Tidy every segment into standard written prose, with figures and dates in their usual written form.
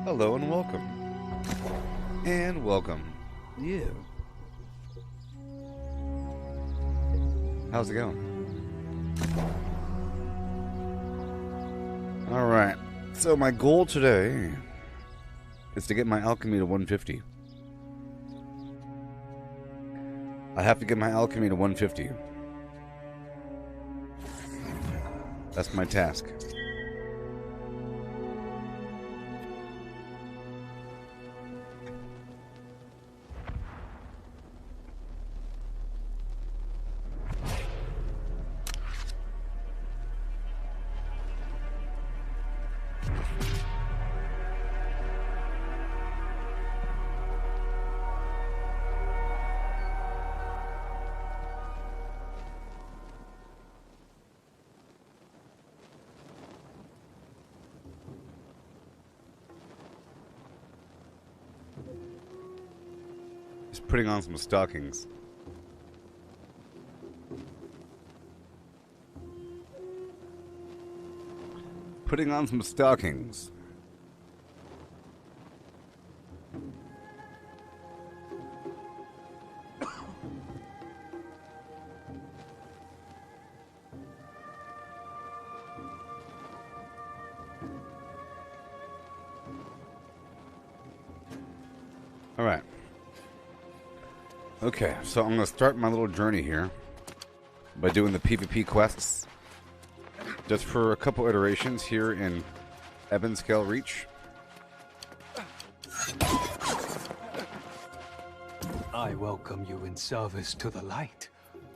Hello and welcome. And welcome. You. How's it going? Alright. So my goal today is to get my alchemy to 150. I have to get my alchemy to 150. That's my task. Just putting on some stockings. Putting on some stockings. All right. Okay, so I'm going to start my little journey here by doing the PvP quests. Just for a couple iterations here in Ebonscale Reach. I welcome you in service to the light.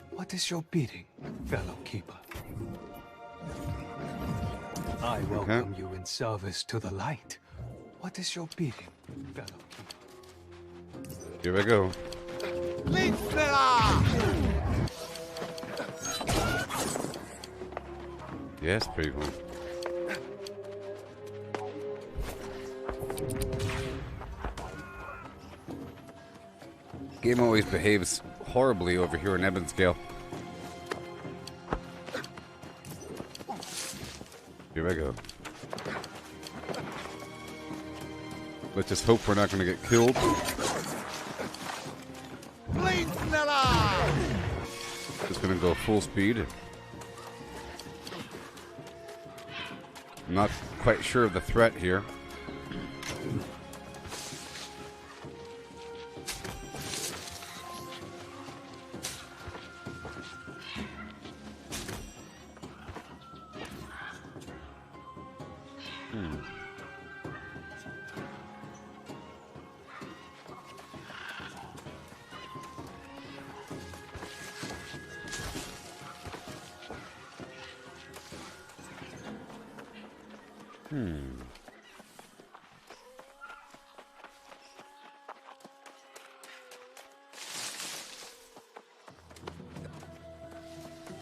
What is your bidding, fellow keeper? I welcome you in service to the light. What is your bidding, fellow keeper? Here we go. Yes, pretty cool. Game always behaves horribly over here in Ebonscale. Here I go. Let's just hope we're not going to get killed. Just going to go full speed. I'm not quite sure of the threat here.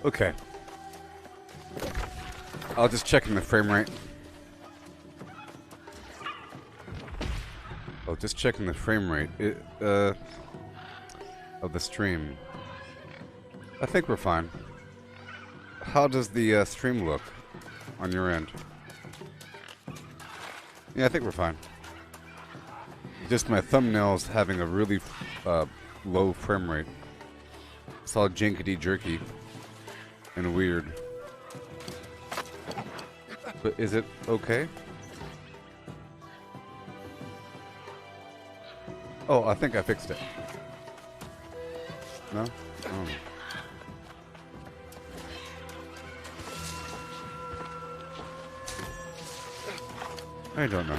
Okay. I'll just check in the frame rate. Oh, just checking the frame rate of the stream. I think we're fine. How does the stream look on your end? Yeah, I think we're fine. Just my thumbnail's having a really low frame rate. It's all jinkety jerky and weird. But is it okay? Oh, I think I fixed it. No? Oh. I don't know.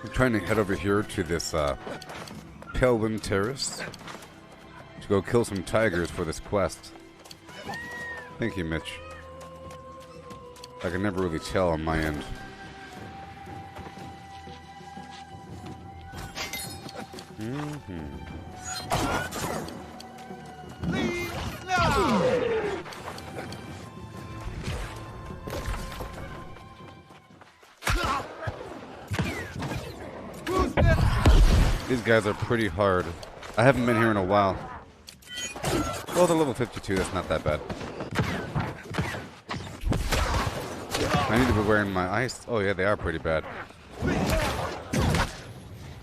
I'm trying to head over here to this Palewind Terrace to go kill some tigers for this quest. Thank you, Mitch. I can never really tell on my end. These guys are pretty hard. I haven't been here in a while. Well, they're level 52, that's not that bad. I need to be wearing my ice. Oh yeah, they are pretty bad.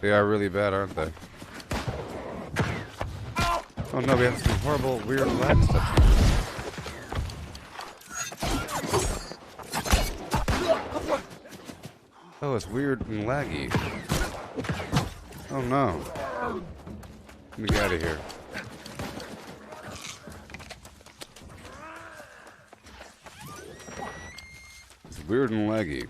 They are really bad, aren't they? Oh no, we have some horrible, weird lag stuff. Oh, it's weird and laggy. Oh no. Let me get out of here. It's weird and laggy.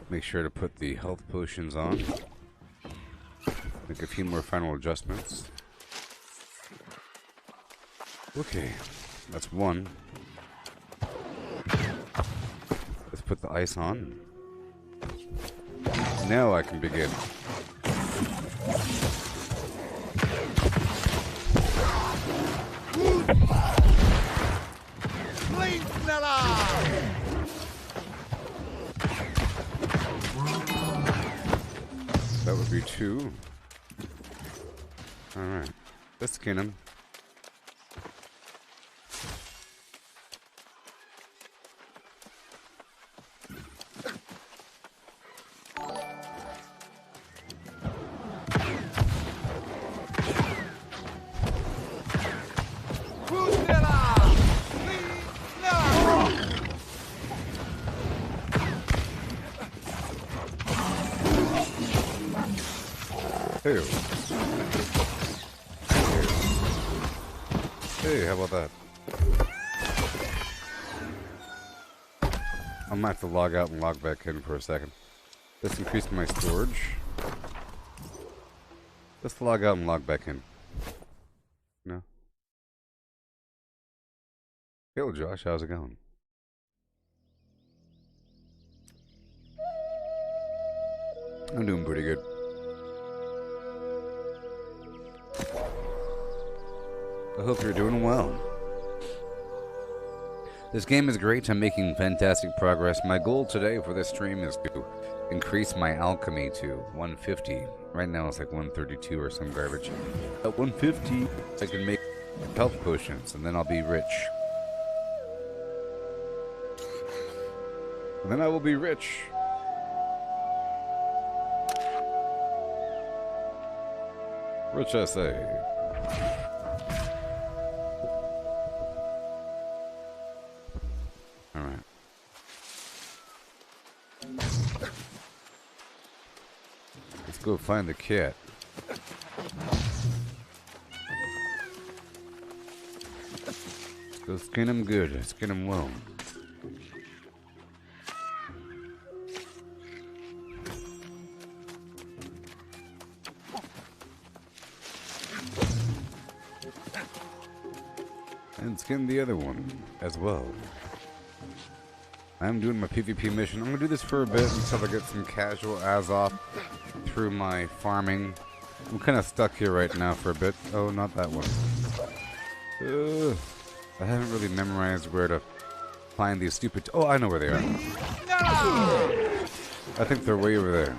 Make sure to put the health potions on. Make a few more final adjustments. Okay, that's one. Let's put the ice on. Now I can begin. That would be two. Alright. Let's skin him. Hey. Hey, how about that? I might have to log out and log back in for a second. Let's increase my storage. Let's log out and log back in. No? Hello, Josh. How's it going? I'm doing pretty good. I hope you're doing well. This game is great. I'm making fantastic progress. My goal today for this stream is to increase my alchemy to 150. Right now it's like 132 or some garbage. At 150, I can make health potions, and then I'll be rich. And then I will be rich. Rich, I say. Alright. Let's go find the cat. Let's go skin him good. Skin him well. And skin the other one as well. I'm doing my PvP mission. I'm gonna do this for a bit until I get some casual as off through my farming. I'm kind of stuck here right now for a bit. Oh, not that one. I haven't really memorized where to find these stupid... Oh, I know where they are. I think they're way over there.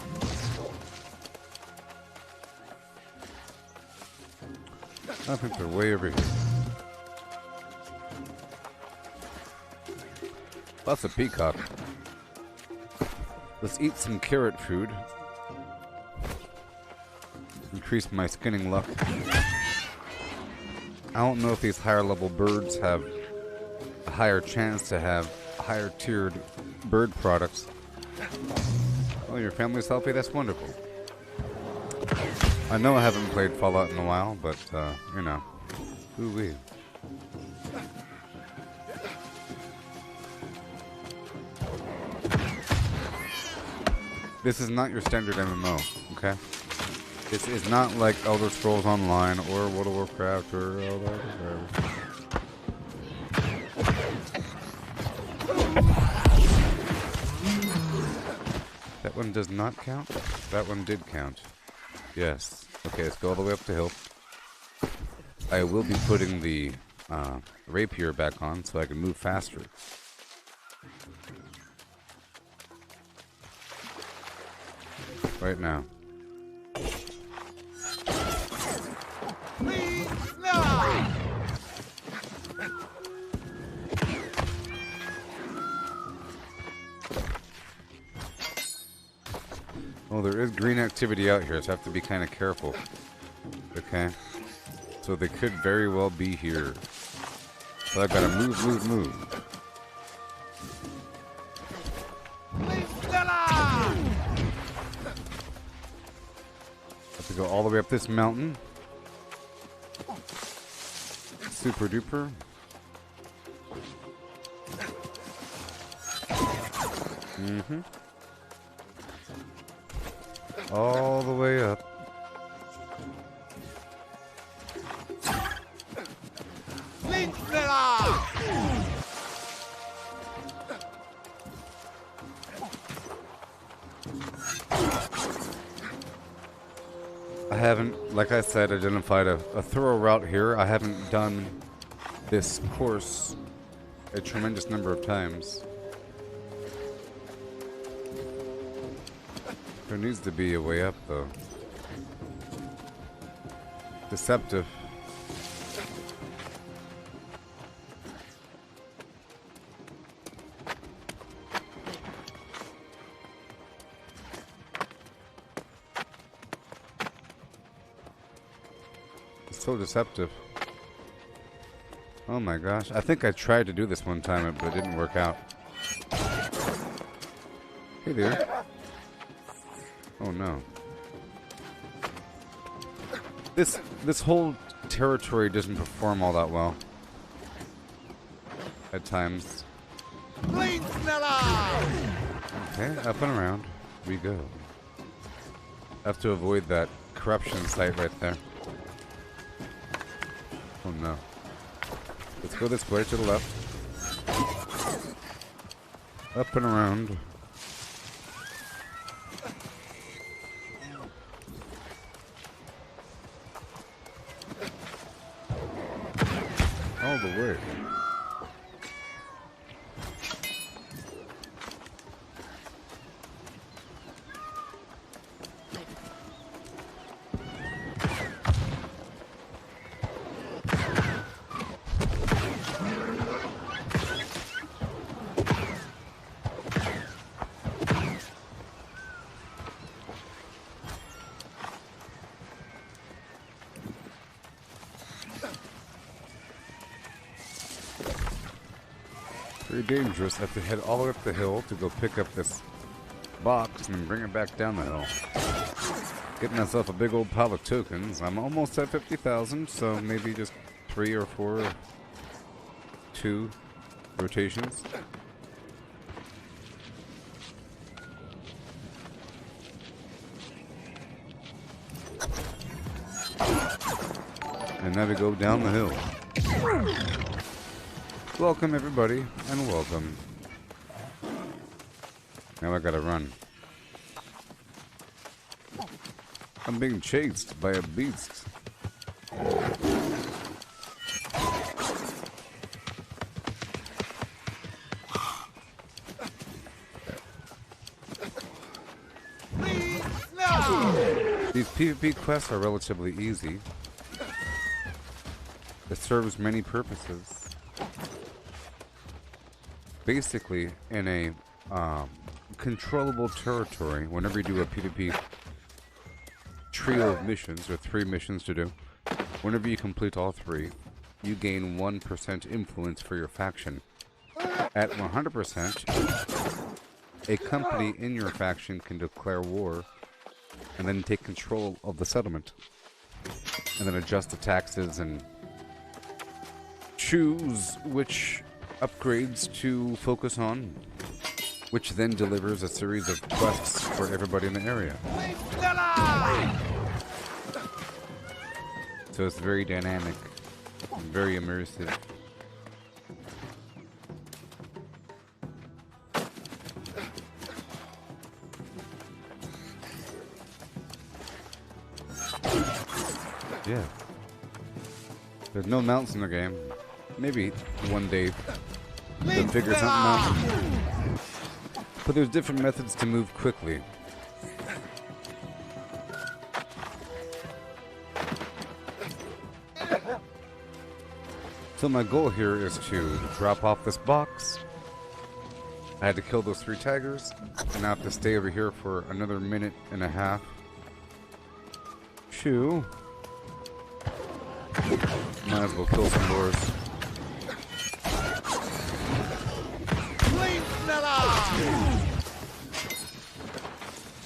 I think they're way over here. That's a peacock. Let's eat some carrot food. Increase my skinning luck. I don't know if these higher level birds have a higher chance to have higher tiered bird products. Oh, your family's healthy? That's wonderful. I know I haven't played Fallout in a while, but, you know. Ooh-wee. This is not your standard MMO, okay? This is not like Elder Scrolls Online or World of Warcraft or whatever. That one does not count? That one did count. Yes. Okay, let's go all the way up the hill. I will be putting the rapier back on so I can move faster. Right now. Oh, there is green activity out here, so I have to be kind of careful. Okay? So they could very well be here. So I gotta move, move, move. Have to go all the way up this mountain. Super duper. Mm-hmm. All the way up. I haven't, like I said, identified a thorough route here. I haven't done this course a tremendous number of times. There needs to be a way up, though. Deceptive. It's so deceptive. Oh my gosh. I think I tried to do this one time, but it didn't work out. Hey there. Oh no. This whole territory doesn't perform all that well. At times. Okay, up and around we go. Have to avoid that corruption site right there. Oh no. Let's go this way to the left. Up and around. All the way. Very dangerous. I have to head all the way up the hill to go pick up this box and then bring it back down the hill. Get myself a big old pile of tokens. I'm almost at 50,000, so maybe just 3 or 4 or 2 rotations. And now we go down the hill. Welcome everybody, and welcome. Now I gotta run. I'm being chased by a beast. These PvP quests are relatively easy. It serves many purposes. Basically, in a controllable territory, whenever you do a PvP trio of missions, or 3 missions to do, whenever you complete all 3, you gain 1% influence for your faction. At 100%, a company in your faction can declare war and then take control of the settlement. And then adjust the taxes and choose which upgrades to focus on, which then delivers a series of quests for everybody in the area. So it's very dynamic and very immersive. Yeah. There's no mounts in the game. Maybe one day they'll figure something out. But there's different methods to move quickly. So my goal here is to drop off this box. I had to kill those 3 tigers, and I have to stay over here for another minute and a half. Shoo. Might as well kill some boars.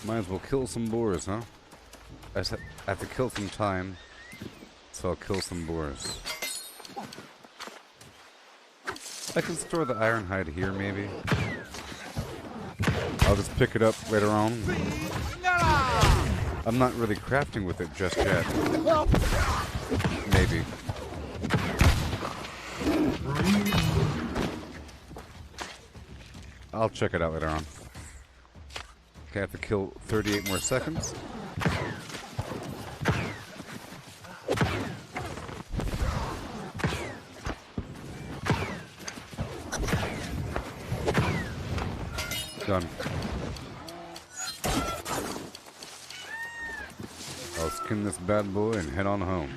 Might as well kill some boars, huh? I have to kill some time, so I'll kill some boars. I can store the iron hide here, maybe. I'll just pick it up later on. I'm not really crafting with it just yet. Maybe. I'll check it out later on. Okay, I have to kill 38 more seconds. Done. I'll skin this bad boy and head on home.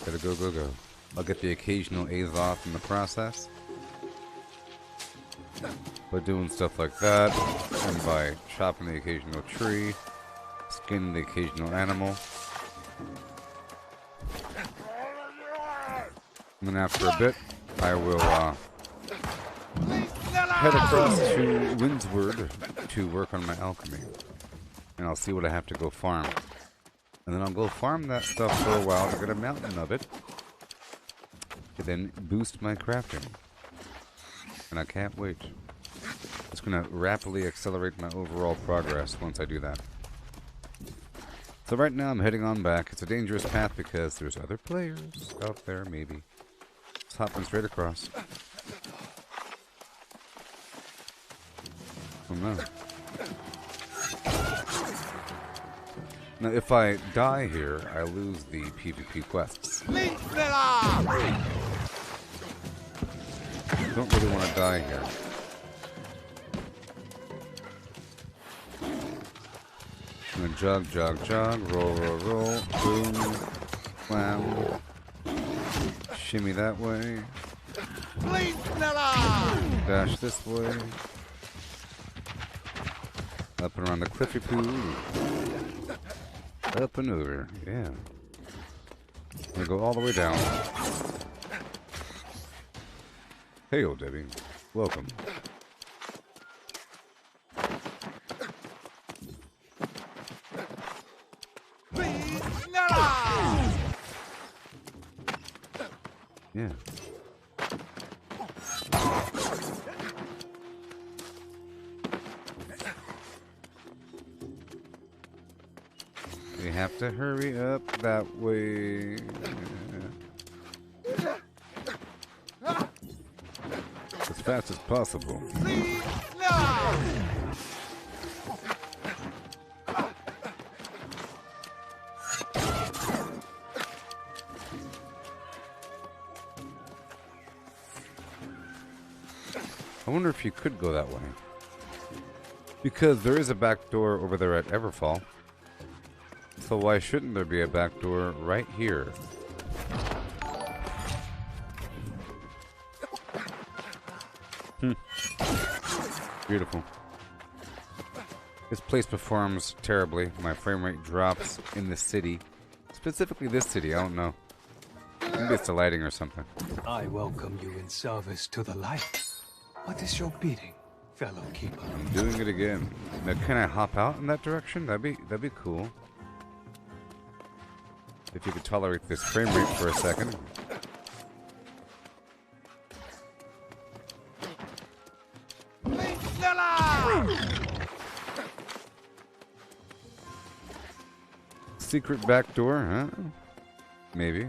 Gotta go, go, go. I'll get the occasional A's off in the process. By doing stuff like that, and by chopping the occasional tree, skinning the occasional animal. And then after a bit, I will head across to Windsward to work on my alchemy. And I'll see what I have to go farm. And then I'll go farm that stuff for a while to get a mountain of it. To then boost my crafting. And I can't wait. It's going to rapidly accelerate my overall progress once I do that. So right now I'm heading on back. It's a dangerous path because there's other players out there, maybe. Just hopping straight across. Oh no. Now if I die here, I lose the PvP quests. Don't really want to die here. I'm gonna jog, jog, jog, roll, roll, roll, boom, slam, shimmy that way, dash this way, up and around the cliffy poo, up and over, yeah. I'm gonna go all the way down. Hey, old Debbie, welcome. Yeah. We have to hurry up that way. As fast as possible. I wonder if you could go that way. Because there is a back door over there at Everfall. So why shouldn't there be a back door right here? Beautiful. This place performs terribly. My frame rate drops in the city. Specifically this city, I don't know. Maybe it's the lighting or something. I welcome you in service to the light. What is your bidding, fellow keeper? I'm doing it again. Now, can I hop out in that direction? That'd be cool. If you could tolerate this frame rate for a second. Secret back door, huh? Maybe.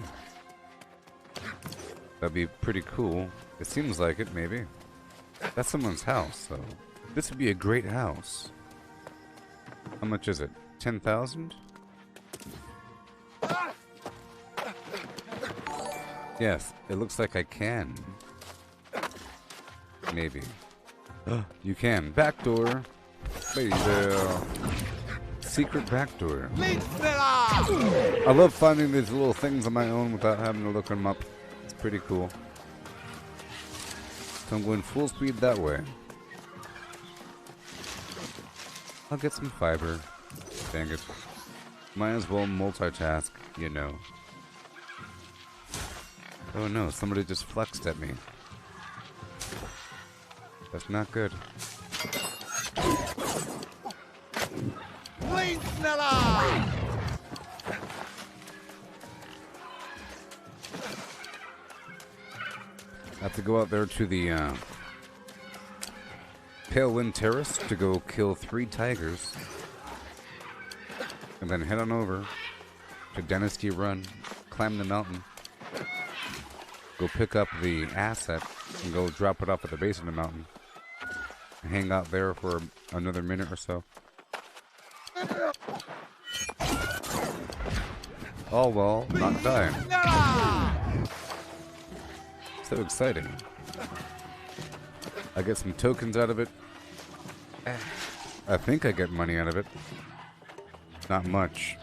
That'd be pretty cool. It seems like it, maybe. That's someone's house, though. This would be a great house. How much is it? 10,000? Yes, it looks like I can. Maybe. You can. Back door. Baby there. Secret back door. I love finding these little things on my own without having to look them up. It's pretty cool. So I'm going full speed that way. I'll get some fiber. Dang it. Might as well multitask, you know. Oh no, somebody just flexed at me. That's not good. I have to go out there to the Pale Wind Terrace to go kill 3 tigers. And then head on over to Dynasty Run, climb the mountain, go pick up the asset, and go drop it off at the base of the mountain. And hang out there for another minute or so. All while not dying. So exciting. I get some tokens out of it. I think I get money out of it. Not much.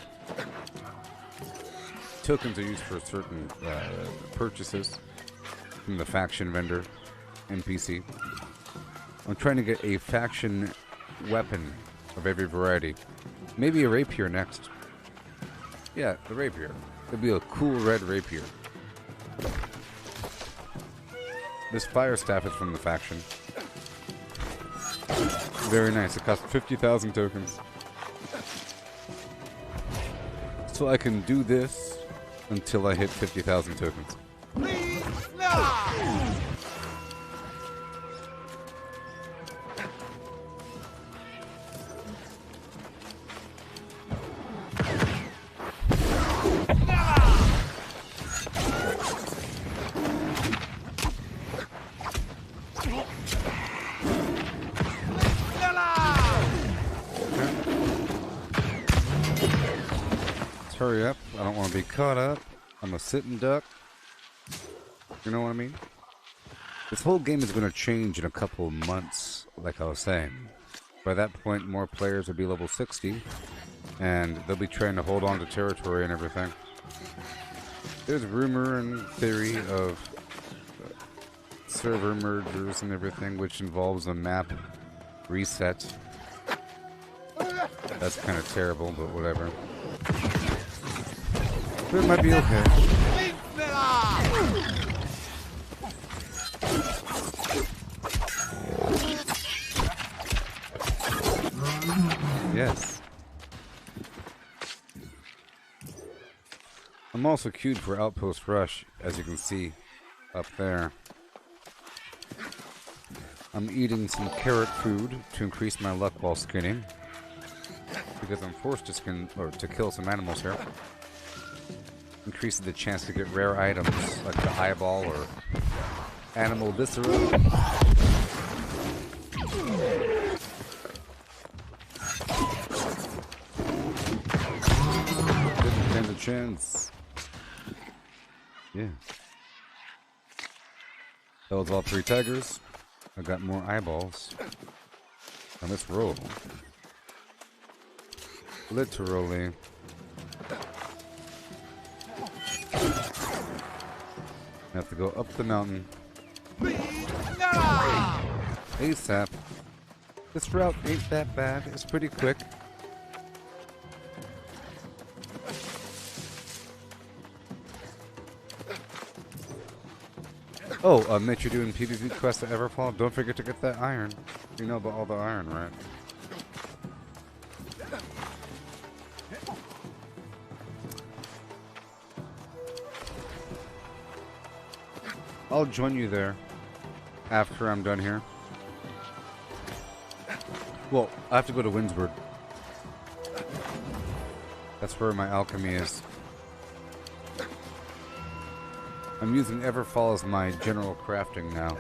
Tokens are used for certain purchases from the faction vendor, NPC. I'm trying to get a faction weapon of every variety. Maybe a rapier next. Yeah, the rapier. It'd be a cool red rapier. This fire staff is from the faction. Very nice. It costs 50,000 tokens. So I can do this until I hit 50,000 tokens. Hurry up. I don't want to be caught up. I'm a sitting duck. You know what I mean? This whole game is going to change in a couple of months, like I was saying. By that point, more players will be level 60, and they'll be trying to hold on to territory and everything. There's rumor and theory of server mergers and everything, which involves a map reset. That's kind of terrible, but whatever. But it might be okay. Yes. I'm also queued for Outpost Rush, as you can see up there. I'm eating some carrot food to increase my luck while skinning, because I'm forced to skin or to kill some animals here. Increases the chance to get rare items like the eyeball or animal viscera. Didn't stand a chance. Yeah. That was all 3 tigers. I got more eyeballs. Now let's roll. Literally. I have to go up the mountain. ASAP. This route ain't that bad. It's pretty quick. Oh, Mitch, you're doing PvP quests at Everfall? Don't forget to get that iron. You know about all the iron, right? I'll join you there after I'm done here. Well, I have to go to Windsward. That's where my alchemy is. I'm using Everfall as my general crafting now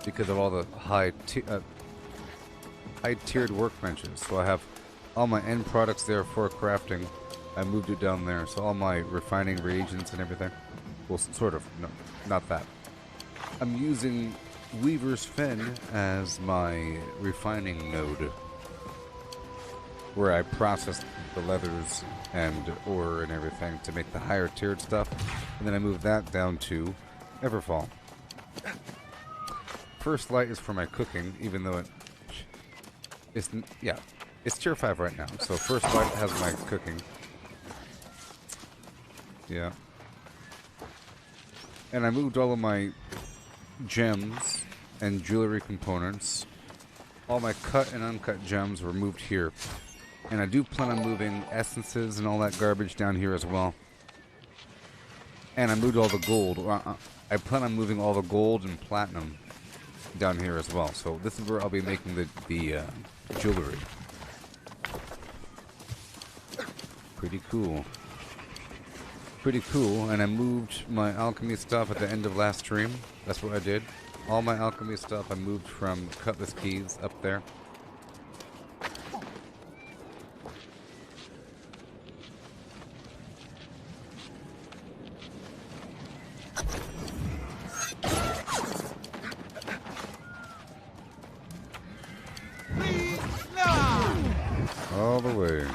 because of all the high-tiered workbenches. So I have all my end products there for crafting. I moved it down there, so all my refining reagents and everything. Well, sort of. No, not that. I'm using Weaver's Fen as my refining node, where I process the leathers and ore and everything to make the higher tiered stuff, and then I move that down to Everfall. First Light is for my cooking, even though it's tier 5 right now, so First Light has my cooking. Yeah. And I moved all of my gems and jewelry components. All my cut and uncut gems were moved here. And I do plan on moving essences and all that garbage down here as well. And I moved all the gold. I plan on moving all the gold and platinum down here as well. So this is where I'll be making the jewelry. Pretty cool. Pretty cool. And I moved my alchemy stuff at the end of last stream. That's what I did. All my alchemy stuff I moved from Cutlass Keys up there. All the way.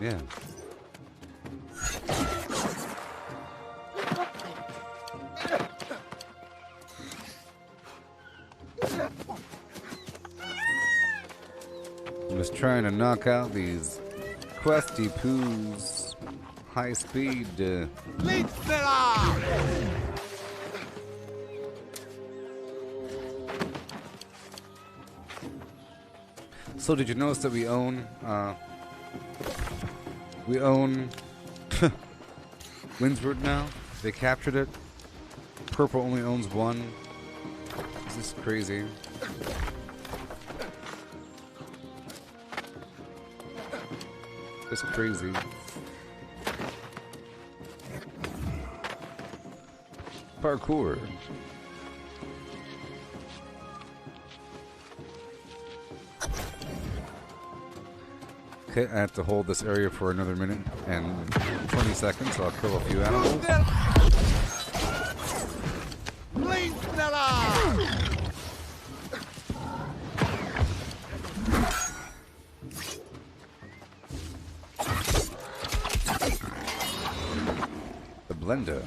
Yeah. I'm just trying to knock out these questy poos high speed. So did you notice that we own Windsward now? They captured it. Purple only owns one. This is crazy. It's crazy. Parkour. Okay, I have to hold this area for another minute and 20 seconds, so I'll kill a few animals. The blender.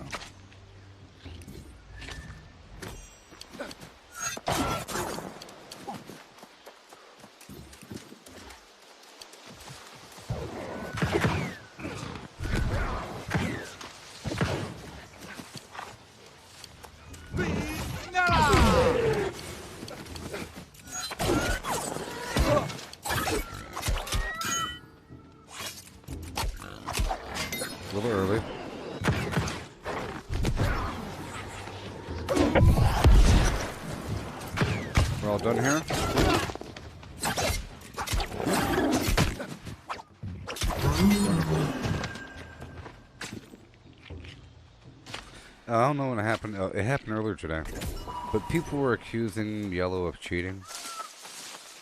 A little early. We're all done here. I don't know when it happened. It happened earlier today. But people were accusing Yellow of cheating.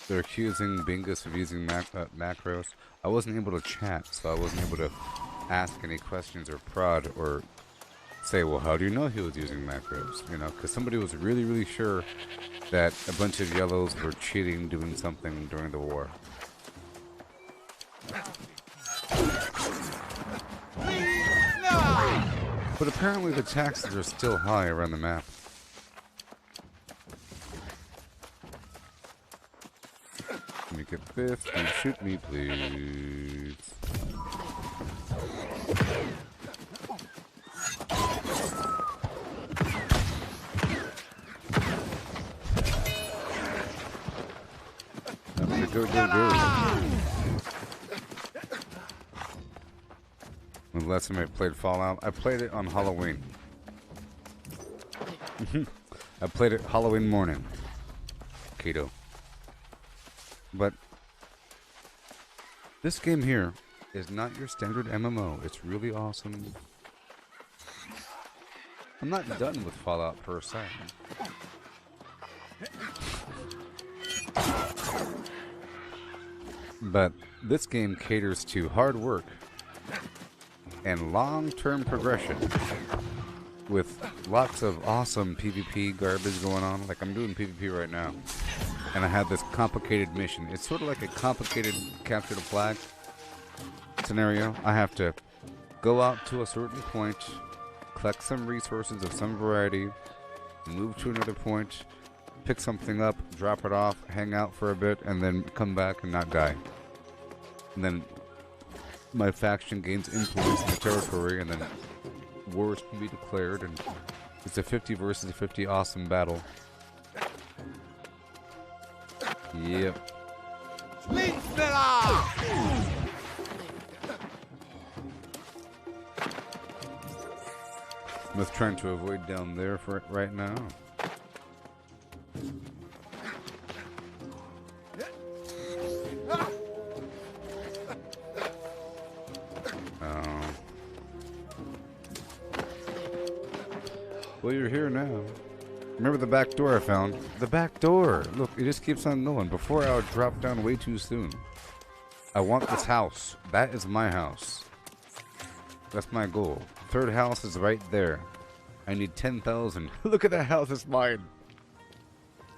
They're accusing Bingus of using macros. I wasn't able to chat, so I wasn't able to ask any questions or prod or say, well, how do you know he was using macros? You know, because somebody was really, really sure that a bunch of yellows were cheating, doing something during the war. But apparently the taxes are still high around the map. Let me get this. Don't shoot me, please. Go, go, go. The last time I played Fallout, I played it on Halloween. I played it Halloween morning. Keto. But this game here is not your standard MMO. It's really awesome. I'm not done with Fallout per se. But this game caters to hard work and long-term progression with lots of awesome PvP garbage going on. Like I'm doing PvP right now, and I have this complicated mission. It's sort of like a complicated capture the flag scenario. I have to go out to a certain point, collect some resources of some variety, move to another point, pick something up, drop it off, hang out for a bit, and then come back and not die. And then my faction gains influence in the territory, and then wars can be declared, and it's a 50 versus 50 awesome battle. Yep. I'm just trying to avoid down there for right now. Well, you're here now. Remember the back door I found? The back door! Look, it just keeps on going. Before I would drop down way too soon. I want this house. That is my house. That's my goal. Third house is right there. I need 10,000. Look at that house, it's mine.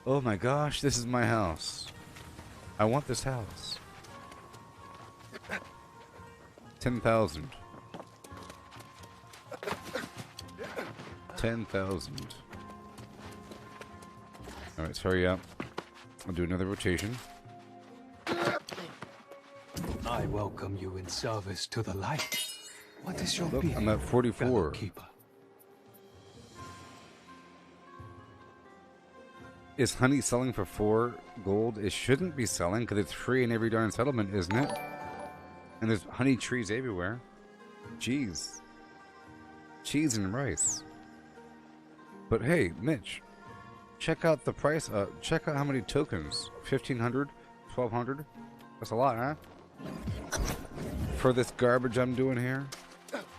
Oh my gosh, this is my house. I want this house. 10,000. 10,000. Alright, so hurry up. I'll do another rotation. I welcome you in service to the light. What is your Look, bidding, I'm at 44. Keeper? Is honey selling for 4 gold? It shouldn't be selling because it's free in every darn settlement, isn't it? And there's honey trees everywhere. Cheese. Cheese and rice. But hey, Mitch, check out the price. Check out how many tokens. 1,500? 1,200? That's a lot, huh? For this garbage I'm doing here?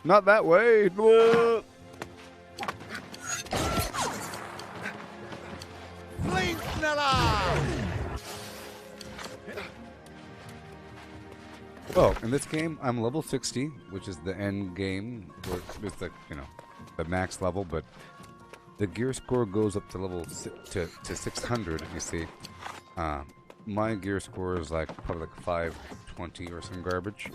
Not that way! Whoa. Oh, in this game, I'm level 60, which is the end game. It's the, you know, the max level, but the gear score goes up to level to 600, you see. My gear score is like probably like 520 or some garbage.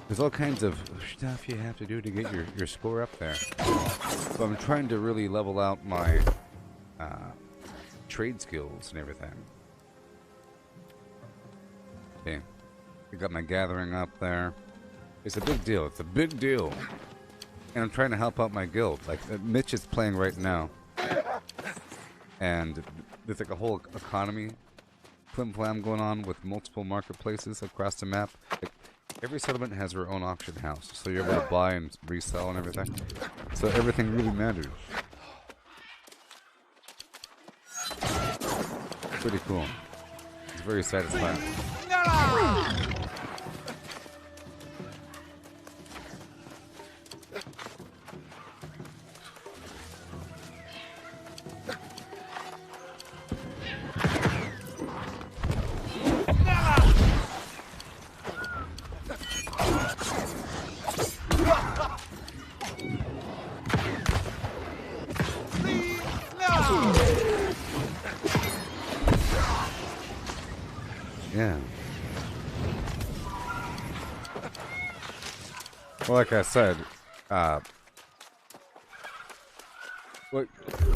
There's all kinds of stuff you have to do to get your score up there. So I'm trying to really level out my trade skills and everything. Okay. I got my gathering up there. It's a big deal. It's a big deal. And I'm trying to help out my guild. Like, Mitch is playing right now. And there's like a whole economy flim-flam going on with multiple marketplaces across the map. Like, every settlement has their own auction house. So you're able to buy and resell and everything. So everything really matters. Pretty cool. It's very satisfying. Yeah. Well, like I said,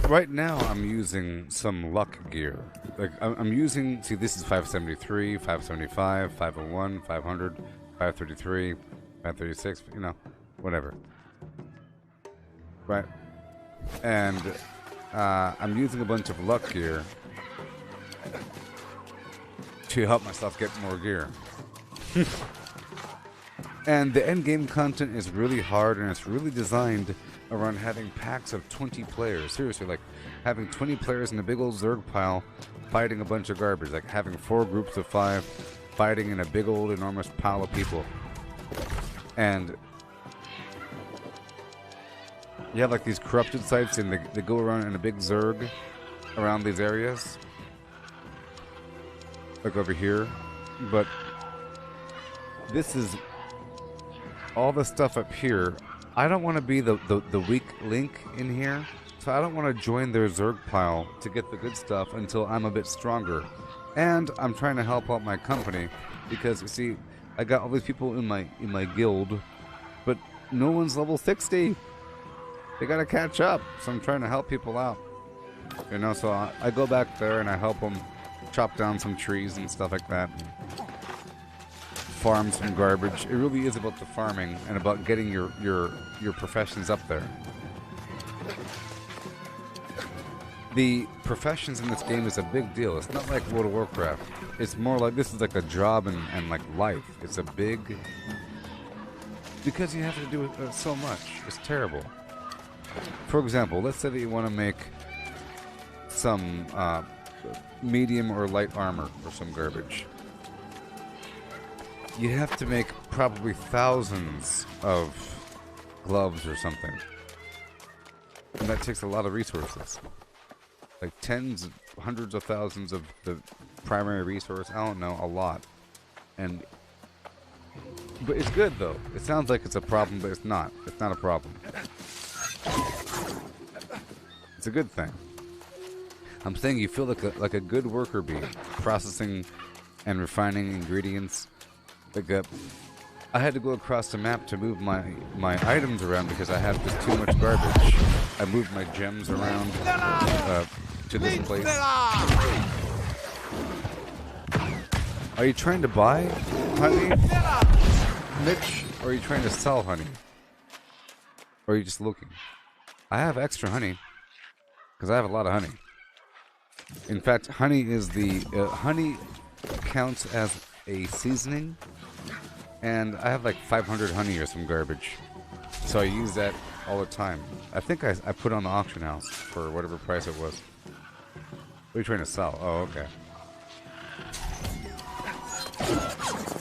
right now I'm using some luck gear. Like I'm using, see, this is 573, 575, 501, 500, 533, 536, you know, whatever. Right? And I'm using a bunch of luck gear to help myself get more gear. And the end game content is really hard, and it's really designed around having packs of 20 players. Seriously, like having 20 players in a big old Zerg pile fighting a bunch of garbage. Like having 4 groups of 5 fighting in a big old enormous pile of people. And you have like these corrupted sites, and they go around in a big Zerg around these areas. Like over here. But this is all the stuff up here. I don't want to be the weak link in here, so I don't want to join their Zerg pile to get the good stuff until I'm a bit stronger. And I'm trying to help out my company because, you see, I got all these people in my guild, but no one's level 60. They gotta catch up, so I'm trying to help people out. You know, so I go back there and I help them chop down some trees and stuff like that. Farm some garbage. It really is about the farming and about getting your professions up there. The professions in this game is a big deal. It's not like World of Warcraft. It's more like this is like a job and like life. It's a big, because you have to do so much. It's terrible. For example, let's say that you want to make some medium or light armor or some garbage. You have to make probably thousands of gloves or something. And that takes a lot of resources. Like tens, hundreds of thousands of the primary resource. I don't know, a lot. But it's good though. It sounds like it's a problem, but it's not. It's not a problem. It's a good thing. I'm saying you feel like a good worker bee, processing and refining ingredients. Like I had to go across the map to move my items around because I have just too much garbage. I moved my gems around to this place. Are you trying to buy honey, Mitch? Or are you trying to sell honey? Or are you just looking? I have extra honey because I have a lot of honey. In fact, honey is honey counts as a seasoning, and I have like 500 honey or some garbage, so I use that all the time. I think I put on the auction house for whatever price it was. What are you trying to sell? Oh, okay.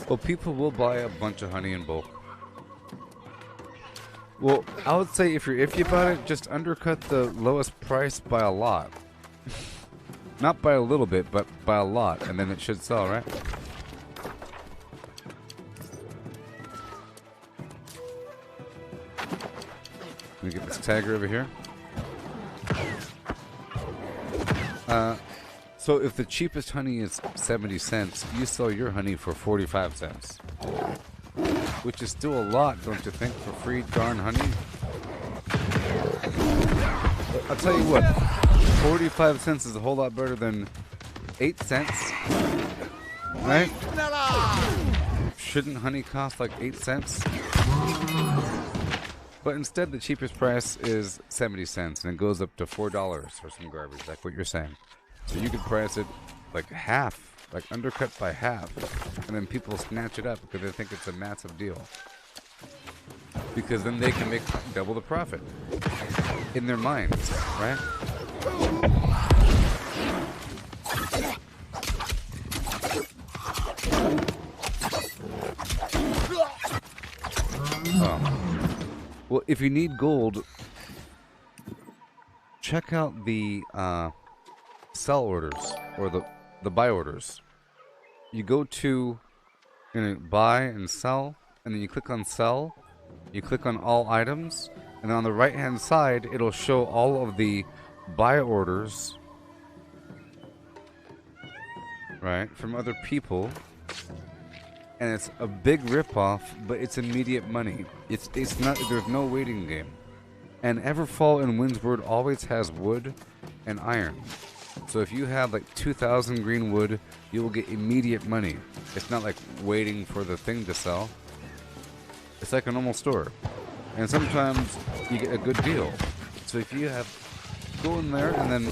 Well, people will buy a bunch of honey in bulk. Well, I would say if you're iffy about it, just undercut the lowest price by a lot. Not by a little bit, but by a lot, and then it should sell, right? Let me get this tagger over here. So if the cheapest honey is 70 cents, you sell your honey for 45 cents. Which is still a lot, don't you think, for free darn honey? I'll tell you what, 45 cents is a whole lot better than 8 cents. Right? Shouldn't honey cost like 8 cents? But instead, the cheapest price is 70 cents, and it goes up to $4 for some garbage, like what you're saying. So you could price it like half, like undercut by half, and then people snatch it up because they think it's a massive deal. Because then they can make double the profit in their minds, right? Well, if you need gold, check out the sell orders or the buy orders. You go to buy and sell, and then you click on sell. You click on all items, and on the right hand side it'll show all of the buy orders, right, from other people, and it's a big ripoff, but it's immediate money. It's not. There's no waiting game. And Everfall and Windsward always has wood and iron. So if you have like 2,000 green wood, you will get immediate money. It's not like waiting for the thing to sell. It's like a normal store. And sometimes you get a good deal. So if you have, go in there and then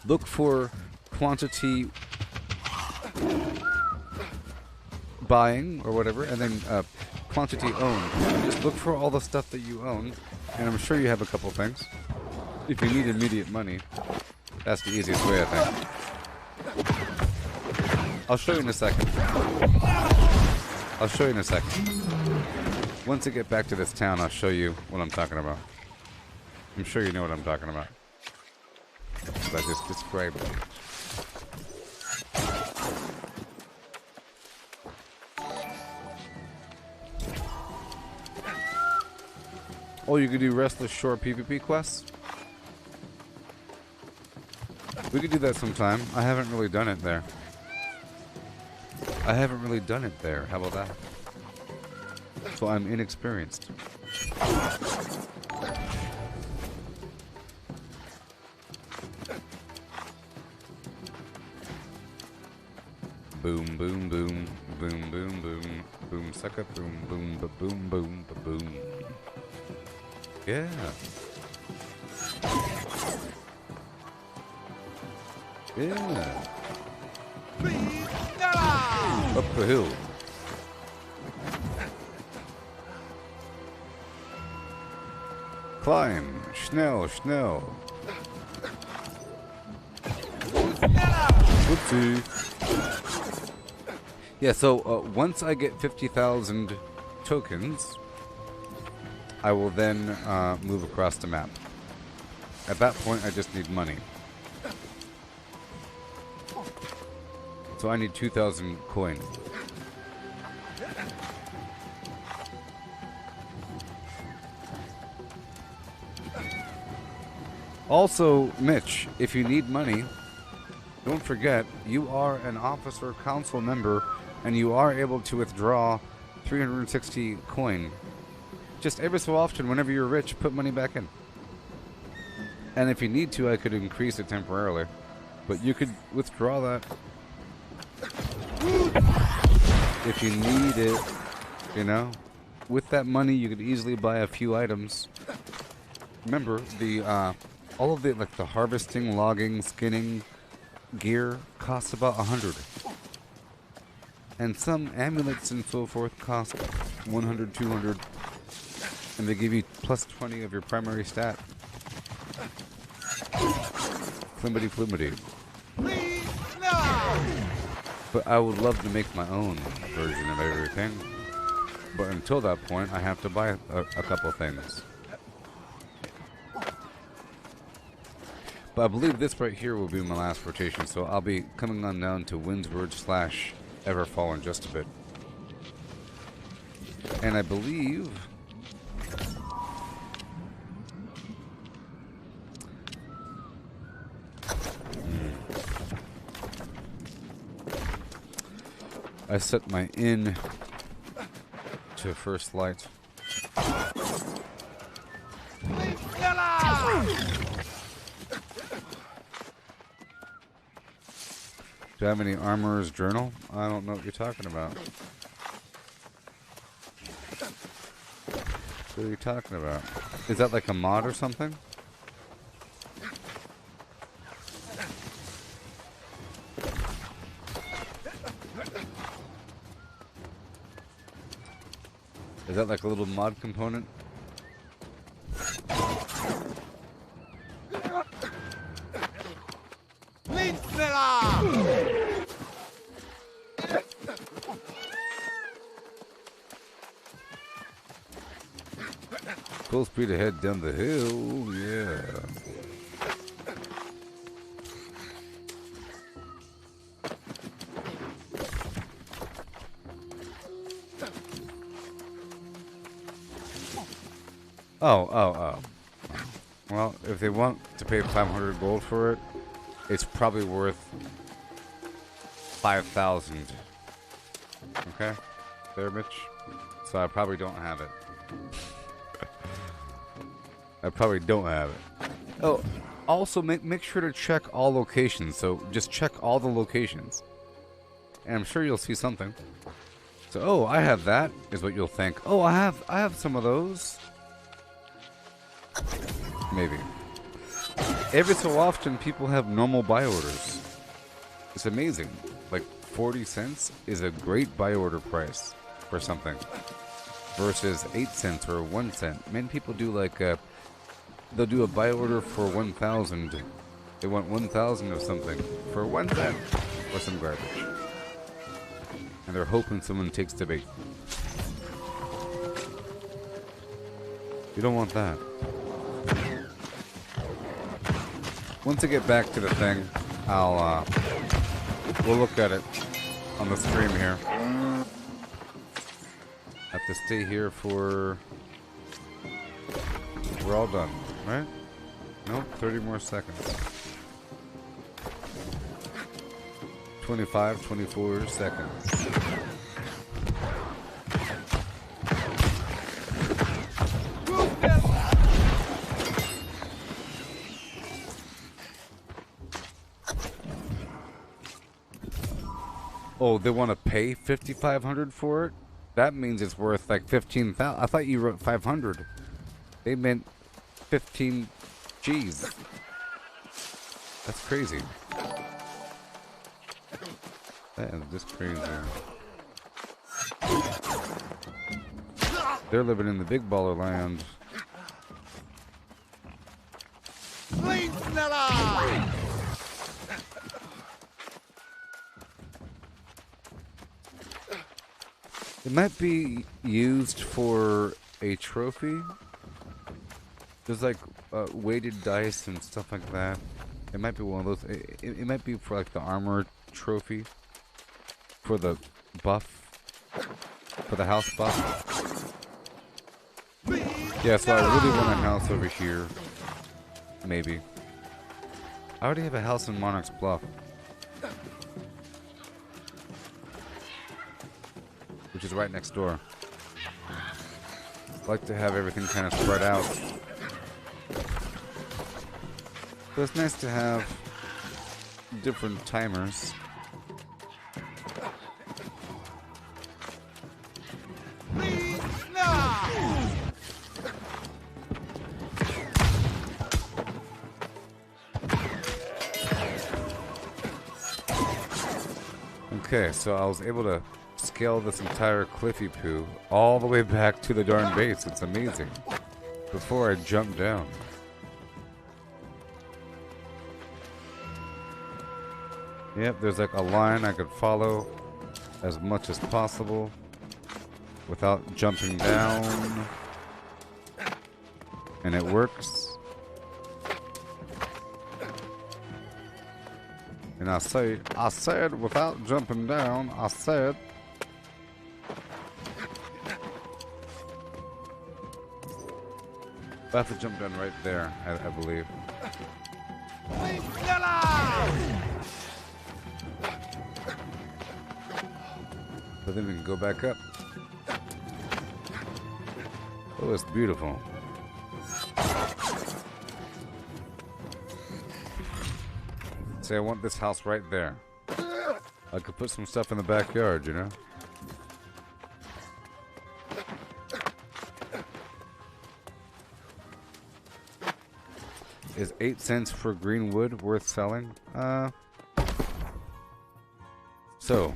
look for quantity buying or whatever, and then quantity owned. Just look for all the stuff that you own, and I'm sure you have a couple things. If you need immediate money, that's the easiest way, I think. I'll show you in a second. I'll show you in a second. Once I get back to this town, I'll show you what I'm talking about. I'm sure you know what I'm talking about. But I just described it. Oh, you could do Restless Shore PvP quests? We could do that sometime. I haven't really done it there. How about that? So I'm inexperienced. Boom, boom, boom, boom, boom, boom, boom, sucker, boom, boom, ba boom, boom, ba boom. Yeah. Yeah. Up the hill. Climb. Schnell, schnell. Whoopsie. Yeah, so once I get 50,000 tokens, I will then move across the map. At that point, I just need money. So I need 2,000 coin. Also, Mitch, if you need money, don't forget, you are an officer council member, and you are able to withdraw 360 coin. Just every so often, whenever you're rich, put money back in. And if you need to, I could increase it temporarily. But you could withdraw that if you need it, you know. With that money, you could easily buy a few items. Remember, the all of the, like, the harvesting, logging, skinning gear costs about 100. And some amulets and so forth cost 100, 200. And they give you plus 20 of your primary stat. Flimmity flimmity. But I would love to make my own version of everything. But until that point, I have to buy a couple things. But I believe this right here will be my last rotation, so I'll be coming on down to Windsward / Everfall in just a bit. And I believe... I set my inn to first light. Do I have any Armorer's Journal? I don't know what you're talking about. What are you talking about? Is that like a mod or something? Is that like a little mod component? Full speed ahead down the hill, yeah. Oh. Well, if they want to pay 500 gold for it, it's probably worth 5,000. Okay? There, Mitch? So I probably don't have it. I probably don't have it. Oh, also make sure to check all locations. So just check all the locations. And I'm sure you'll see something. So, oh, I have that, is what you'll think. Oh, I have some of those. Maybe. Every so often, people have normal buy orders. It's amazing. Like 40 cents is a great buy order price for something versus 8 cents or 1 cent. Many people do like they'll do a buy order for 1,000. They want 1,000 of something for 1 cent or some garbage, and they're hoping someone takes the bait. You don't want that. Once I get back to the thing, we'll look at it on the stream here. Have to stay here for... We're all done, right? Nope, 30 more seconds. 25, 24 seconds. Oh, they want to pay 5,500 for it? That means it's worth like 15,000. I thought you wrote 500. They meant 15 G's. That's crazy. That is just crazy. They're living in the big baller land. It might be used for a trophy. There's like weighted dice and stuff like that. It might be one of those. It might be for like the armor trophy. For the buff. For the house buff. Yeah, so I really want a house over here. Maybe. I already have a house in Monarch's Bluff. Which is right next door. I like to have everything kind of spread out. But it's nice to have different timers. Okay, so I was able to scale this entire cliffy poo all the way back to the darn base. It's amazing. Before I jump down. Yep, there's like a line I could follow as much as possible without jumping down. And it works. And I said without jumping down, I said. I have to jump down right there, I believe. But then we can go back up. Oh, it's beautiful. Say, I want this house right there. I could put some stuff in the backyard, you know? Is 8 cents for green wood worth selling? So,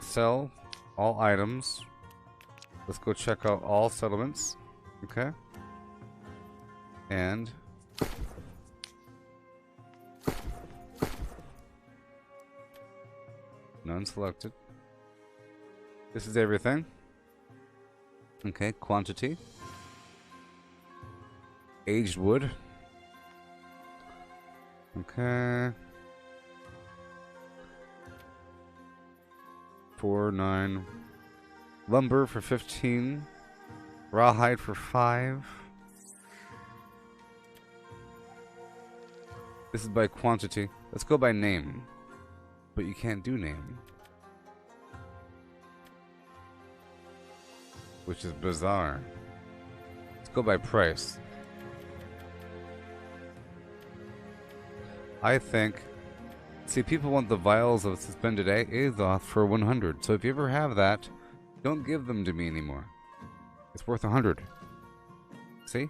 sell all items. Let's go check out all settlements. Okay. And none selected. This is everything. Okay, quantity. Aged wood. Okay. 4, 9. Lumber for 15. Rawhide for 5. This is by quantity. Let's go by name. But you can't do name. Which is bizarre. Let's go by price. I think... See, people want the vials of suspended Azoth for 100. So if you ever have that, don't give them to me anymore. It's worth 100. See?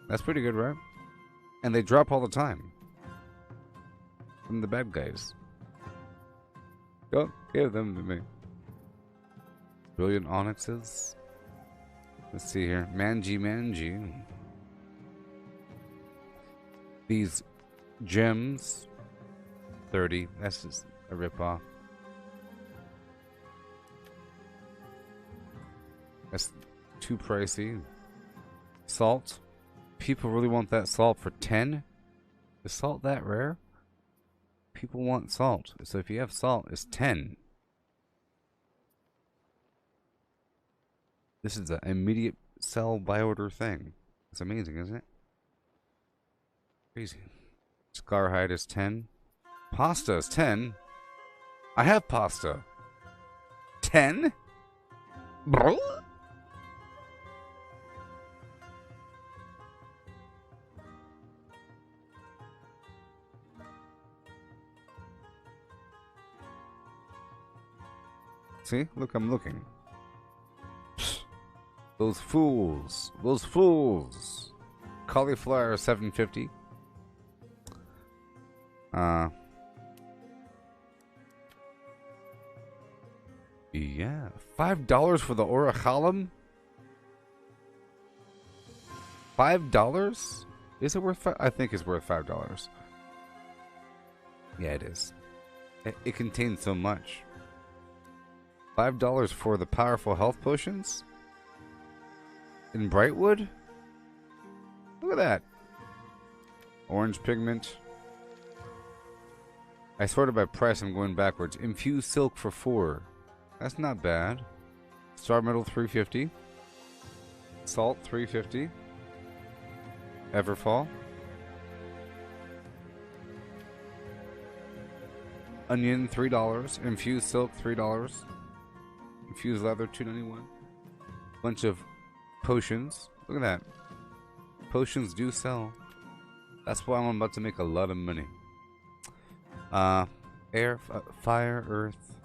That's pretty good, right? And they drop all the time. From the bad guys. Don't give them to me. Brilliant onyxes. Let's see here. Manji. These gems. 30. That's just a ripoff. That's too pricey. Salt. People really want that salt for 10? Is salt that rare? People want salt. So if you have salt, it's 10. This is an immediate sell by order thing. It's amazing, isn't it? Crazy. Scarhide is 10. Pasta is 10. I have pasta. 10? Bro? See? Look, I'm looking. Psst. Those fools. Those fools. Cauliflower 750. Yeah. $5 for the Orachalam? $5? Is it worth I think it's worth $5. Yeah, it is. It contains so much. $5 for the powerful health potions? In Brightwood? Look at that. Orange pigment. I sorted by price, I'm going backwards. Infused silk for 4. That's not bad. Star metal 350. Salt 350. Everfall. Onion $3. Infused silk $3. Infused leather $2.91. Bunch of potions. Look at that. Potions do sell. That's why I'm about to make a lot of money. Air, fire, earth,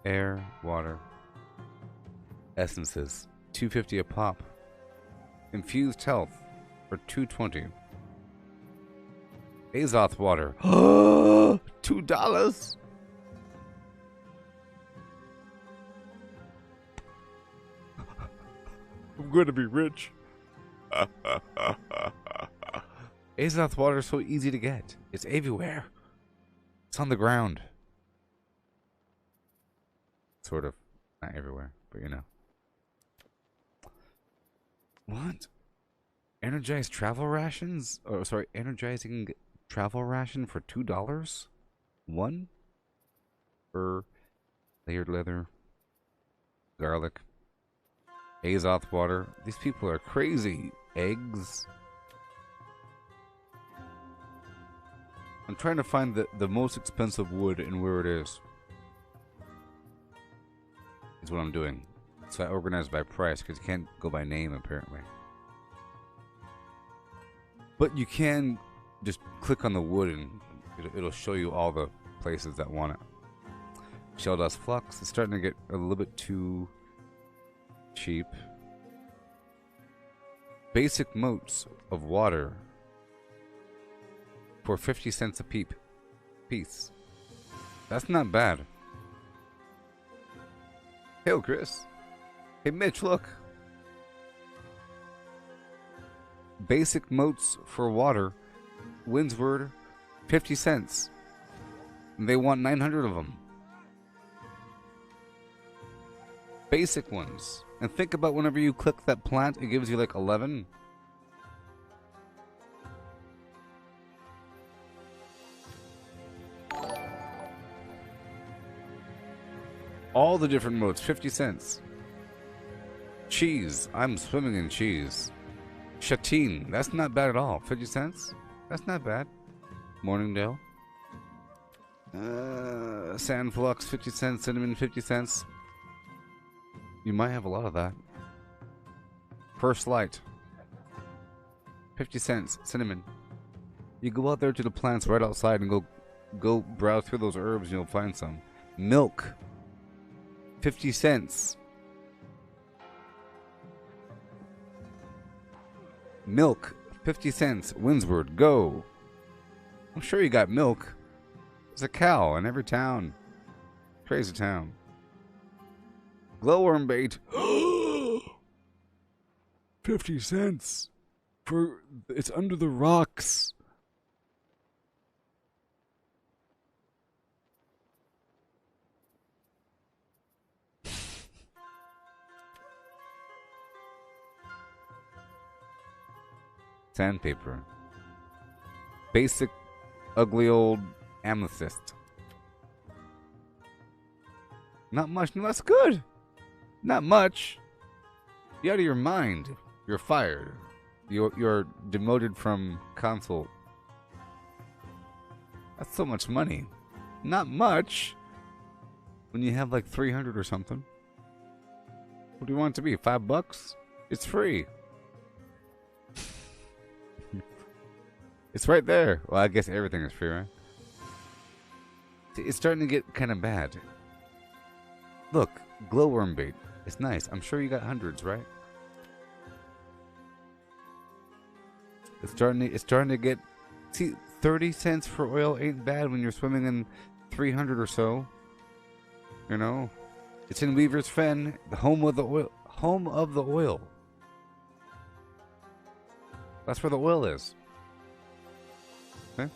air, water. Essences. $2.50 a pop. Infused health for $2.20. Azoth water. $2. I'm going to be rich. Azoth water is so easy to get. It's everywhere. It's on the ground. Sort of. Not everywhere, but you know. What? Energized travel rations? Oh, sorry, energizing travel ration for $2? One? For layered leather. Garlic. Azoth water. These people are crazy. Eggs. I'm trying to find the most expensive wood and where it is. Is what I'm doing. So I organize by price because you can't go by name apparently. But you can just click on the wood and it'll show you all the places that want it. Shell dust flux is starting to get a little bit too cheap. Basic motes of water for 50 cents a piece. That's not bad. Hey, Chris. Hey, Mitch, look. Basic motes for water. Windsward, 50 cents. And they want 900 of them. Basic ones. And think about whenever you click that plant, it gives you like 11. All the different modes, 50 cents. Cheese. I'm swimming in cheese. Chatine. That's not bad at all. 50 cents? That's not bad. Morningdale. Sand flux, 50 cents. Cinnamon, 50 cents. You might have a lot of that. First light. 50 cents. Cinnamon. You go out there to the plants right outside and go browse through those herbs and you'll find some. Milk. 50 cents. Milk. 50 cents. Windsward. Go. I'm sure you got milk. There's a cow in every town. Crazy town. Glowworm bait. 50 cents. For it's under the rocks. Sandpaper. Basic, ugly old amethyst. Not much. No, that's good. Not much. You're out of your mind. You're fired. You're demoted from console. That's so much money. Not much. When you have like 300 or something. What do you want it to be? $5? It's free. It's right there. Well, I guess everything is free, right? It's starting to get kind of bad. Look, glowworm bait. It's nice. I'm sure you got hundreds, right? It's starting to get. See, 30 cents for oil ain't bad when you're swimming in 300 or so. You know, it's in Weaver's Fen, the home of the oil. Home of the oil. That's where the oil is. Okay.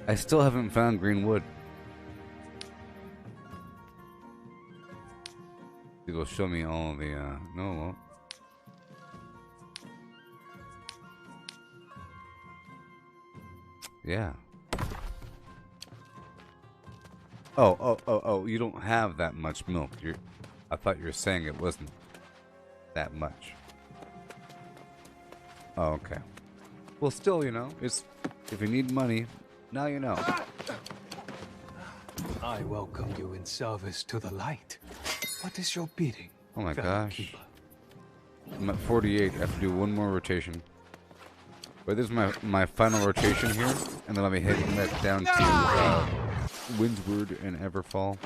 I still haven't found green wood. It'll show me all the, no, it won't. Yeah. Oh, you don't have that much milk. I thought you were saying it wasn't that much. Oh, okay. Well, still, you know, it's, if you need money, now you know. I welcome you in service to the light. What is your bidding? Oh my fellow gosh. keeper? I'm at 48. I have to do one more rotation. But this is my final rotation here, and then I'll be heading back down to Windsward and Everfall.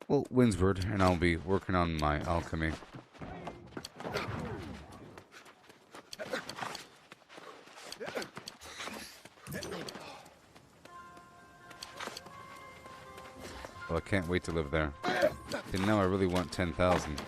Well, Windsward, and I'll be working on my alchemy. Well, I can't wait to live there. And now I really want 10,000.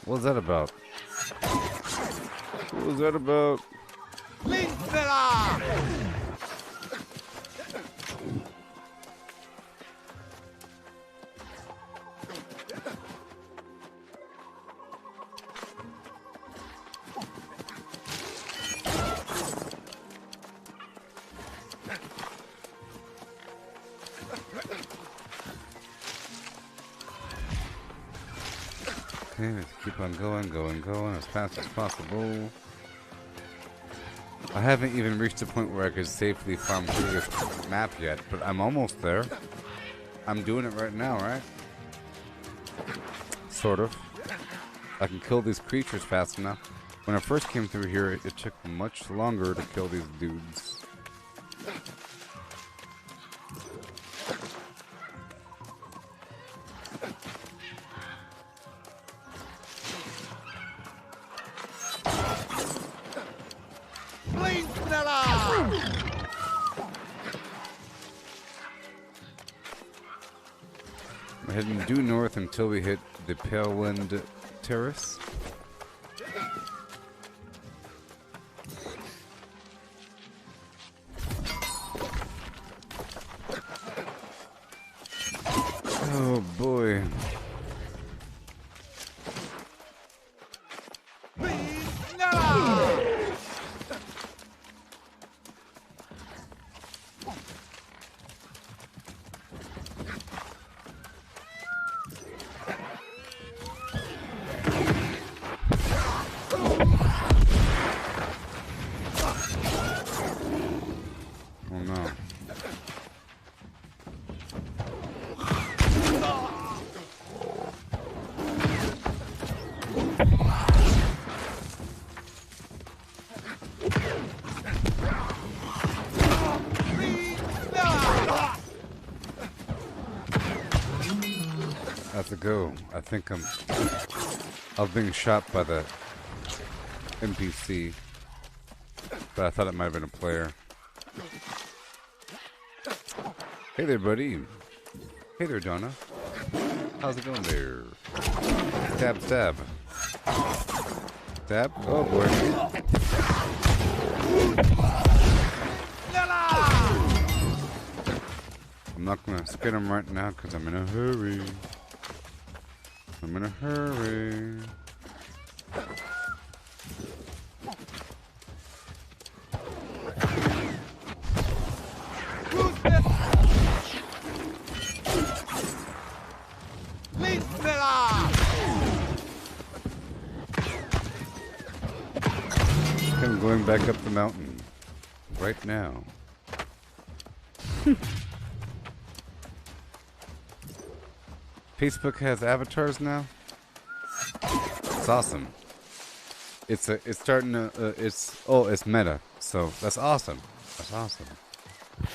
What was that about? What was that about? Okay, let's keep on going as fast as possible. I haven't even reached the point where I could safely farm through this map yet, but I'm almost there. I'm doing it right now, right? Sort of. I can kill these creatures fast enough. When I first came through here, it took much longer to kill these dudes. We're heading due north until we hit the Pale Wind Terrace. How's it go? I think I was being shot by the NPC, but I thought it might have been a player. Hey there, buddy. Hey there, Donna. How's it going there? Stab, stab. Stab? Oh boy. I'm not gonna spin him right now because I'm in a hurry. I'm in a hurry. I'm going back up the mountain right now. Facebook has avatars now. It's awesome. It's starting to it's meta. So that's awesome. That's awesome.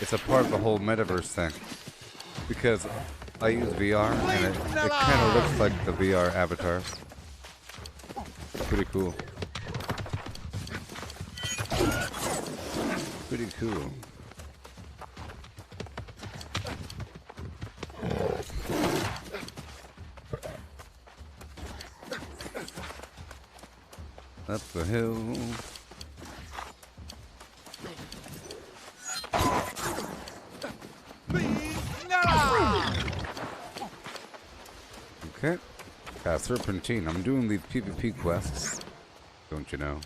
It's a part of the whole metaverse thing because I use VR and it kind of looks like the VR avatars. Pretty cool. Pretty cool. Up the hill. Okay. Serpentine. I'm doing these PvP quests. Don't you know?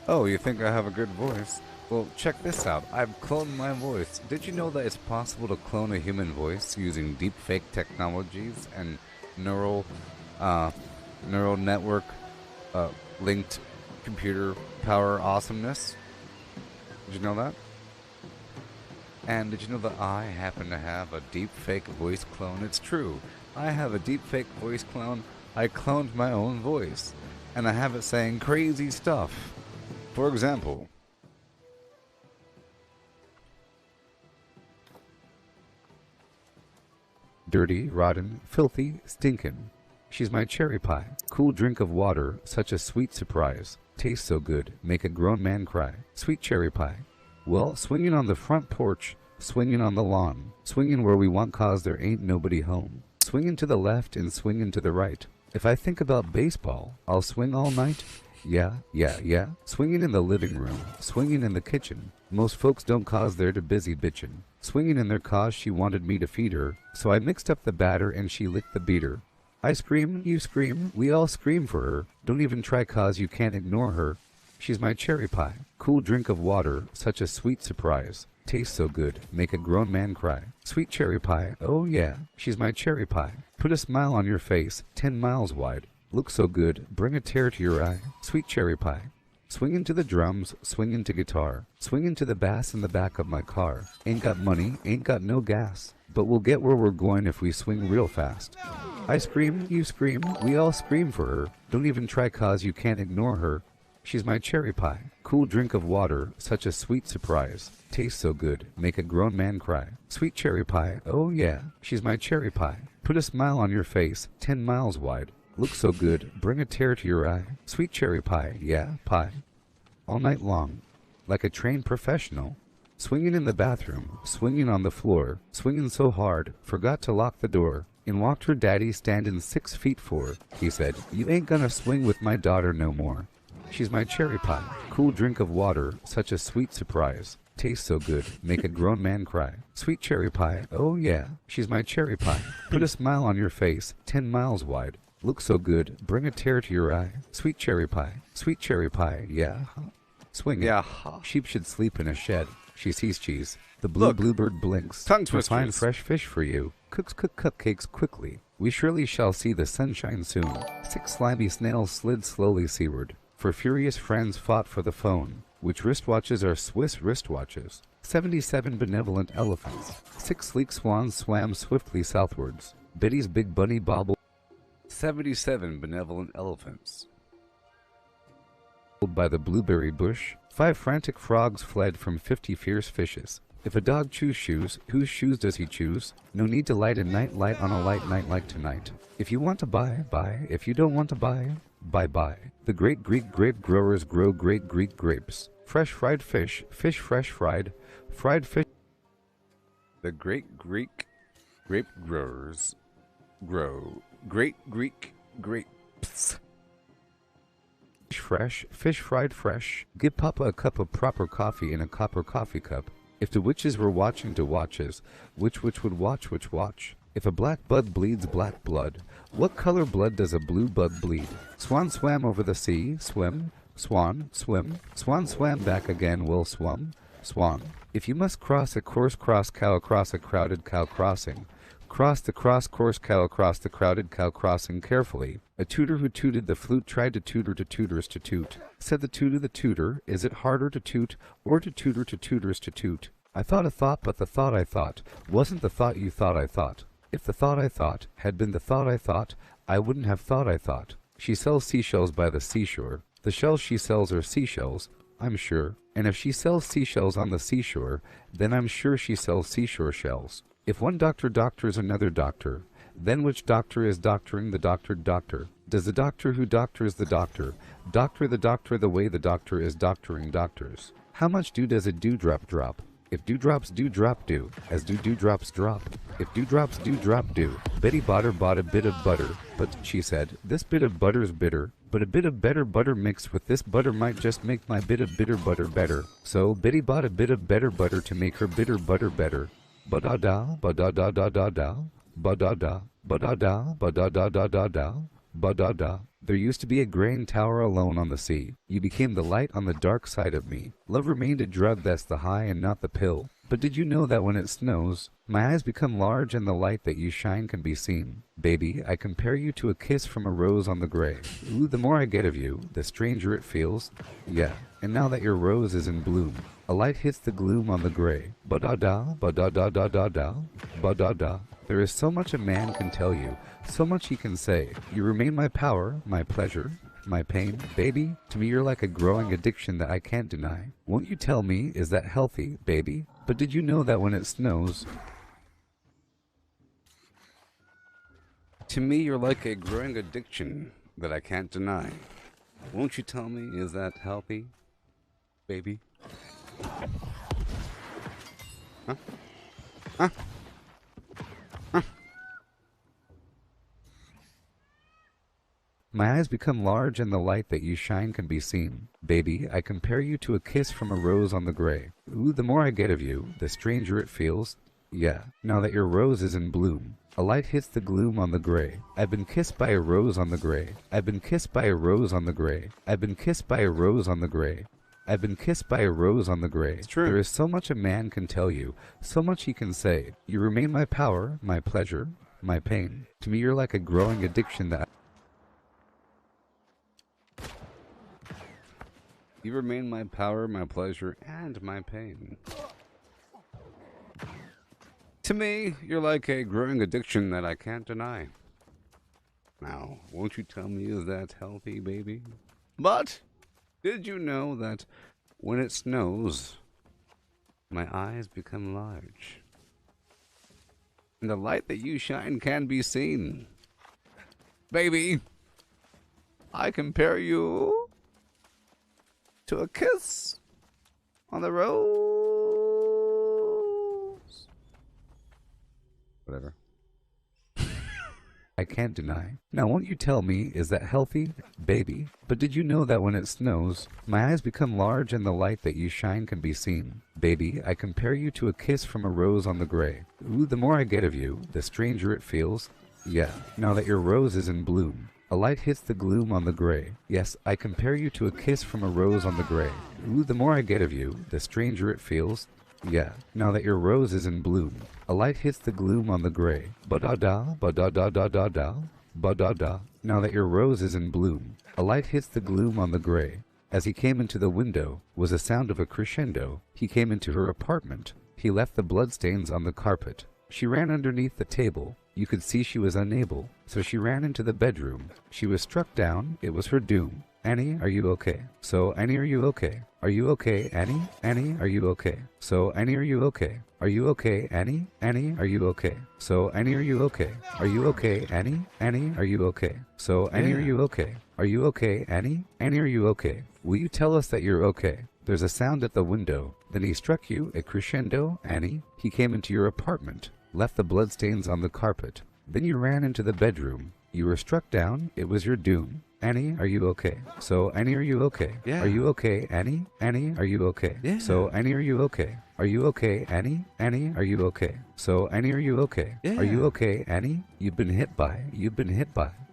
Oh, you think I have a good voice? Well, check this out. I've cloned my voice. Did you know that it's possible to clone a human voice using deepfake technologies and neural network linked computer power awesomeness? Did you know that? And did you know that I happen to have a deepfake voice clone? It's true. I have a deepfake voice clone. I cloned my own voice. And I have it saying crazy stuff. For example, dirty, rotten, filthy, stinkin'. She's my cherry pie. Cool drink of water, such a sweet surprise. Tastes so good, make a grown man cry. Sweet cherry pie. Well, swinging on the front porch, swinging on the lawn, swinging where we want 'cause there ain't nobody home. Swinging to the left and swinging to the right. If I think about baseball, I'll swing all night. Yeah. Swinging in the living room, swinging in the kitchen. Most folks don't 'cause they're too busy bitchin'. Swinging in their 'cause she wanted me to feed her, so I mixed up the batter and she licked the beater. I scream, you scream, we all scream for her. Don't even try 'cause you can't ignore her. She's my cherry pie. Cool drink of water, such a sweet surprise. Tastes so good, make a grown man cry. Sweet cherry pie, oh yeah, she's my cherry pie. Put a smile on your face, 10 miles wide. Look so good, bring a tear to your eye. Sweet cherry pie. Swinging to the drums, swinging to guitar. Swinging to the bass in the back of my car. Ain't got money, ain't got no gas. But we'll get where we're going if we swing real fast. I scream, you scream, we all scream for her. Don't even try 'cause you can't ignore her. She's my cherry pie. Cool drink of water, such a sweet surprise. Tastes so good, make a grown man cry. Sweet cherry pie, oh yeah, she's my cherry pie. Put a smile on your face, 10 miles wide. Look so good, bring a tear to your eye. Sweet cherry pie, yeah, pie. All night long, like a trained professional. Swinging in the bathroom, swinging on the floor, swinging so hard, forgot to lock the door. In walked her daddy standing 6 feet 4. He said, you ain't gonna swing with my daughter no more. She's my cherry pie. Cool drink of water, such a sweet surprise. Tastes so good, make a grown man cry. Sweet cherry pie, oh yeah, she's my cherry pie. Put a smile on your face, 10 miles wide. Look so good, bring a tear to your eye. Sweet cherry pie, yeah. Swing it. Yeah. Sheep should sleep in a shed. She sees cheese. The bluebird blinks. Tongue To find twisters. fresh fish for you. Cook cupcakes quickly. We surely shall see the sunshine soon. 6 slimy snails slid slowly seaward. For furious friends fought for the phone, which wristwatches are Swiss wristwatches. 77 benevolent elephants. 6 sleek swans swam swiftly southwards. Betty's big bunny bobbled. 77 benevolent elephants. By the blueberry bush, 5 frantic frogs fled from 50 fierce fishes. If a dog chews shoes, whose shoes does he choose? No need to light a night light on a light night like tonight. If you want to buy, buy. If you don't want to buy, bye. The great Greek grape growers grow great Greek grapes. Fresh fried fish, fish fresh fried fish. The great Greek grape growers grow great Greek grapes. Fresh, fish fried fresh. Give Papa a cup of proper coffee in a copper coffee cup. If the witches were watching to watches, which would watch which watch? If a black bud bleeds black blood, what color blood does a blue bud bleed? Swan swam over the sea, swim, swan, swim. Swan swam back again, will swum, swan. If you must cross a course cross cow across a crowded cow crossing, cross the cross course cow across the crowded cow crossing carefully. A tutor who tooted the flute tried to tutor to tutors to toot. Said the tutor, is it harder to toot or to tutor to tutors to toot? I thought a thought, but the thought I thought wasn't the thought you thought I thought. If the thought I thought had been the thought I wouldn't have thought I thought. She sells seashells by the seashore. The shells she sells are seashells, I'm sure. And if she sells seashells on the seashore, then I'm sure she sells seashore shells. If one doctor doctors another doctor, then which doctor is doctoring the doctored doctor? Does the doctor who doctors the doctor doctor the way the doctor is doctoring doctors? How much dew does a dewdrop drop? If dewdrops do drop dew, as do dewdrops drop. If dewdrops do drop dew. Betty bought a bit of butter, but she said, this bit of butter's bitter, but a bit of better butter mixed with this butter might just make my bit of bitter butter better. So Betty bought a bit of better butter to make her bitter butter better. Ba-da-da, ba-da-da-da-da-da, ba-da-da, ba-da-da, ba-da-da-da-da-da, ba-da-da. There used to be a grain tower alone on the sea. You became the light on the dark side of me. Love remained a drug, that's the high and not the pill. But did you know that when it snows, my eyes become large and the light that you shine can be seen? Baby, I compare you to a kiss from a rose on the gray. Ooh, the more I get of you, the stranger it feels. Yeah, and now that your rose is in bloom, a light hits the gloom on the gray. Ba-da-da, ba-da-da-da-da-da, ba-da-da. There is so much a man can tell you, so much he can say. You remain my power, my pleasure, my pain. Baby, to me you're like a growing addiction that I can't deny. Won't you tell me, is that healthy, baby? But did you know that when it snows... To me you're like a growing addiction that I can't deny. Won't you tell me, is that healthy, baby? Huh? Huh? My eyes become large and the light that you shine can be seen. Baby, I compare you to a kiss from a rose on the gray. Ooh, the more I get of you, the stranger it feels. Yeah, now that your rose is in bloom, a light hits the gloom on the gray. I've been kissed by a rose on the gray. I've been kissed by a rose on the gray. I've been kissed by a rose on the gray. I've been kissed by a rose on the gray. It's true. There is so much a man can tell you, so much he can say. You remain my power, my pleasure, my pain. To me you're like a growing addiction that... You remain my power, my pleasure, and my pain. To me, you're like a growing addiction that I can't deny. Now, won't you tell me, is that healthy, baby? But, did you know that when it snows, my eyes become large? And the light that you shine can be seen. Baby, I compare you to a kiss on the rose. Whatever. I can't deny. Now, won't you tell me, is that healthy, baby? But did you know that when it snows, my eyes become large and the light that you shine can be seen? Baby, I compare you to a kiss from a rose on the gray. Ooh, the more I get of you, the stranger it feels. Yeah, now that your rose is in bloom, a light hits the gloom on the gray. Yes, I compare you to a kiss from a rose on the gray. Ooh, the more I get of you, the stranger it feels. Yeah, now that your rose is in bloom, a light hits the gloom on the gray. Ba-da-da, ba-da-da-da-da-da, ba-da-da. Now that your rose is in bloom, a light hits the gloom on the gray. As he came into the window, was a sound of a crescendo. He came into her apartment. He left the bloodstains on the carpet. She ran underneath the table. You could see she was unable, so she ran into the bedroom. She was struck down, it was her doom. Annie, are you okay? So, Annie, are you okay? Are you okay, Annie? Annie, are you okay? So, Annie, are you okay? Are you okay, Annie? Annie, are you okay? So, Annie, are you okay? Are you okay, Annie? Annie, are you okay? So, Annie, are you okay? Are you okay, Annie? Annie, are you okay? Will you tell us that you're okay? There's a sound at the window. Then he struck you a crescendo, Annie. He came into your apartment, left the bloodstains on the carpet. Then you ran into the bedroom. You were struck down. It was your doom. Annie, are you okay? So, Annie, are you okay? Yeah. Are you okay, Annie? Annie, are you okay? Yeah. So, Annie, are you okay? Are you okay, Annie? Annie, are you okay? So, Annie, are you okay? Yeah. Are you okay, Annie? You've been hit by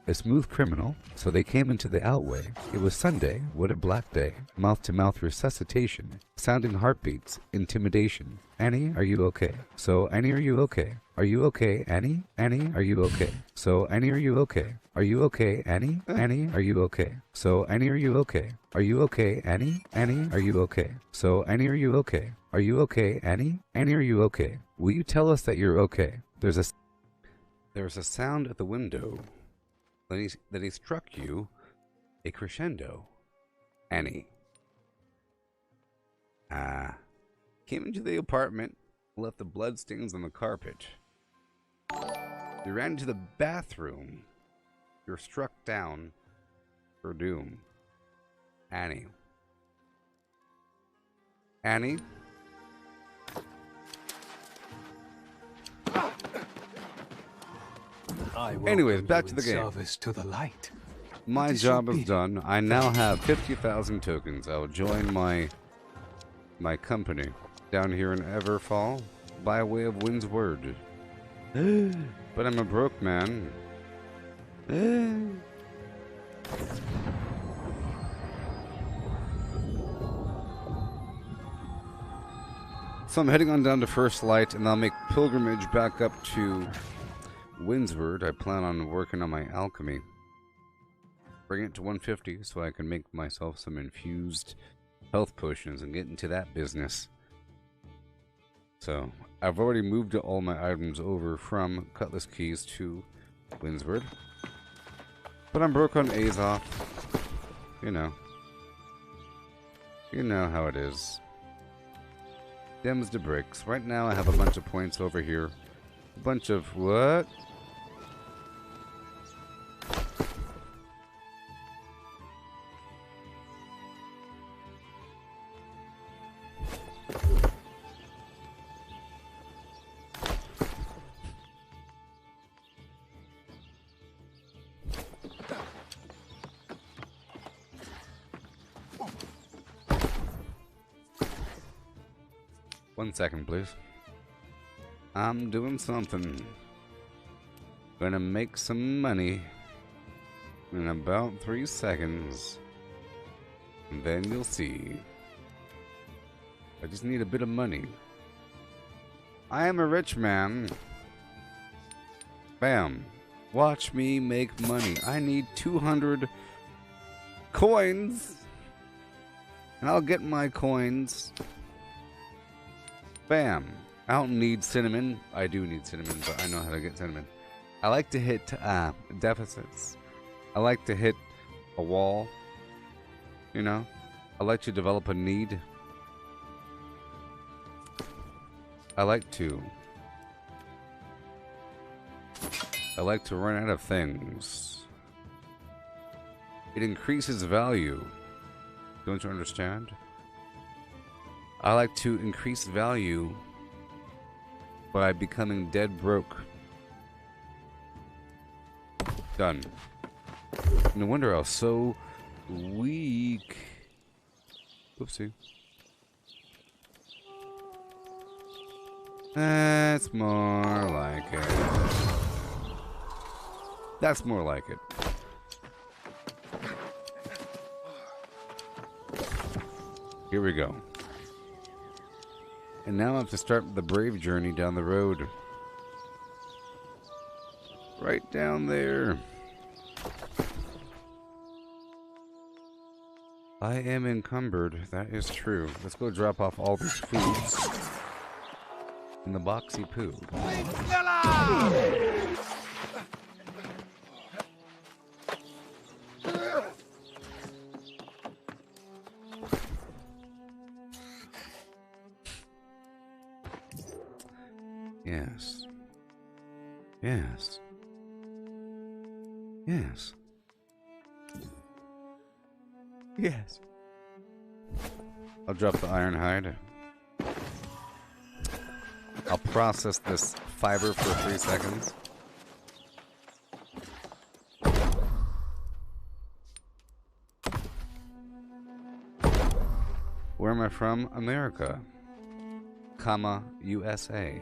a smooth criminal, so they came into the outway. It was Sunday, what a black day. Mouth-to-mouth resuscitation, sounding heartbeats, intimidation. Annie, are you okay? So, Annie, are you okay? Are you okay, Annie? Annie, are you okay? So, Annie, are you okay? Are you okay, Annie? Annie, are you okay? So, Annie, are you okay? Are you okay, Annie? Annie, are you okay? So, Annie, are you okay? Are you okay, Annie? Annie, are you okay? Will you tell us that you're okay? There's a sound at the window. Then he struck you a crescendo. Annie. Came into the apartment, left the bloodstains on the carpet. You ran into the bathroom. You're struck down for doom. Annie. Annie? Anyways, back to the game. Service to the light. My job is done. I now have 50,000 tokens. I'll join my company down here in Everfall by way of Windsward. But I'm a broke man. So I'm heading on down to First Light, and I'll make pilgrimage back up to Windsward. I plan on working on my alchemy. Bring it to 150 so I can make myself some infused health potions and get into that business. So, I've already moved all my items over from Cutlass Keys to Windsward. But I'm broke on Azoth. You know. You know how it is. Dems to bricks. Right now I have a bunch of points over here. A bunch of what? One second, please. I'm doing something. Gonna make some money in about 3 seconds. And then you'll see. I just need a bit of money. I am a rich man. Bam. Watch me make money. I need 200 coins. And I'll get my coins. Bam. I don't need cinnamon. I do need cinnamon, but I know how to get cinnamon. I like to hit deficits. I like to hit a wall. You know? I like to develop a need. I like to run out of things. It increases value. Don't you understand? I like to increase value by becoming dead broke. Done. No wonder I was so weak. Oopsie. That's more like it. That's more like it. Here we go. And now I have to start the brave journey down the road. Right down there. I am encumbered. That is true. Let's go drop off all these foods in the boxy poo. Yes. Yes. Yes. Yes. I'll drop the iron hide. I'll process this fiber for 3 seconds. Where am I from? America, comma, USA.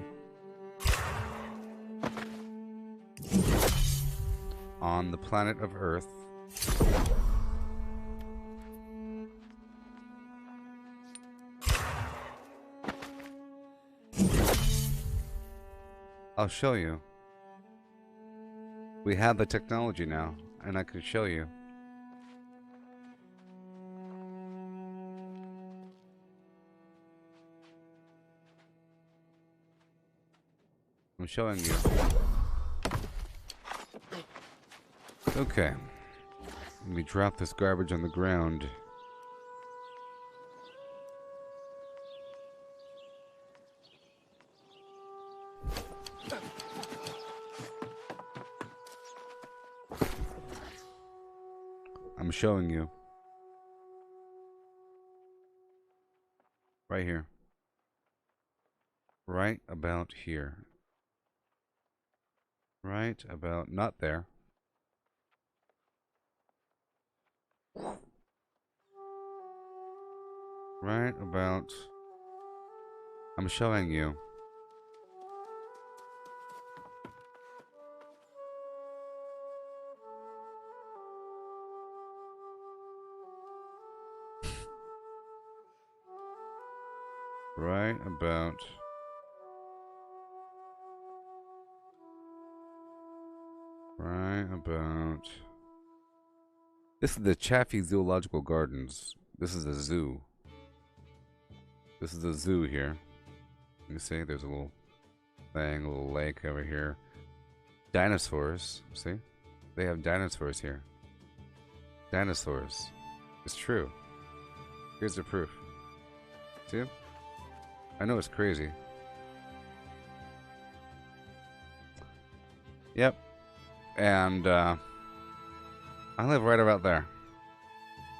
On the planet of Earth. I'll show you. We have the technology now, and I can show you. I'm showing you. Okay. Let me drop this garbage on the ground. I'm showing you. Right here. Right about here. Right about, not there. Right about, I'm showing you. Right about, this is the Chaffee Zoological Gardens. This is a zoo. This is a zoo here. You see, there's a little thing, a little lake over here. Dinosaurs, see? They have dinosaurs here. Dinosaurs. It's true. Here's the proof. See? I know it's crazy. Yep. And, I live right about there.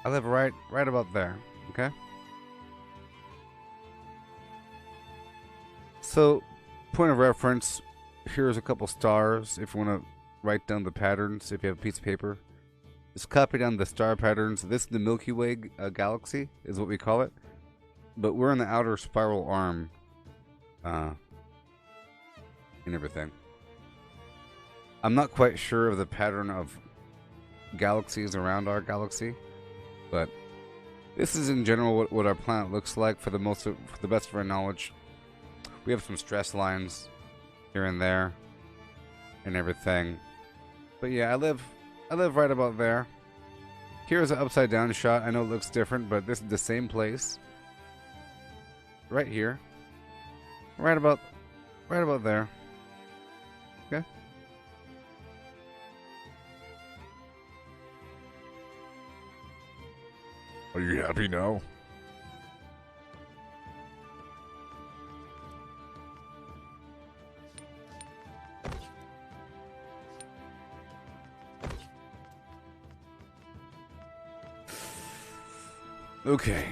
I live right about there, okay? So, point of reference, here's a couple stars if you want to write down the patterns, if you have a piece of paper. Just copy down the star patterns. This is the Milky Way galaxy, is what we call it. But we're in the outer spiral arm, and everything. I'm not quite sure of the pattern of galaxies around our galaxy, but this is in general what our planet looks like for the best of our knowledge. We have some stress lines here and there and everything. But yeah, I live right about there. Here's an upside down shot. I know it looks different, but this is the same place. Right here. Right about there. Okay? Are you happy now? Okay.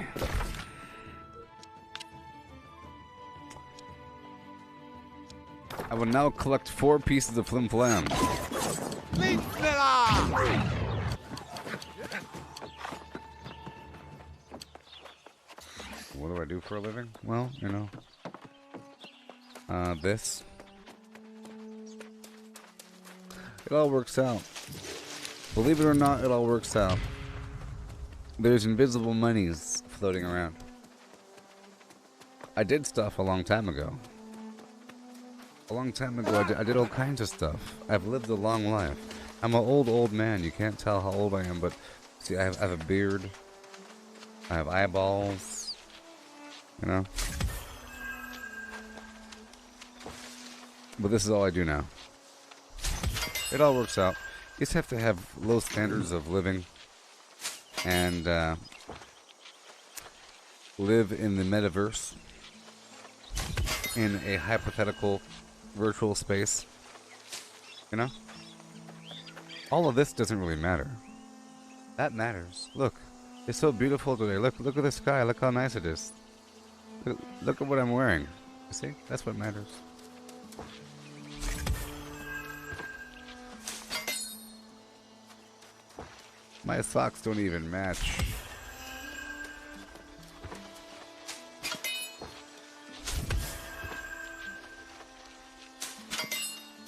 I will now collect 4 pieces of flim flam. What do I do for a living? Well, you know. This. It all works out. Believe it or not, it all works out. There's invisible monies floating around. I did stuff a long time ago. A long time ago, I did all kinds of stuff. I've lived a long life. I'm an old man. You can't tell how old I am, but see, I have a beard. I have eyeballs. You know? But this is all I do now. It all works out. You just have to have low standards of living and live in the metaverse in a hypothetical virtual space. You know? All of this doesn't really matter. That matters. Look. It's so beautiful today. Look at the sky. Look how nice it is. Look at what I'm wearing. You see? That's what matters. My socks don't even match.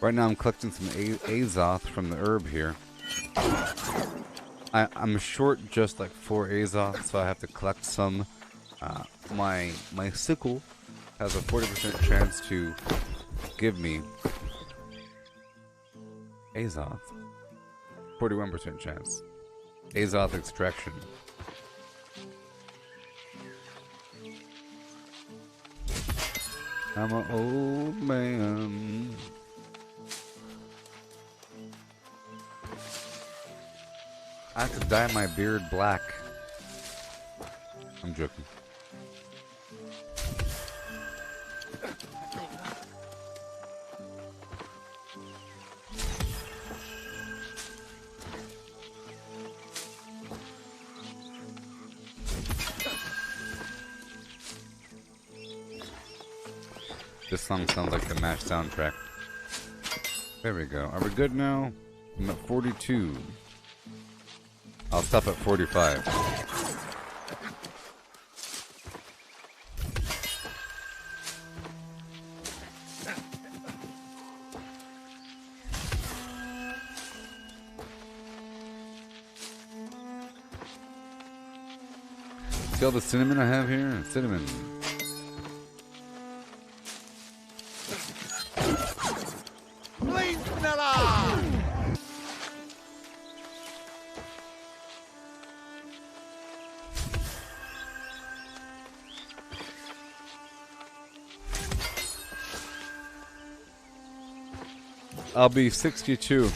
Right now I'm collecting some Azoth from the herb here. I'm short just like 4 Azoth, so I have to collect some. My sickle has a 40% chance to give me Azoth. 41% chance. Azoth extraction. I'm an old man. I have to dye my beard black. I'm joking. This song sounds like the MASH soundtrack. There we go. Are we good now? I'm at 42. I'll stop at 45. See all the cinnamon I have here? Cinnamon. I'll be 62.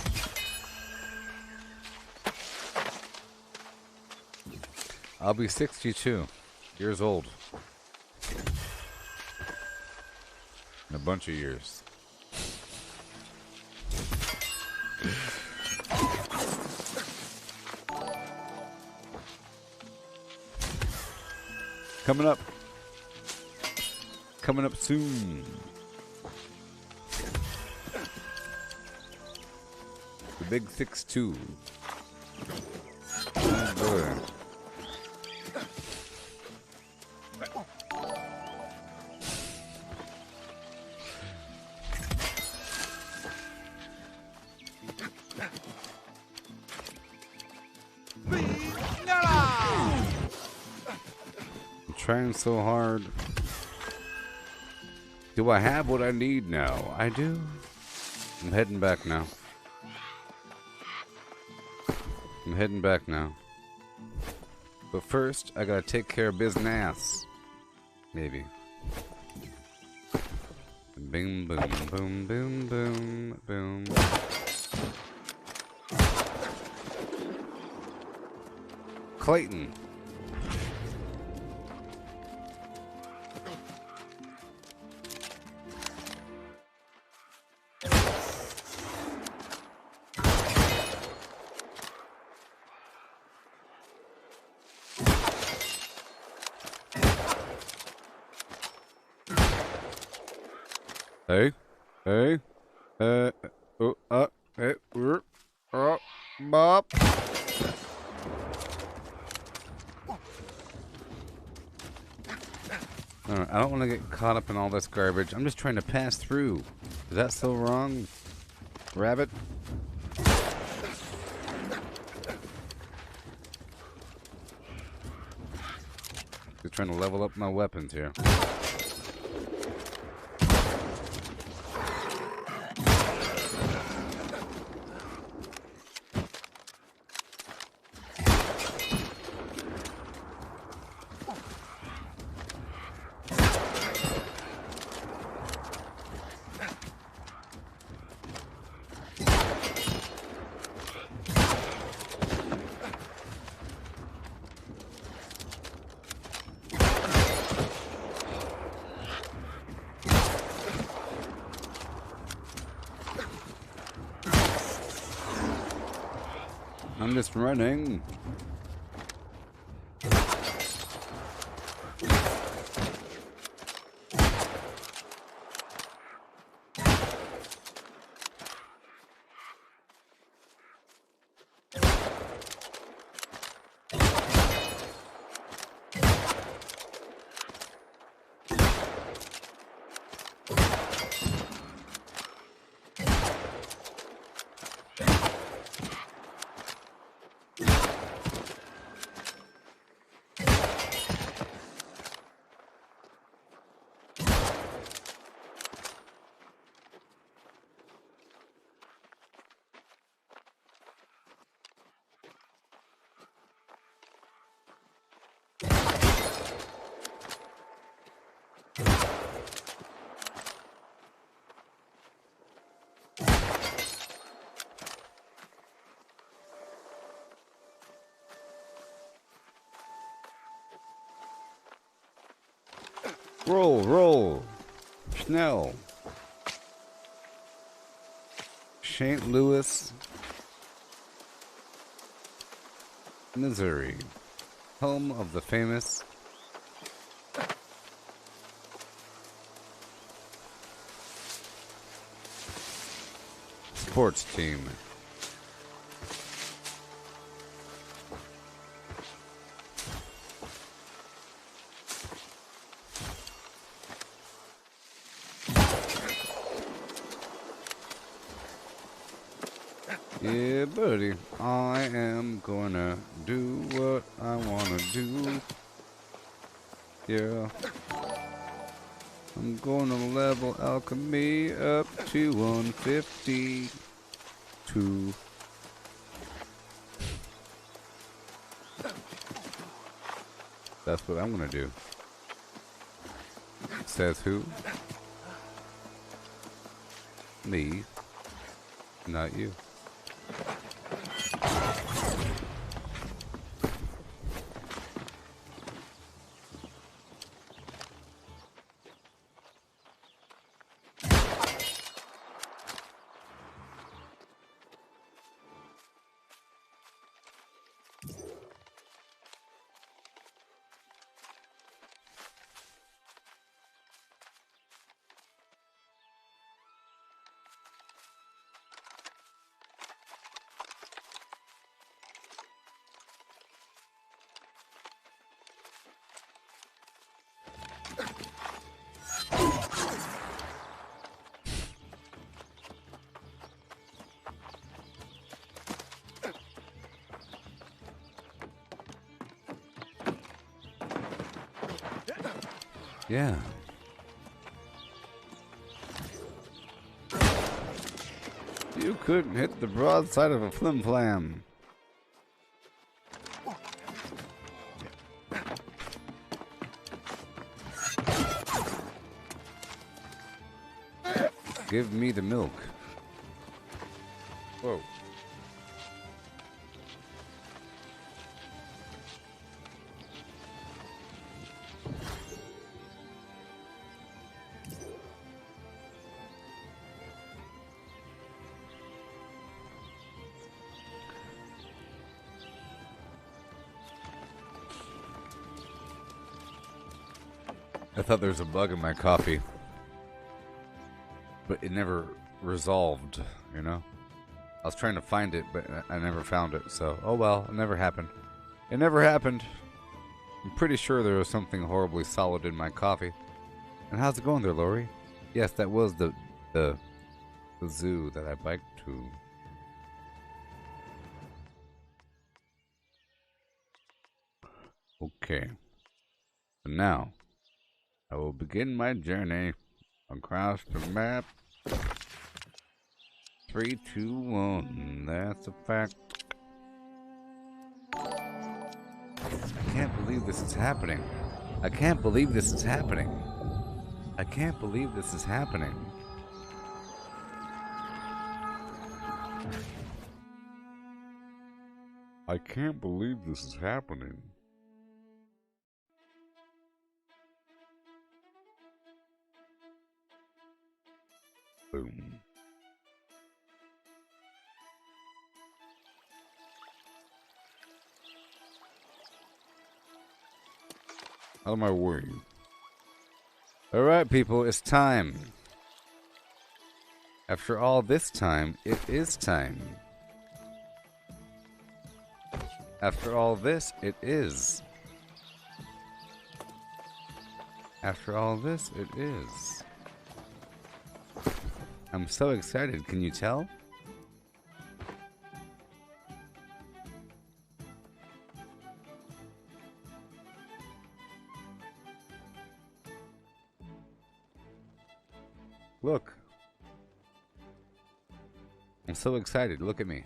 I'll be 62 years old. In a bunch of years. Coming up. Coming up soon. The big 6'2". Oh boy. I'm trying so hard. Do I have what I need now? I do. I'm heading back now. I'm heading back now. But first, I gotta take care of business. Maybe. Boom, boom, boom, boom, boom, boom. Clayton. Hey, hey, hey, Bob. Alright, I don't want to get caught up in all this garbage. I'm just trying to pass through. Is that so wrong, rabbit? Just trying to level up my weapons here. I'm just running. Roll, roll. Schnell. St. Louis, Missouri. Home of the famous sports team. Yeah, buddy, I am gonna do what I wanna do. Yeah. I'm gonna level alchemy up to 152. That's what I'm gonna do. Says who? Me. Not you. Yeah. You couldn't hit the broadside of a flim-flam. Give me the milk. Whoa. I thought there was a bug in my coffee, but it never resolved, you know? I was trying to find it, but I never found it, so, oh well, it never happened. It never happened. I'm pretty sure there was something horribly solid in my coffee. And how's it going there, Lori? Yes, that was the zoo that I biked to. Okay. So now, I will begin my journey across the map. 3, 2, 1. That's a fact. I can't believe this is happening. I can't believe this is happening. I can't believe this is happening. I can't believe this is happening. Boom. Out of my way. Alright, people, it's time. After all this time, it is time. After all this, it is. After all this, it is. I'm so excited, can you tell? Look. I'm so excited, look at me.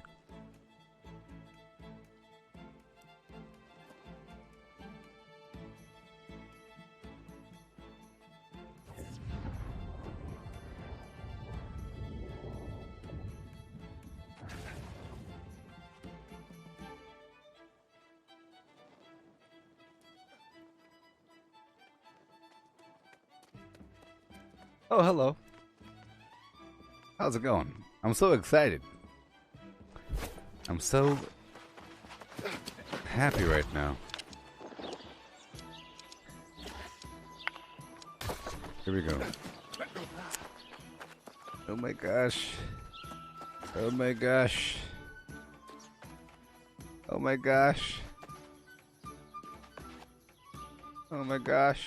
Oh, hello. How's it going? I'm so excited. I'm so happy right now. Here we go. Oh my gosh. Oh my gosh. Oh my gosh. Oh my gosh.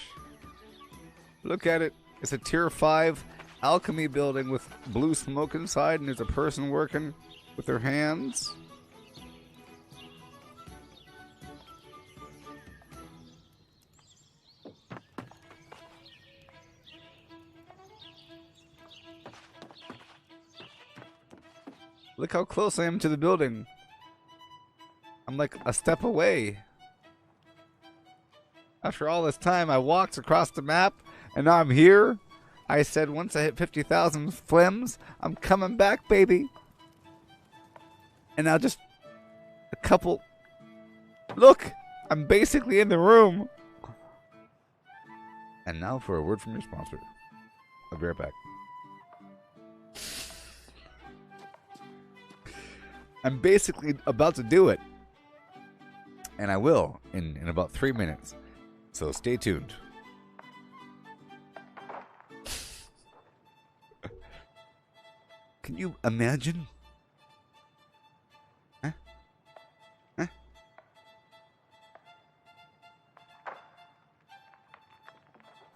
Look at it. It's a tier 5 alchemy building with blue smoke inside, and there's a person working with their hands. Look how close I am to the building. I'm like a step away. After all this time, I walked across the map, and now I'm here. I said once I hit 50,000 flims, I'm coming back, baby. And now just a couple... Look! I'm basically in the room. And now for a word from your sponsor. I'll be right back. I'm basically about to do it. And I will in about 3 minutes. So stay tuned. Can you imagine? Huh? Huh?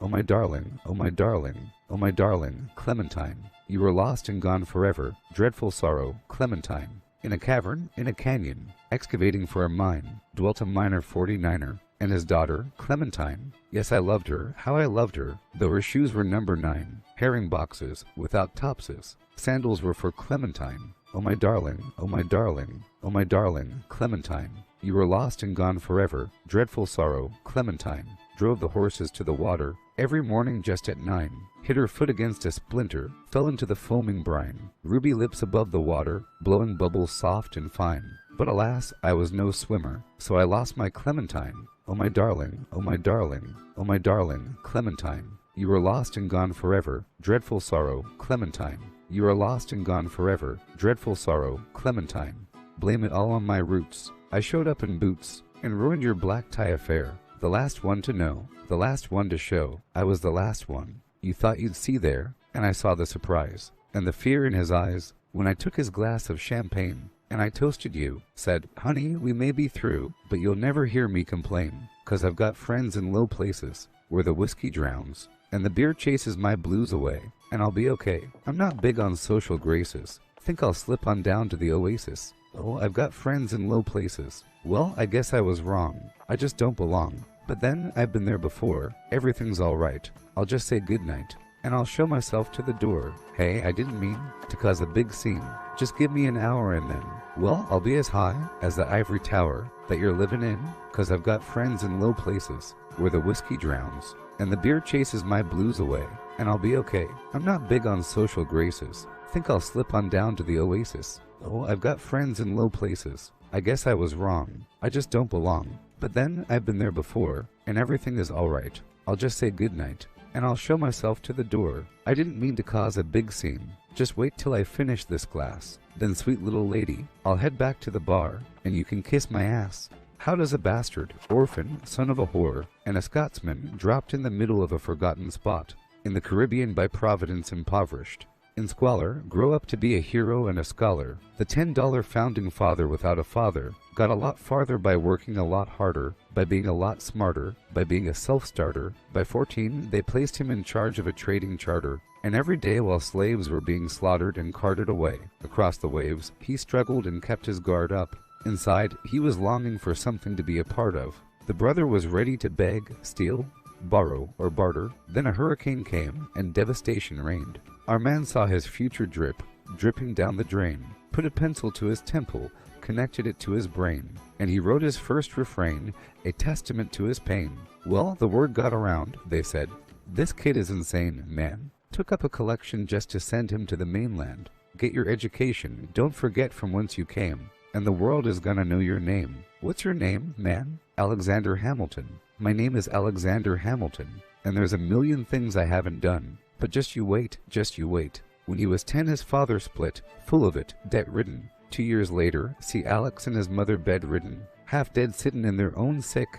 Oh my darling, oh my darling, oh my darling, Clementine. You were lost and gone forever. Dreadful sorrow, Clementine. In a cavern, in a canyon, excavating for a mine, dwelt a miner 49er. And his daughter, Clementine. Yes, I loved her, how I loved her, though her shoes were number 9, herring boxes, without topses. Sandals were for Clementine. Oh my darling, oh my darling, oh my darling, Clementine. You were lost and gone forever. Dreadful sorrow, Clementine. Drove the horses to the water, every morning just at 9. Hit her foot against a splinter, fell into the foaming brine. Ruby lips above the water, blowing bubbles soft and fine. But alas, I was no swimmer, so I lost my Clementine. Oh my darling, oh my darling, oh my darling, Clementine. You were lost and gone forever. Dreadful sorrow, Clementine. You are lost and gone forever. Dreadful sorrow, Clementine. Blame it all on my roots. I showed up in boots and ruined your black tie affair. The last one to know, the last one to show. I was the last one. You thought you'd see there, and I saw the surprise and the fear in his eyes when I took his glass of champagne. And I toasted you, said, honey, we may be through, but you'll never hear me complain, 'cause I've got friends in low places, where the whiskey drowns, and the beer chases my blues away, and I'll be okay. I'm not big on social graces. Think I'll slip on down to the oasis. Oh, I've got friends in low places. Well, I guess I was wrong. I just don't belong. But then, I've been there before. Everything's alright. I'll just say goodnight. And I'll show myself to the door. Hey, I didn't mean to cause a big scene. Just give me an hour and then, well, I'll be as high as the ivory tower that you're living in, 'cause I've got friends in low places where the whiskey drowns and the beer chases my blues away, and I'll be okay. I'm not big on social graces. Think I'll slip on down to the oasis. Oh, I've got friends in low places. I guess I was wrong. I just don't belong. But then I've been there before, and everything is alright. I'll just say goodnight. And I'll show myself to the door. I didn't mean to cause a big scene. Just wait till I finish this glass. Then, sweet little lady, I'll head back to the bar, and you can kiss my ass. How does a bastard, orphan, son of a whore, and a Scotsman dropped in the middle of a forgotten spot, in the Caribbean by Providence impoverished, in squalor, grow up to be a hero and a scholar? The $10 founding father without a father got a lot farther by working a lot harder, by being a lot smarter, by being a self-starter. By 14, they placed him in charge of a trading charter, and every day while slaves were being slaughtered and carted away across the waves, he struggled and kept his guard up. Inside, he was longing for something to be a part of. The brother was ready to beg, steal, borrow, or barter. Then a hurricane came, and devastation reigned. Our man saw his future dripping down the drain, put a pencil to his temple, connected it to his brain, and he wrote his first refrain, a testament to his pain. Well, the word got around, they said. This kid is insane, man. Took up a collection just to send him to the mainland. Get your education, don't forget from whence you came, and the world is gonna know your name. What's your name, man? Alexander Hamilton. My name is Alexander Hamilton, and there's a million things I haven't done. But just you wait, just you wait. When he was 10, his father split, full of it, debt-ridden. 2 years later, see Alex and his mother bedridden, half dead sittin' in their own sick,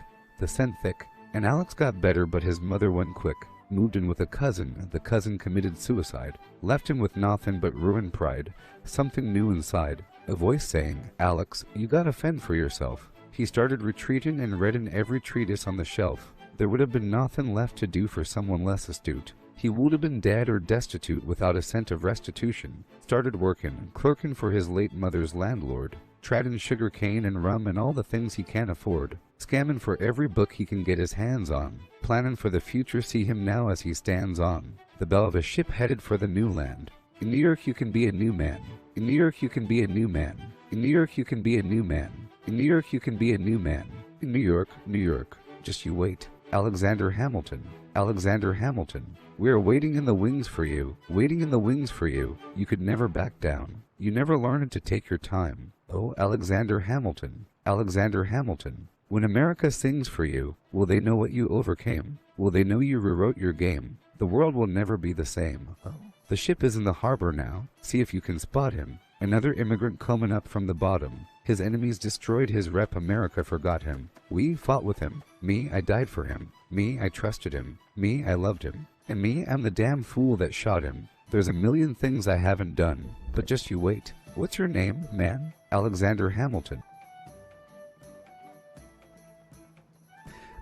the scent thick. And Alex got better, but his mother went quick. Moved in with a cousin, the cousin committed suicide. Left him with nothin' but ruined pride, something new inside. A voice saying, Alex, you gotta fend for yourself. He started retreatin' and read in every treatise on the shelf. There would have been nothin' left to do for someone less astute. He would have been dead or destitute without a cent of restitution. Started workin', clerkin' for his late mother's landlord. Tradin' sugar cane and rum and all the things he can't afford. Scamming for every book he can get his hands on. Planning for the future, see him now as he stands on the bow of a ship headed for the new land. In New York you can be a new man. In New York you can be a new man. In New York you can be a new man. In New York you can be a new man. In New York, New York, just you wait. Alexander Hamilton. Alexander Hamilton. We are waiting in the wings for you. Waiting in the wings for you. You could never back down. You never learned to take your time. Oh, Alexander Hamilton. Alexander Hamilton. When America sings for you, will they know what you overcame? Will they know you rewrote your game? The world will never be the same. Oh. The ship is in the harbor now. See if you can spot him. Another immigrant coming up from the bottom. His enemies destroyed his rep. America forgot him. We fought with him. Me, I died for him. Me, I trusted him. Me, I loved him. And me, I'm the damn fool that shot him. There's a million things I haven't done. But just you wait. What's your name, man? Alexander Hamilton.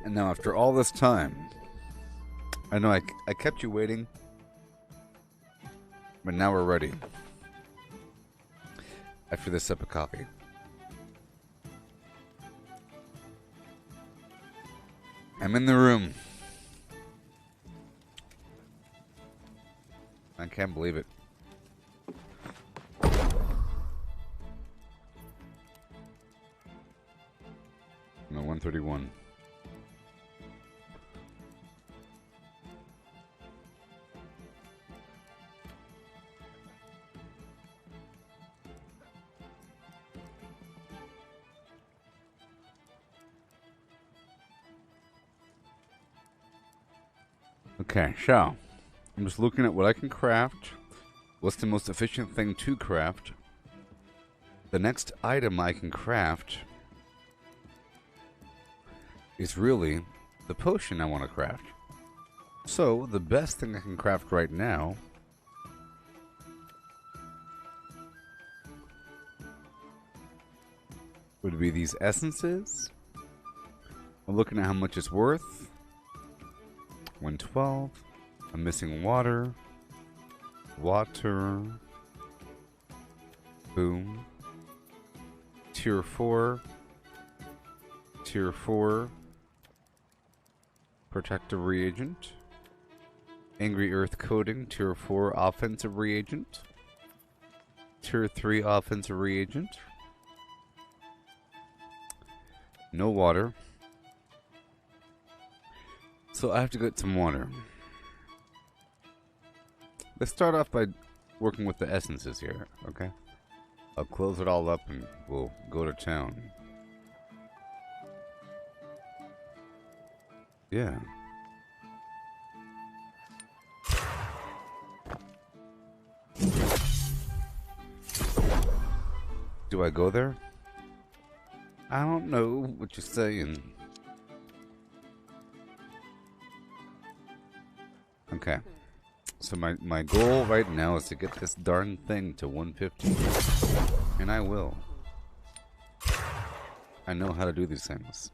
And now after all this time, I know I kept you waiting, but now we're ready. After this sip of coffee. I'm in the room. I can't believe it. No, 131. Okay, so I'm just looking at what I can craft. What's the most efficient thing to craft? The next item I can craft is really the potion I want to craft. So the best thing I can craft right now would be these essences. I'm looking at how much it's worth. 112. I'm missing water. Water. Boom. Tier 4. Tier 4. Protective reagent. Angry Earth coating. Tier 4 offensive reagent. Tier 3 offensive reagent. No water. So I have to get some water. Let's start off by working with the essences here, okay? I'll close it all up and we'll go to town. Yeah. Do I go there? I don't know what you're saying. Okay. So my goal right now is to get this darn thing to 150. And I will. I know how to do these things.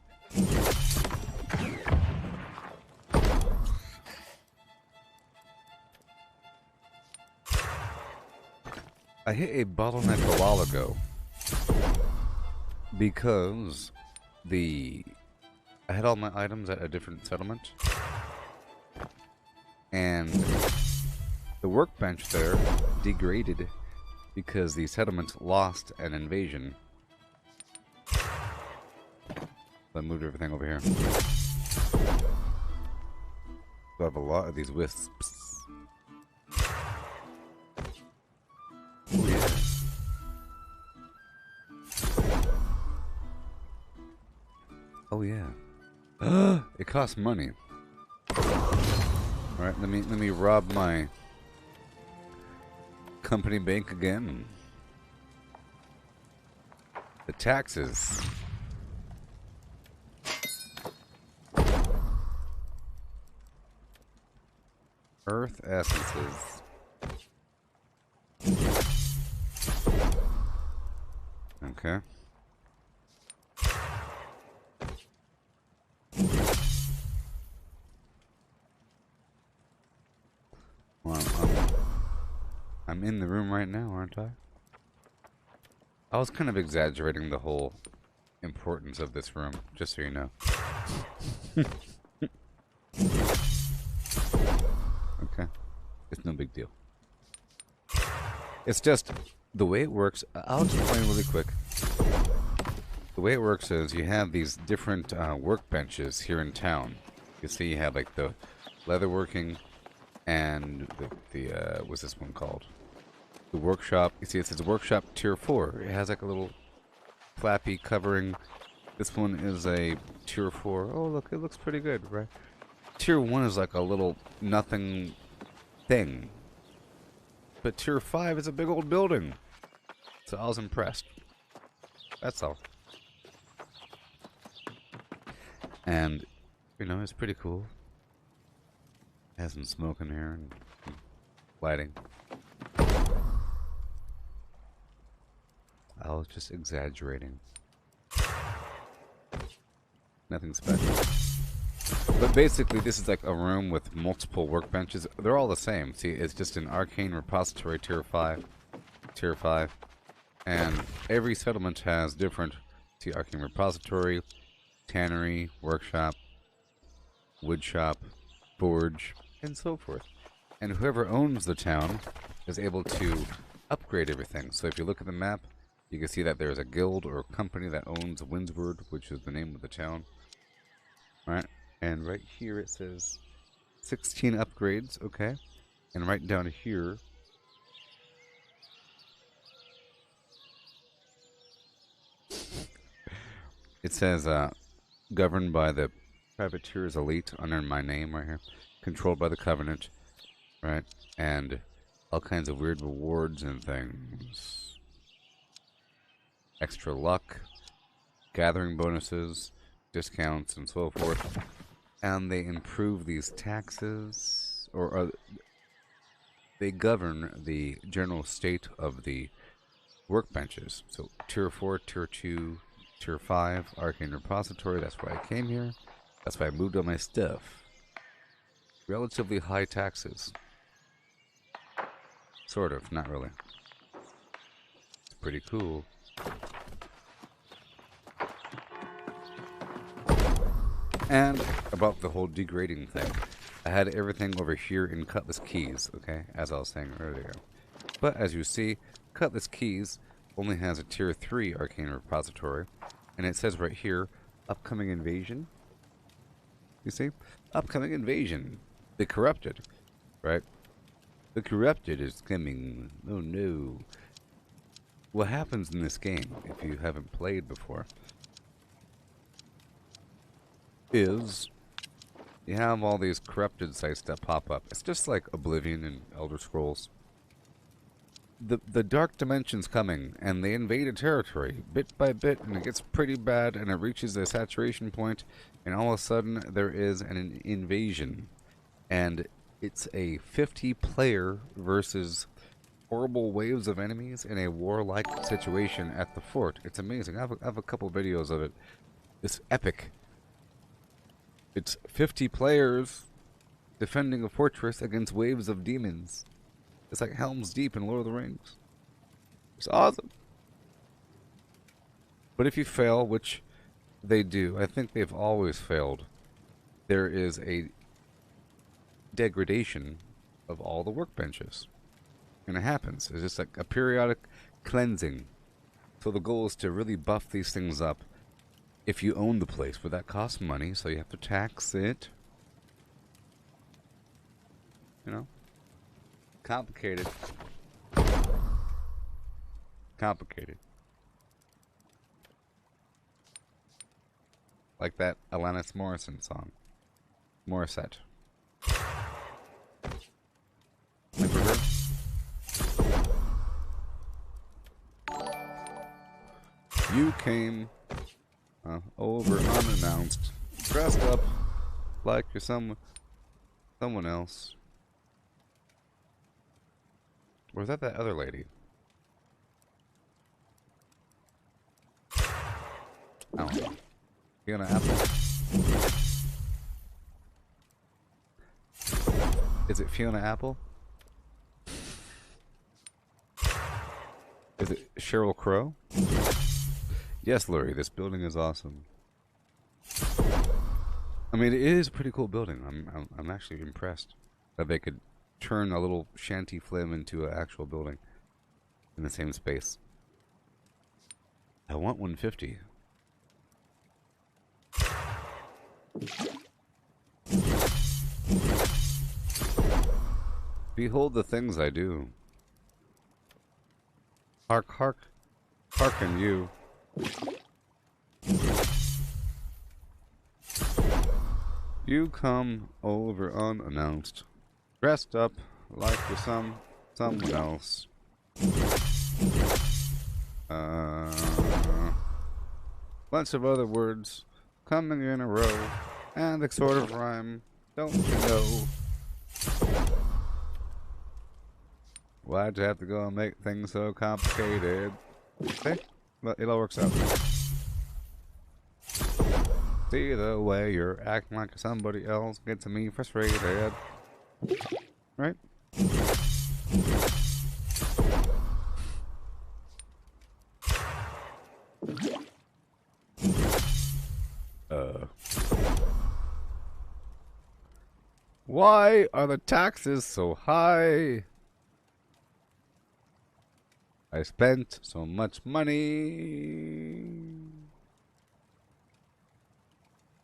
I hit a bottleneck a while ago because I had all my items at a different settlement, and the workbench there degraded because the settlement lost an invasion. I moved everything over here. I have a lot of these wisps. Oh yeah. Oh yeah. It costs money. Alright, let me rob my company bank again. The taxes. Earth essences. Okay. Well, I'm in the room right now, aren't I? I was kind of exaggerating the whole importance of this room, just so you know. Okay. It's no big deal. It's just the way it works. I'll explain really quick. The way it works is you have these different workbenches here in town. You see you have like the leatherworking and the what's this one called? The workshop. You see it says workshop tier 4. It has like a little flappy covering. This one is a tier 4. Oh look, it looks pretty good, right? Tier 1 is like a little nothing thing. But tier 5 is a big old building. So I was impressed. That's all. And, you know, it's pretty cool. It has some smoke in here and lighting. I was just exaggerating. Nothing special. But basically, this is like a room with multiple workbenches. They're all the same. See, it's just an arcane repository tier 5. Tier 5. And every settlement has different, see, arcane repository, tannery, workshop, woodshop, forge, and so forth. And whoever owns the town is able to upgrade everything. So if you look at the map, you can see that there's a guild or a company that owns Windsward, which is the name of the town. Alright, and right here it says 16 upgrades, okay? And right down here, it says, governed by the Privateers Elite, under my name right here. Controlled by the Covenant, right? And all kinds of weird rewards and things. Extra luck, gathering bonuses, discounts, and so forth. And they improve these taxes, or they govern the general state of the workbenches. So tier 4, tier 2, tier 5, arcane repository, that's why I came here. That's why I moved all my stuff. Relatively high taxes. Sort of, not really. It's pretty cool. And about the whole degrading thing. I had everything over here in Cutlass Keys, okay, as I was saying earlier. But as you see, Cutlass Keys only has a tier 3 arcane repository. And it says right here, upcoming invasion. You see? Upcoming invasion. The corrupted, right? The corrupted is coming. Oh no. What happens in this game, if you haven't played before, is you have all these corrupted sites that pop up. It's just like Oblivion and Elder Scrolls. the dark dimension's coming, and they invade a territory bit by bit, and it gets pretty bad, and it reaches a saturation point, and all of a sudden there is an invasion, and it's a 50-player versus horrible waves of enemies in a warlike situation at the fort. It's amazing. I have a couple videos of it. It's epic. It's 50 players defending a fortress against waves of demons. It's like Helm's Deep in Lord of the Rings. It's awesome. But if you fail, which they do, I think they've always failed, there is a degradation of all the workbenches. And it happens. It's just like a periodic cleansing. So the goal is to really buff these things up if you own the place. But that costs money, so you have to tax it. You know? Complicated. Complicated. Like that Alanis Morrison song. Morissette. Remember her? You came over unannounced, dressed up like you're someone else. Or was that other lady? I don't know. Fiona Apple? Is it Fiona Apple? Is it Sheryl Crow? Yes, Lurie, this building is awesome. I mean, it is a pretty cool building. I'm actually impressed that they could turn a little shanty flim into an actual building in the same space. I want 150. Behold the things I do. Hark, hark, hearken you. You come over unannounced, dressed up like you're someone else. Bunch of other words coming in a row, and they sort of rhyme, don't you know? Why'd you have to go and make things so complicated? Okay, but it all works out. See the way you're acting like somebody else gets me frustrated. Right? Why are the taxes so high? I spent so much money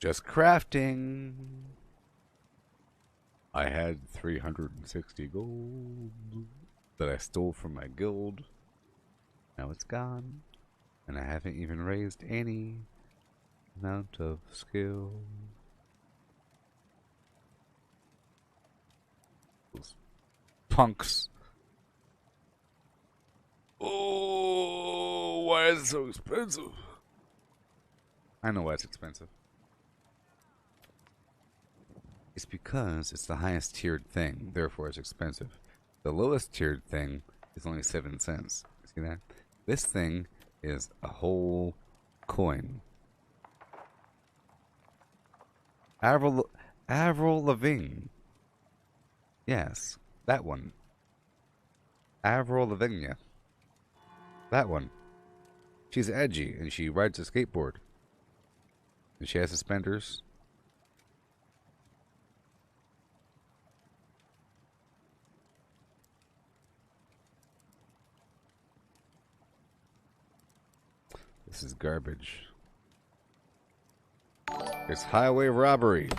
just crafting. I had 360 gold that I stole from my guild. Now it's gone, and I haven't even raised any amount of skill. Those punks. Oh, why is it so expensive? I know why it's expensive. It's because it's the highest tiered thing, therefore it's expensive. The lowest tiered thing is only 7 cents. See that? This thing is a whole coin. Avril Lavigne. Yes, that one. Avril Lavigne. That one. She's edgy and she rides a skateboard. And she has suspenders. This is garbage. It's highway robbery.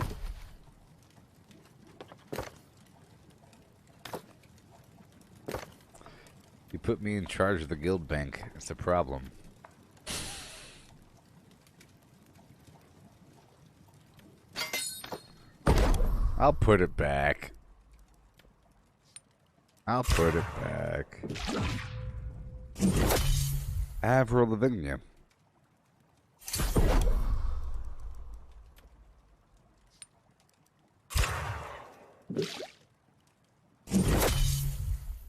You put me in charge of the guild bank. It's a problem. I'll put it back. I'll put it back. Avril Lavigne.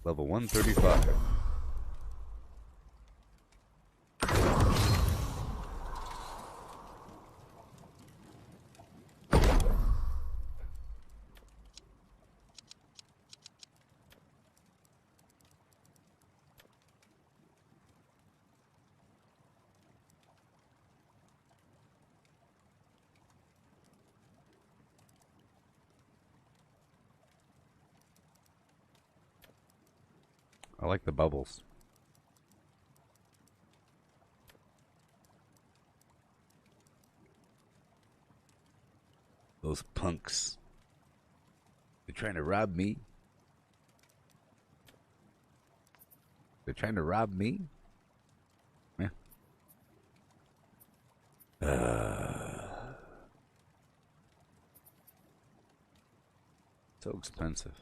Level 135. I like the bubbles. Those punks. They're trying to rob me. They're trying to rob me? Yeah. So expensive.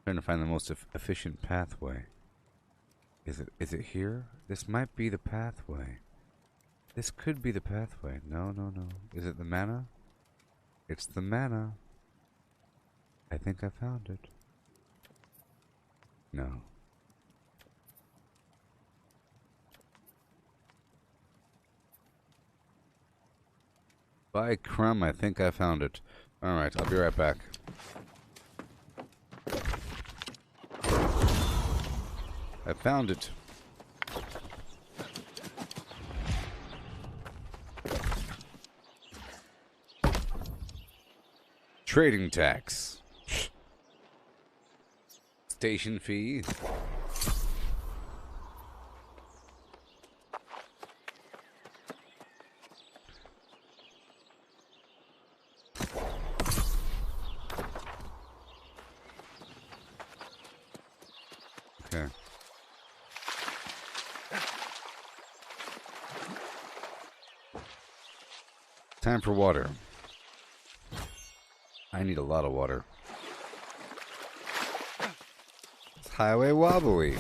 Trying to find the most efficient pathway. Is it here? This might be the pathway. This could be the pathway. No, no, no. Is it the mana? It's the mana. I think I found it. No. By crumb, I think I found it. Alright, I'll be right back. I found it. Trading tax. Station fee. Okay. Time for water. I need a lot of water. It's highway wobbly.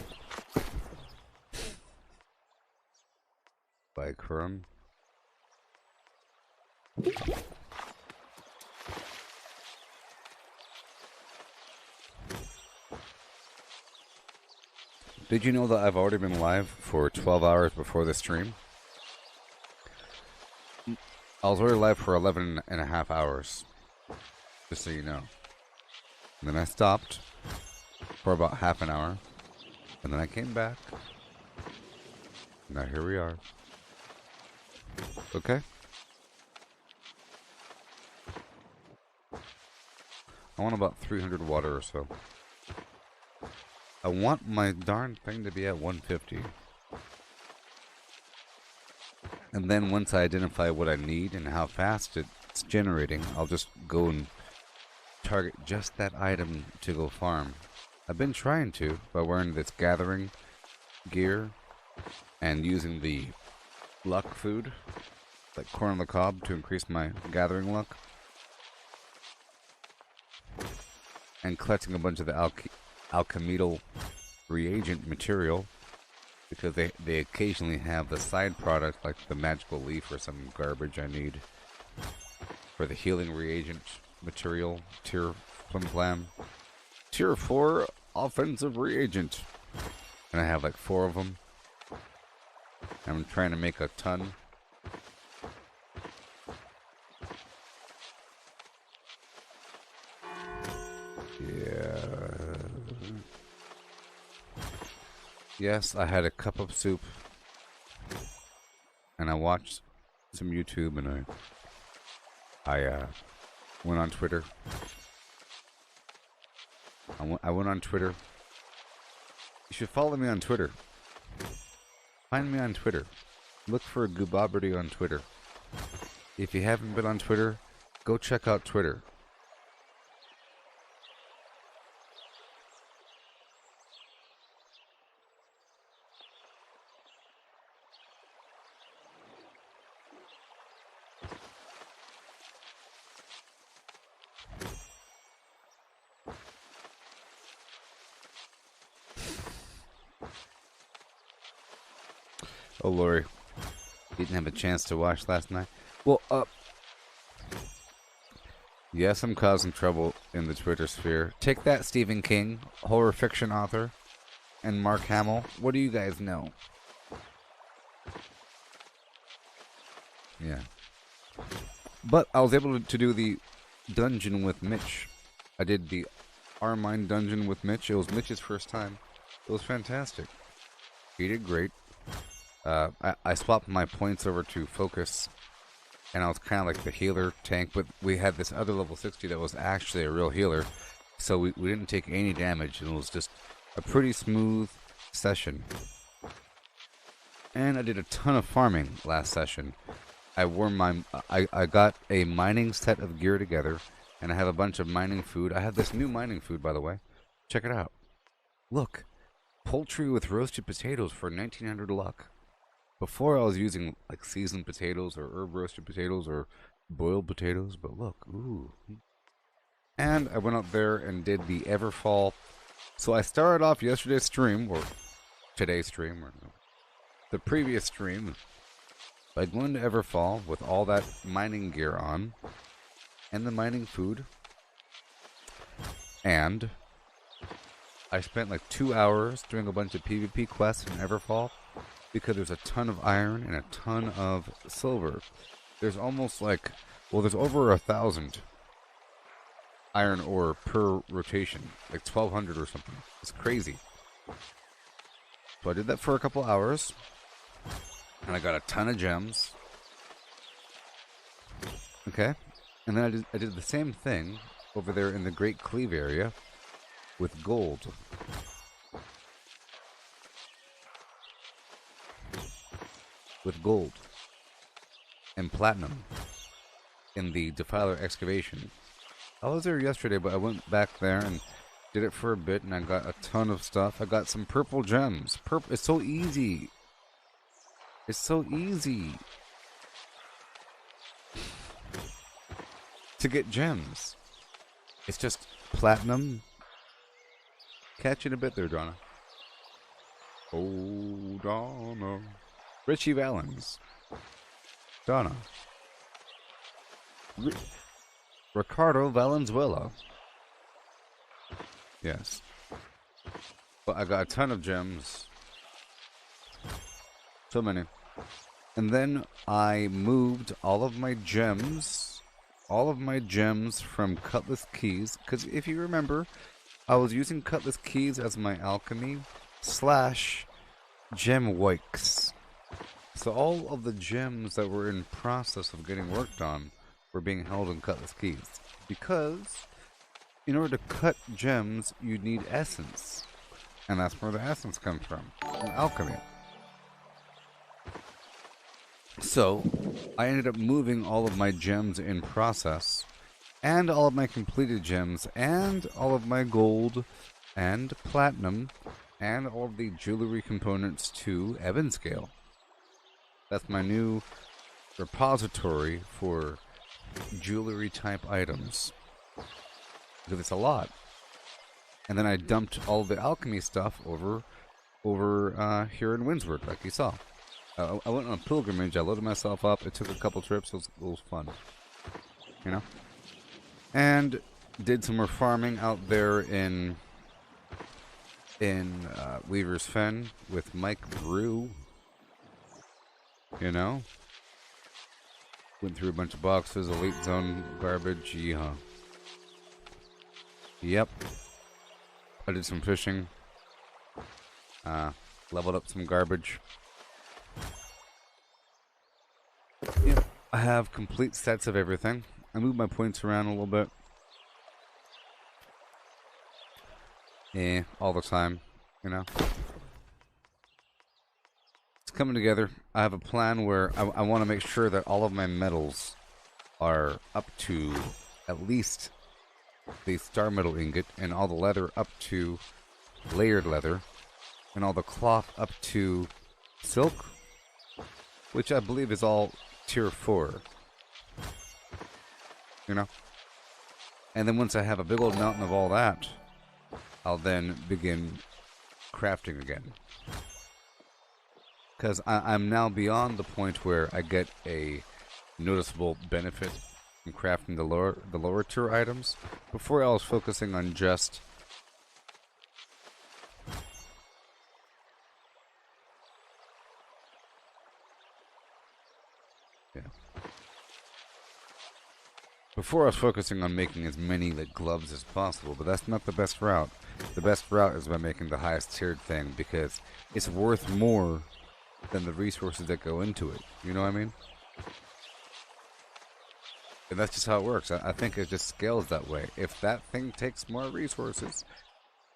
By crumb. Did you know that I've already been live for 12 hours before the stream? I was already live for 11 and a half hours. Just so you know. And then I stopped for about half an hour. And then I came back. Now here we are. Okay? I want about 300 water or so. I want my darn thing to be at 150. And then once I identify what I need and how fast it's generating, I'll just go and target just that item to go farm. I've been trying to by wearing this gathering gear and using the luck food, like corn on the cob, to increase my gathering luck. And collecting a bunch of the alchemical reagent material, because they occasionally have the side product like the magical leaf or some garbage I need for the healing reagent material. Tier flim-flam. Tier 4 offensive reagent. And I have like 4 of them. I'm trying to make a ton. Yeah. Yes, I had a cup of soup. And I watched some YouTube, and I went on Twitter. I went on Twitter. You should follow me on Twitter. Find me on Twitter. Look for Gooboberti on Twitter. If you haven't been on Twitter, go check out Twitter. Oh, Lori. Didn't have a chance to watch last night. Well, yes, I'm causing trouble in the Twitter sphere. Take that, Stephen King, horror fiction author, and Mark Hamill. What do you guys know? Yeah. But I was able to do the dungeon with Mitch. I did the Armine dungeon with Mitch. It was Mitch's first time. It was fantastic. He did great. I swapped my points over to focus, and I was kind of like the healer tank, but we had this other level 60 that was actually a real healer, so we didn't take any damage, and it was just a pretty smooth session. And I did a ton of farming last session. I got a mining set of gear together, and I have a bunch of mining food. I have this new mining food, by the way. Check it out. Look, poultry with roasted potatoes for 1900 luck. Before I was using like seasoned potatoes or herb roasted potatoes or boiled potatoes, but look, ooh. And I went up there and did the Everfall. So I started off yesterday's stream, or today's stream, or the previous stream, by going to Everfall with all that mining gear on, and the mining food, and I spent like 2 hours doing a bunch of PvP quests in Everfall, because there's a ton of iron and a ton of silver. There's almost like, well, there's over 1,000 iron ore per rotation, like 1,200 or something. It's crazy. So I did that for a couple hours, and I got a ton of gems. Okay, and then I did the same thing over there in the Great Cleave area with gold. With gold and platinum in the Defiler excavation. I was there yesterday, but I went back there and did it for a bit, and I got a ton of stuff. I got some purple gems. It's so easy. It's so easy to get gems. It's just platinum. Catch it a bit there, Donna. Oh, Donna. Richie Valens. Donna. Ricardo Valenzuela. Yes. But I got a ton of gems. So many. And then I moved all of my gems from Cutlass Keys, because if you remember, I was using Cutlass Keys as my alchemy / gem wikes. So all of the gems that were in process of getting worked on were being held in Cutlass Keys, because in order to cut gems, you need essence, and that's where the essence comes from alchemy. So I ended up moving all of my gems in process, and all of my completed gems, and all of my gold and platinum, and all of the jewelry components to Evanscale. That's my new repository for jewelry type items, because it's a lot. And then I dumped all the alchemy stuff over here in Windsward, like you saw. I went on a pilgrimage. I loaded myself up. It took a couple trips. It was fun, you know. And did some more farming out there in Weaver's Fen with Mike Brew. You know, went through a bunch of boxes, elite zone garbage. Yeah. Yep. I did some fishing. Leveled up some garbage. Yep. I have complete sets of everything. I moved my points around a little bit. All the time, you know. It's coming together. I have a plan where I want to make sure that all of my metals are up to at least the star metal ingot, and all the leather up to layered leather, and all the cloth up to silk, which I believe is all tier 4. You know? And then once I have a big old mountain of all that, I'll then begin crafting again. because I'm now beyond the point where I get a noticeable benefit from crafting the lower tier items. Before I was focusing on just Before I was focusing on making as many like gloves as possible, but that's not the best route. The best route is by making the highest tiered thing because it's worth more than the resources that go into it. You know what I mean? And that's just how it works. I think it just scales that way. If that thing takes more resources,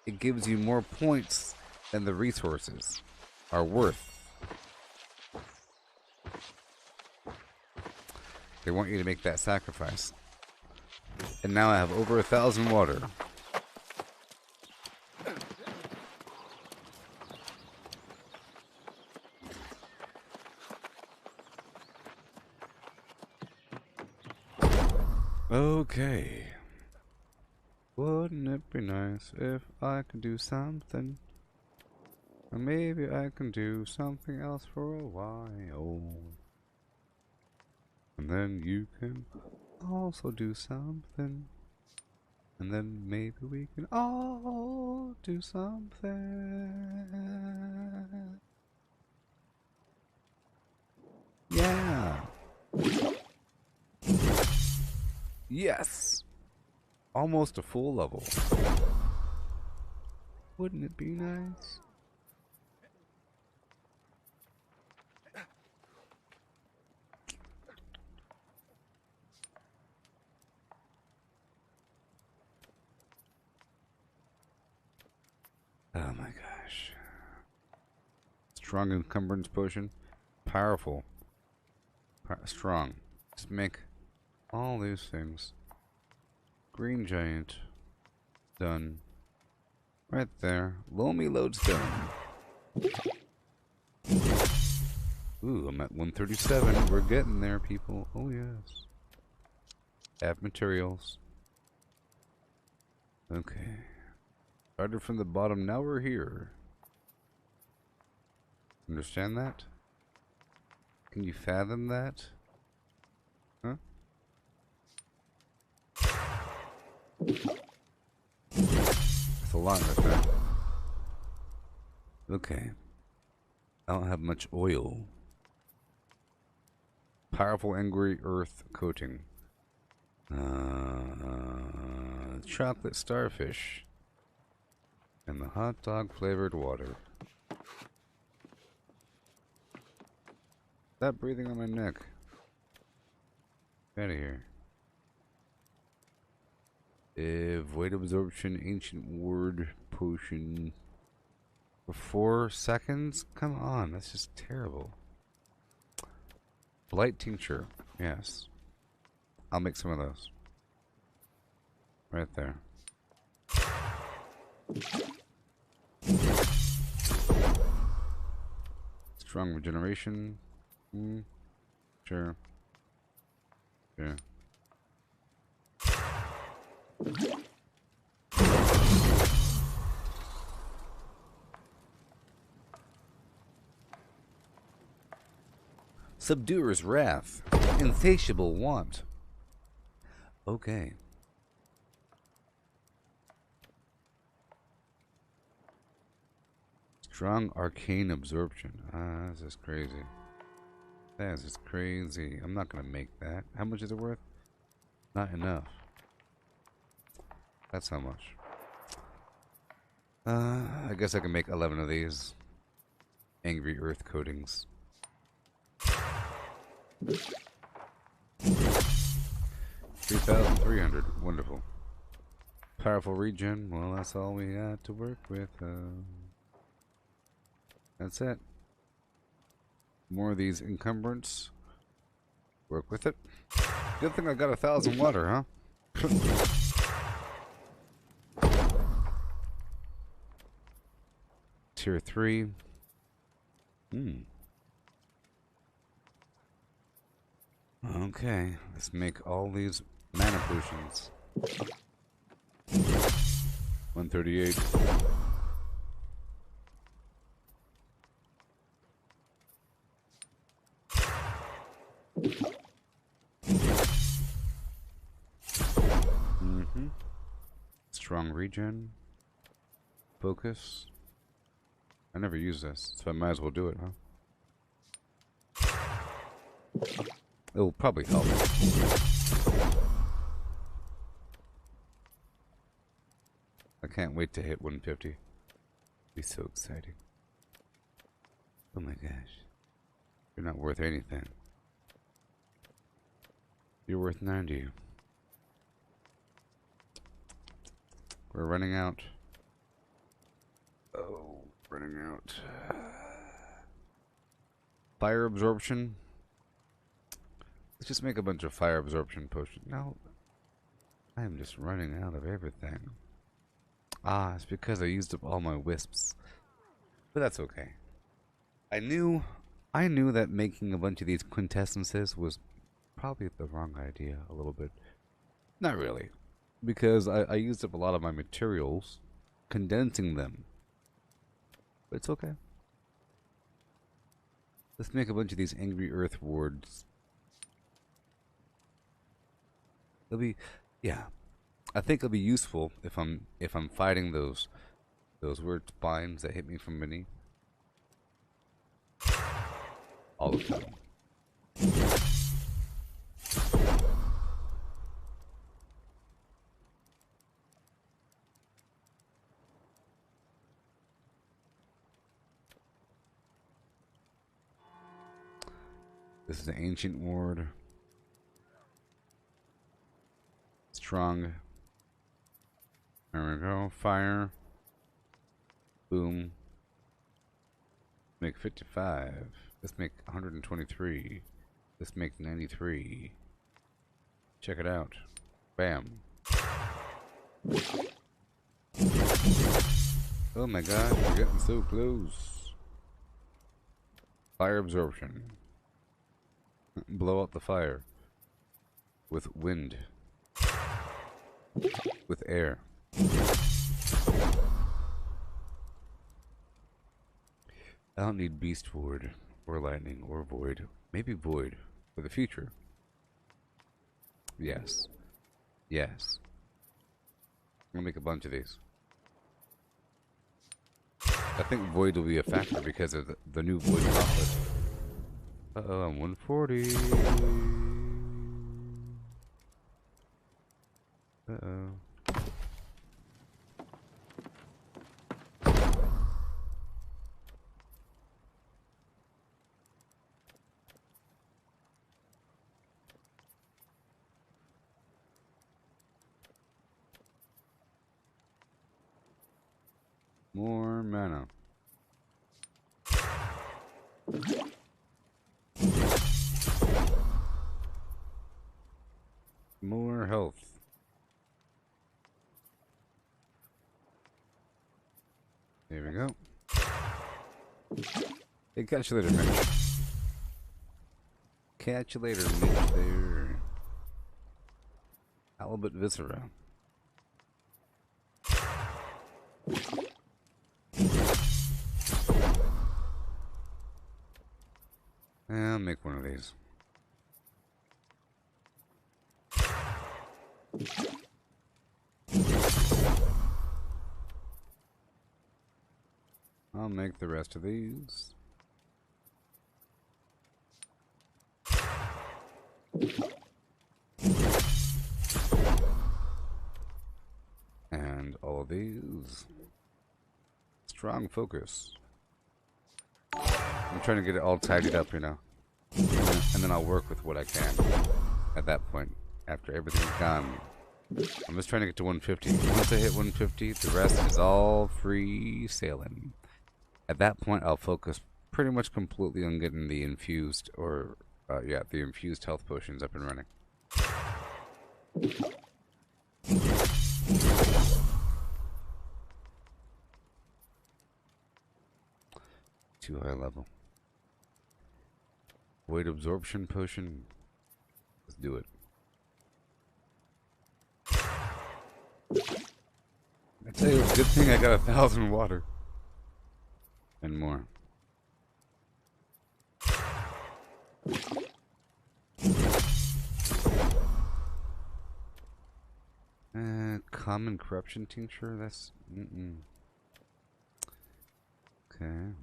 it gives you more points than the resources are worth. They want you to make that sacrifice. And now I have over 1,000 water. Okay. Wouldn't it be nice if I could do something? Or maybe I can do something else for a while. And then you can also do something. And then maybe we can all do something. Yeah. Yes. Almost a full level. Wouldn't it be nice? Oh my gosh. Strong encumbrance potion. Powerful. Strong. Just make all these things. Green giant. Done. Right there. Loamy lodestone. Ooh, I'm at 137. We're getting there, people. Oh yes. Add materials. Okay. Started from the bottom, now we're here. Understand that? Can you fathom that? Huh? That's a lot right there. Okay. I don't have much oil. Powerful angry earth coating. Chocolate starfish. And the hot dog flavored water. Stop breathing on my neck. Get out of here. Void absorption, ancient word potion. For 4 seconds? Come on, that's just terrible. Blight tincture, yes. I'll make some of those. Right there. Strong regeneration. Sure. Yeah. Subduer's wrath. Insatiable want. Okay. Strong arcane absorption. Ah, this is crazy. That is just crazy. I'm not gonna make that. How much is it worth? Not enough. That's how much. I guess I can make 11 of these. Angry earth coatings. 3,300. Wonderful. Powerful regen. Well, that's all we got to work with. That's it. More of these encumbrance. Work with it. Good thing I got 1,000 water, huh? Tier 3. Okay, let's make all these mana potions. 138. Strong regen. Focus. I never use this, so I might as well do it, huh? It'll probably help. I can't wait to hit 150. Be so exciting. Oh my gosh. You're not worth anything. You're worth 90. We're running out. Oh, running out. Fire absorption. Let's just make a bunch of fire absorption potions. No, I am just running out of everything. Ah, it's because I used up all my wisps. But that's okay. I knew that making a bunch of these quintessences was probably the wrong idea a little bit. Not really. Because I used up a lot of my materials condensing them. But it's okay. Let's make a bunch of these angry earth wards. It'll be, yeah. I think it'll be useful if I'm fighting those weird spines that hit me from beneath. All of them. This is the ancient ward. Strong. There we go. Fire. Boom. Make 55. Let's make 123. Let's make 93. Check it out. Bam. Oh my god, we're getting so close. Fire absorption. Blow out the fire. With wind. With air. I don't need beast ward, or lightning, or void. Maybe void for the future. Yes. Yes. I'm gonna make a bunch of these. I think void will be a factor because of the new void conflict. Uh-oh, I'm 140. Uh-oh. More mana. More health. There we go. Hey, catch you later, Mitch. Catch you later, Mitch there. Halibut Viscera. I'll make one of these. I'll make the rest of these. And all of these. Strong focus. I'm trying to get it all tidied up, you know. And then I'll work with what I can at that point, after everything's gone. I'm just trying to get to 150. Once I hit 150, the rest is all free sailing. At that point, I'll focus pretty much completely on getting the infused, or, yeah, the infused health potions up and running. Too high level. Void absorption potion. Let's do it. I tell you, it's a good thing I got 1,000 water. And more. Common corruption tincture. That's okay.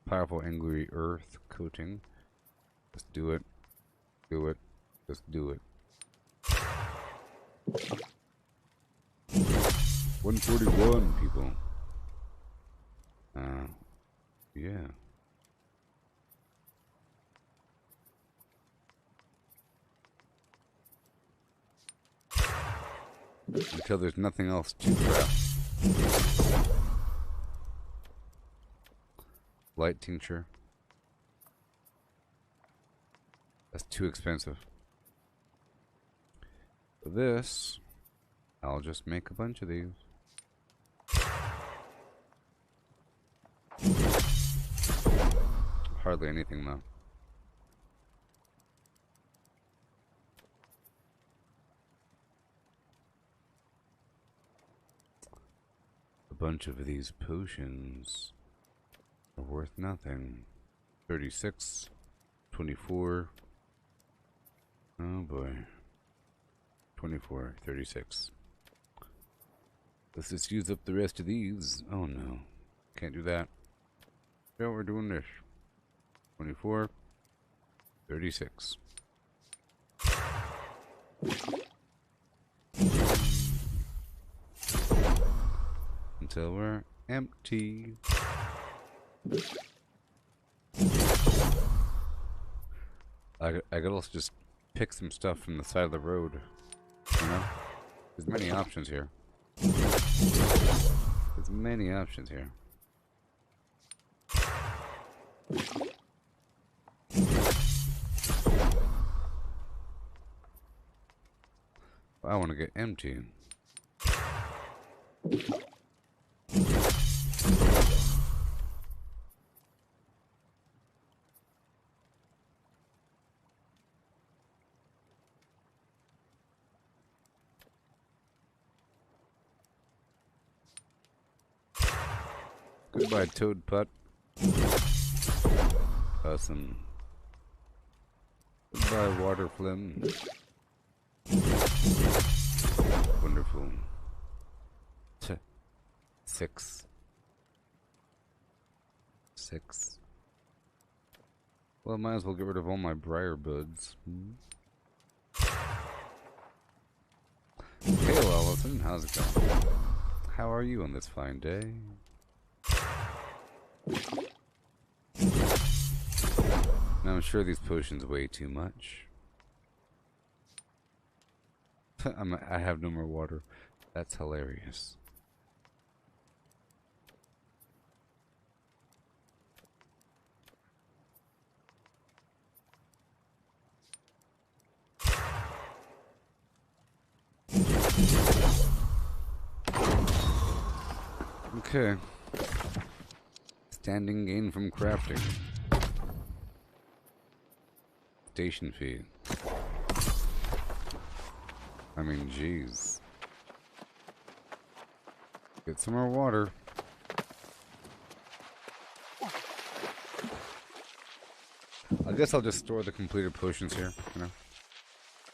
Powerful angry earth coating. Let's do it. Do it. Let's do it. 141 people. Yeah. Until there's nothing else to craft. Light tincture. That's too expensive. For this, I'll just make a bunch of these. Hardly anything though. A bunch of these potions are worth nothing. 36, 24. Oh boy. 24, 36. Let's just use up the rest of these. Oh no. Can't do that. No, we're doing this. 24, 36. Until we're empty. I could also just pick some stuff from the side of the road. You know? There's many options here. There's many options here. I want to get empty. Goodbye, Toad Putt. Awesome. Goodbye, Water Flim. Wonderful. 6. 6. Well, I might as well get rid of all my briar buds. Hey, Allison, how's it going? How are you on this fine day? Now, I'm sure these potions weigh too much. I have no more water. That's hilarious. Okay. Standing gain from crafting. Station fee. I mean, jeez. Get some more water. I guess I'll just store the completed potions here, you know.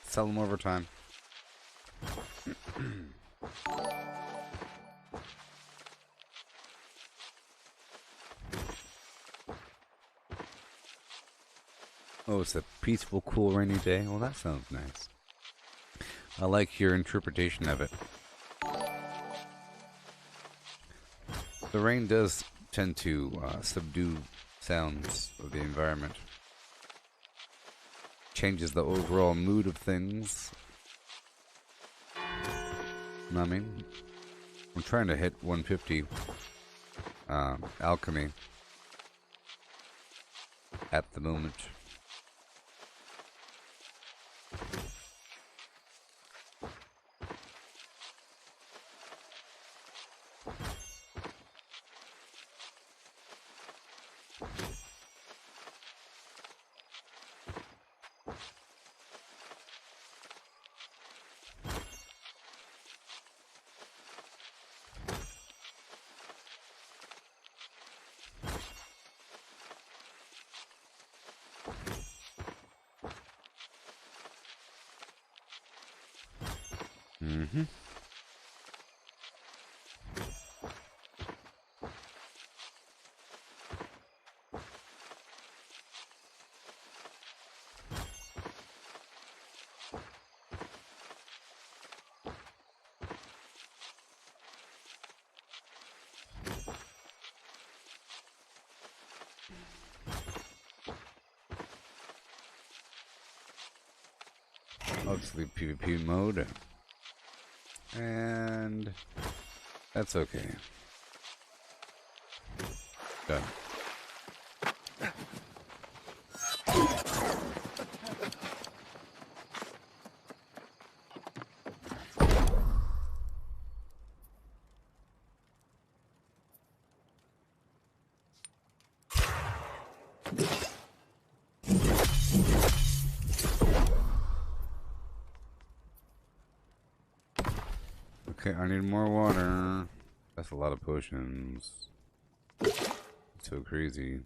Sell them over time. Oh, it's a peaceful, cool, rainy day. Well, that sounds nice. I like your interpretation of it. The rain does tend to subdue sounds of the environment. Changes the overall mood of things. You know what I mean? I'm trying to hit 150 alchemy at the moment. Mm-hmm. Obviously PvP mode. And that's okay. Done. Okay, I need more water. That's a lot of potions. It's so crazy.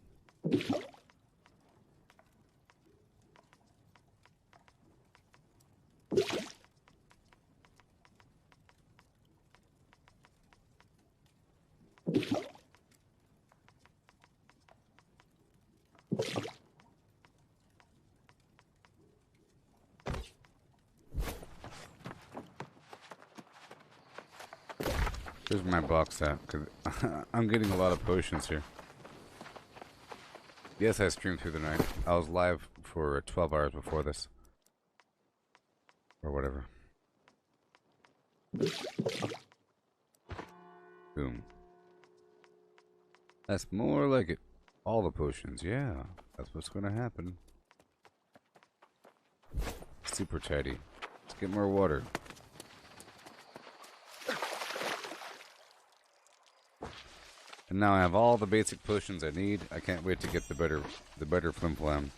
Where's my box at? Because I'm getting a lot of potions here. Yes, I streamed through the night. I was live for 12 hours before this. Or whatever. Boom. That's more like it. All the potions, yeah. That's what's gonna happen. Super tidy. Let's get more water. And now I have all the basic potions I need. I can't wait to get the better flim flam.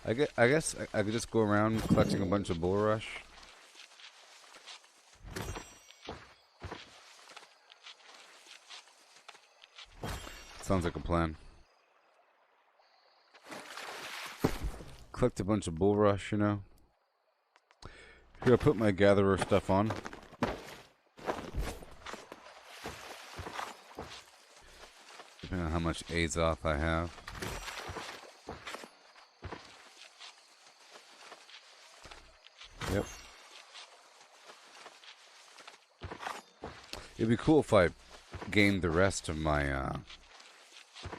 I guess I could just go around collecting a bunch of bull rush. Sounds like a plan. Collect a bunch of bull rush, you know. Here, I'll put my gatherer stuff on. Depending on how much aids off I have. Yep. It'd be cool if I gained the rest of my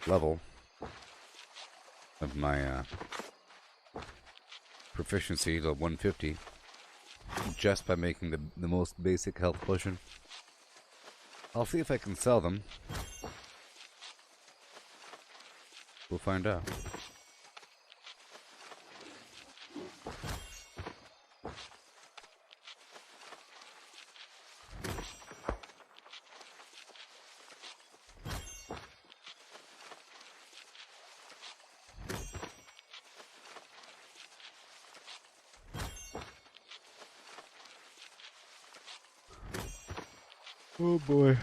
level of my proficiency to 150 just by making the most basic health potion. I'll see if I can sell them. We'll find out. Oh boy.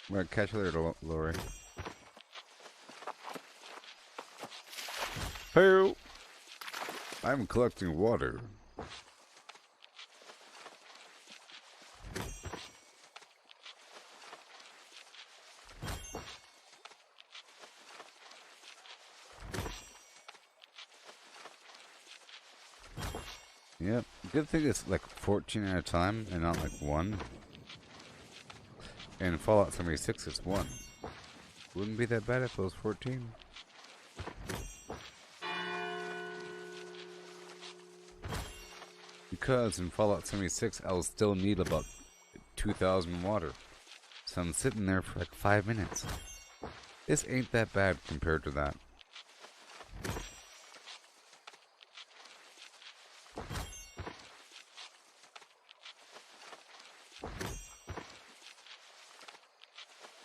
Right, catch you later, Lori. Hey, I'm collecting water. Yep. Good thing it's like 14 at a time and not like 1. And Fallout 76 is 1. Wouldn't be that bad if it was 14. Because in Fallout 76 I'll still need about 2,000 water. So I'm sitting there for like 5 minutes. This ain't that bad compared to that.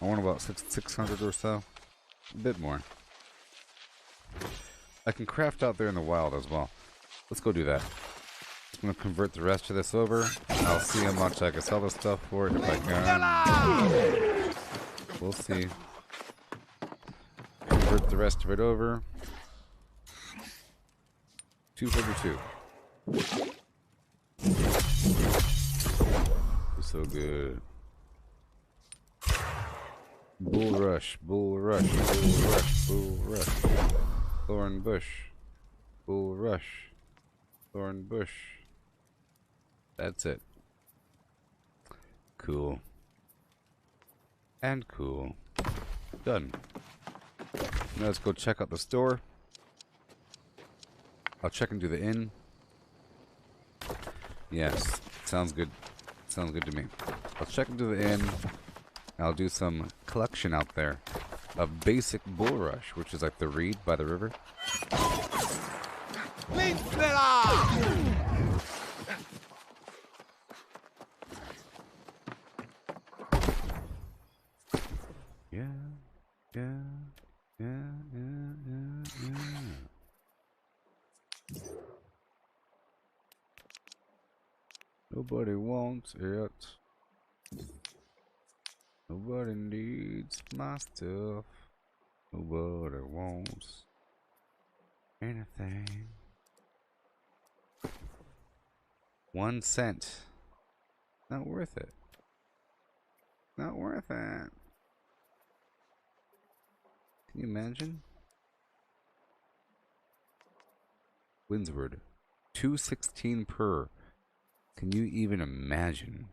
I want about 600 or so. A bit more. I can craft out there in the wild as well. Let's go do that. I'm going to convert the rest of this over. I'll see how much I can sell this stuff for if I can. We'll see. Convert the rest of it over. 242. So good. Bull rush, bull rush, bull rush, bull rush. Thorn bush. Bull rush. Thorn bush. That's it. Cool. And cool. Done. Now let's go check out the store. I'll check into the inn. Yes, sounds good. Sounds good to me. I'll check into the inn. I'll do some collection out there of basic bull rush, which is like the reed by the river. Yeah, yeah, yeah, yeah, yeah, yeah. Nobody wants it. Nobody needs my stuff. Nobody wants anything. 1 cent. Not worth it. Not worth it. Can you imagine? Windsward. 216 per. Can you even imagine?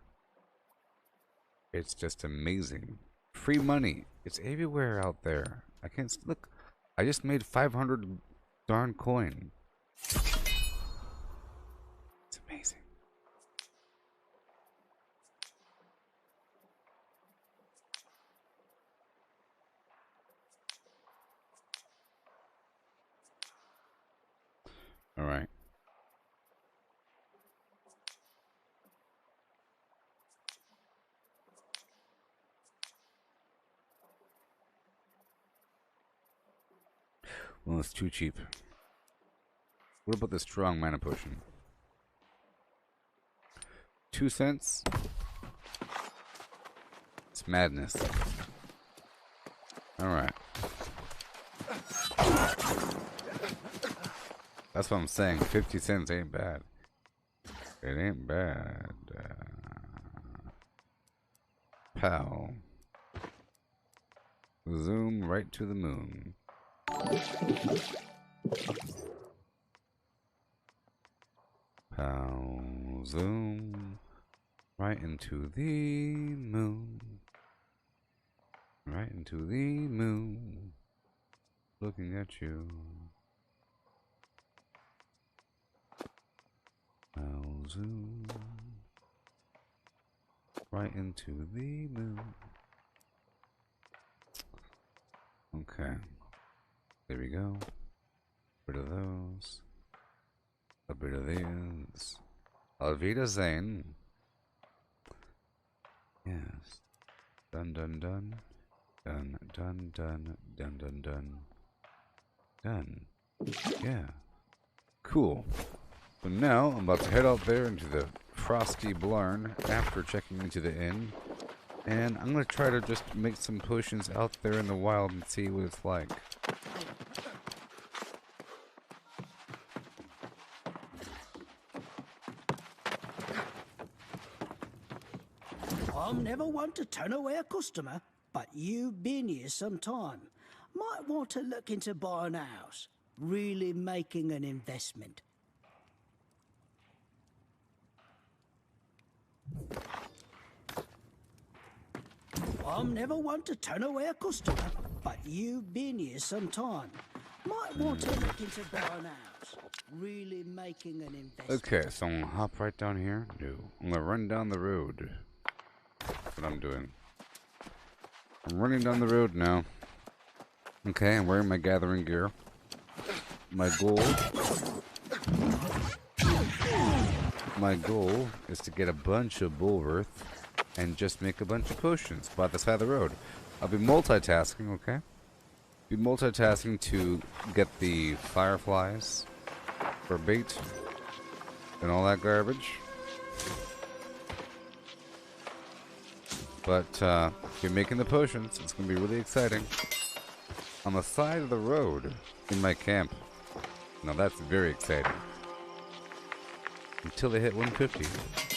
It's just amazing. Free money. It's everywhere out there. I can't look. I just made 500 darn coin. It's amazing. All right. Well, it's too cheap. What about the strong mana potion? 2 cents? It's madness. Alright. That's what I'm saying. 50 cents ain't bad. It ain't bad. Pow. Zoom right to the moon. Pow, zoom right into the moon. Right into the moon. Looking at you. Pow, zoom right into the moon. Okay. There we go. A bit of those. A bit of these. Alvida Zane. Yes. Dun dun dun. Dun dun dun dun dun dun. Done. Yeah. Cool. So now I'm about to head out there into the frosty Blarn after checking into the inn. And I'm going to try to just make some potions out there in the wild and see what it's like. I'm never one to turn away a customer, but you've been here some time. Might want to look into buying a house. Really making an investment. I'm never one to turn away a customer, but you've been here some time. Might want to look into buying a house. Really making an investment. Okay, so I'm gonna hop right down here. No, I'm gonna run down the road. That's what I'm doing. I'm running down the road now. Okay, I'm wearing my gathering gear. My goal is to get a bunch of Bulworth and just make a bunch of potions by the side of the road. I'll be multitasking, okay? Be multitasking to get the fireflies for bait and all that garbage. But if you're making the potions, it's going to be really exciting. On the side of the road in my camp. Now that's very exciting. Until they hit 150.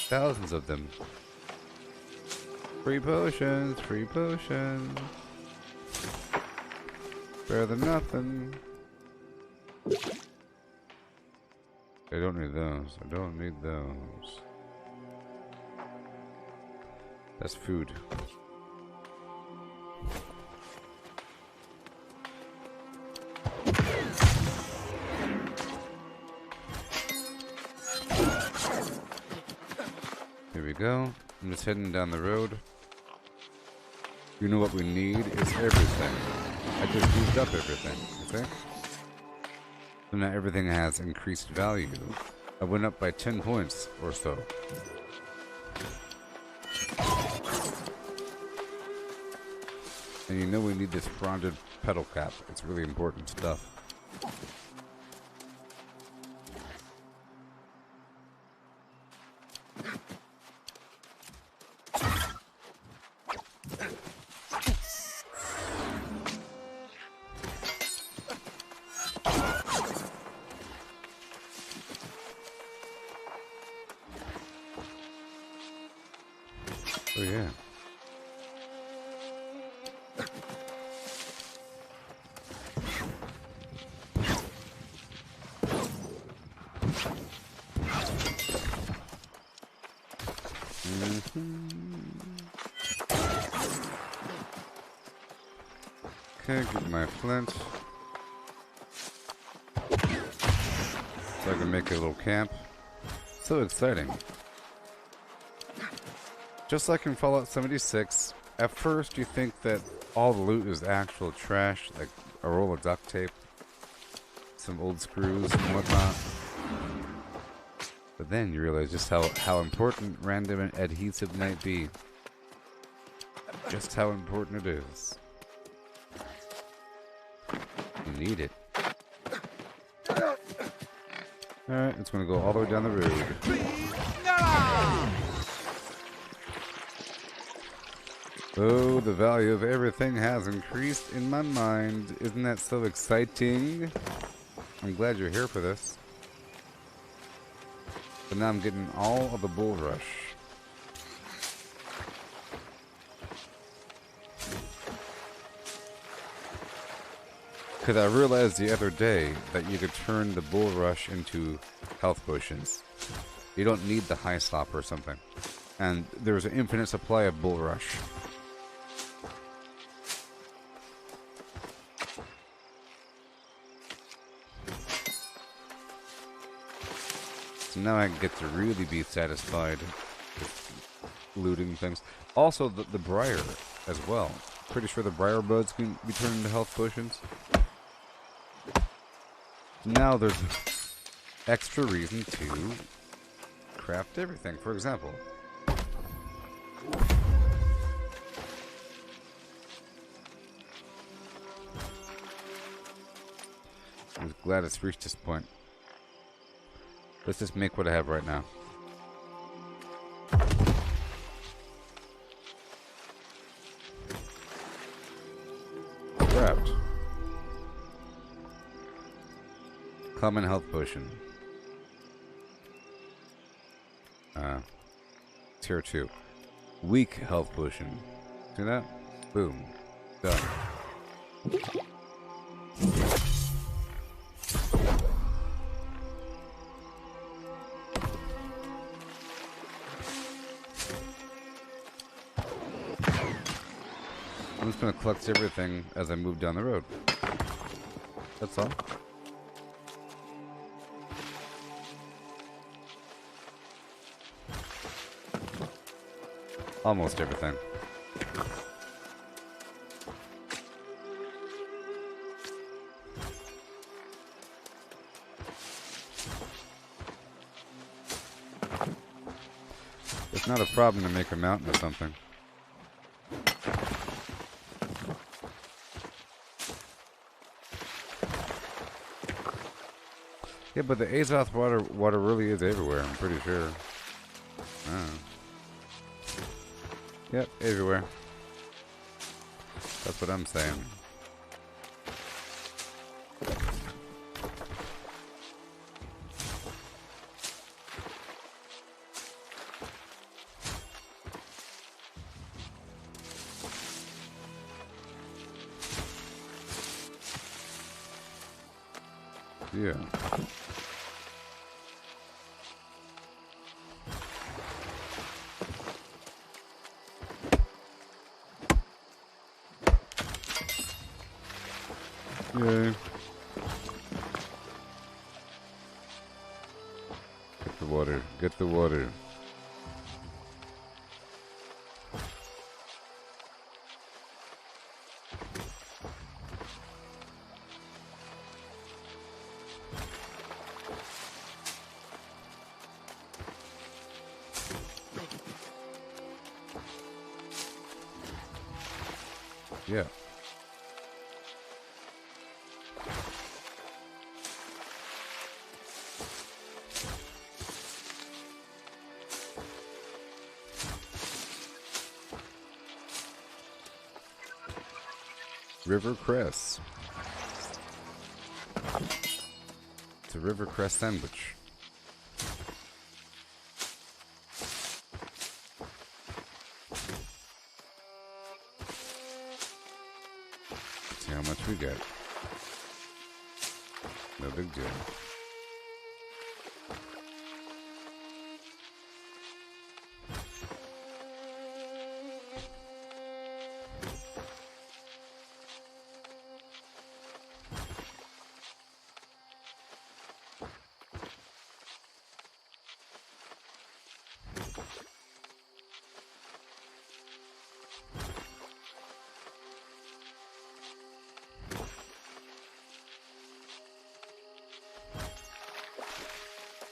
Thousands of them. Free potions, free potions. Better than nothing. I don't need those. I don't need those. That's food. Here we go. I'm just heading down the road. You know what we need is everything. I just used up everything, you think? So now everything has increased value. I went up by 10 points or so. And you know we need this fronded petal cap. It's really important stuff. Oh yeah. Okay, get my flint. So I can make a little camp. So exciting. Just like in Fallout 76, at first you think that all the loot is actual trash, like a roll of duct tape, some old screws and whatnot. But then you realize just how important random adhesive might be. Just how important it is. You need it. Alright, it's gonna go all the way down the road. Oh, the value of everything has increased in my mind. Isn't that so exciting? I'm glad you're here for this. But now I'm getting all of the bull rush. Because I realized the other day that you could turn the bull rush into health potions. You don't need the high stop or something. And there's an infinite supply of bull rush. So now I get to really be satisfied with looting things. Also, the briar as well. Pretty sure the briar buds can be turned into health potions. Now there's extra reason to craft everything. For example, I'm glad it's reached this point. Let's just make what I have right now. Craft. Common health potion. Tier 2. Weak health potion. See that? Boom. Done. I'm just going to collect everything as I move down the road. That's all. Almost everything. It's not a problem to make a mountain or something. Yeah, but the Azoth water really is everywhere, I'm pretty sure. Yep, everywhere. That's what I'm saying. Yeah. Yay. Get the water. Get the water. Yeah. River cress. It's a river cress sandwich. Let's see how much we get. No big deal.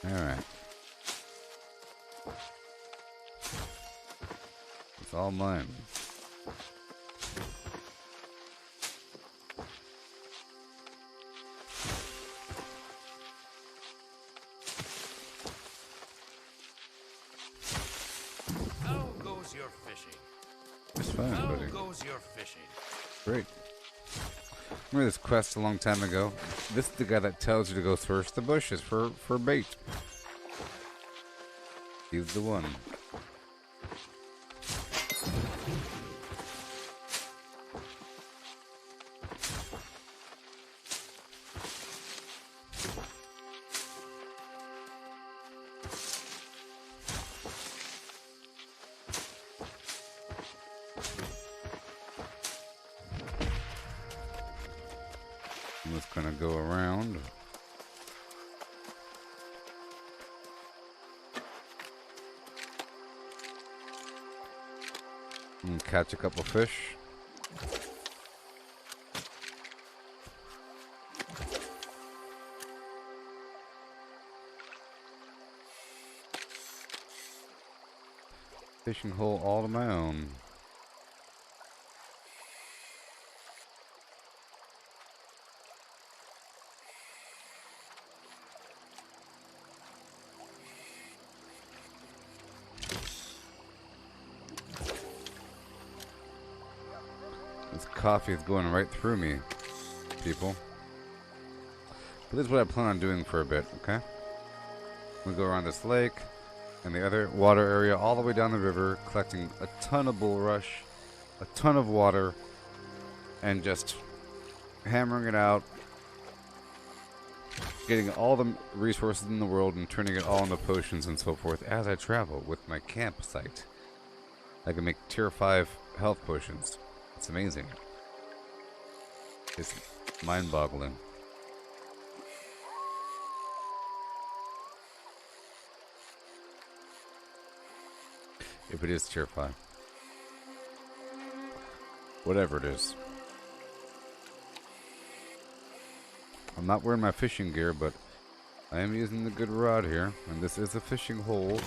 Alright. It's all mine. How goes your fishing? It's fine, How buddy. goes your fishing? Great. Remember this quest a long time ago? This is the guy that tells you to go search the bushes for bait. He's the one. I'm just gonna go around. And catch a couple fish. Fishing hole all on my own. This coffee is going right through me, people. But this is what I plan on doing for a bit, okay? We go around this lake and the other water area all the way down the river, collecting a ton of bulrush, a ton of water, and just hammering it out, getting all the resources in the world and turning it all into potions and so forth as I travel with my campsite. I can make tier 5 health potions. It's amazing. It's mind-boggling. If it is tier 5. Whatever it is. I'm not wearing my fishing gear, but I am using the good rod here, and this is a fishing hole.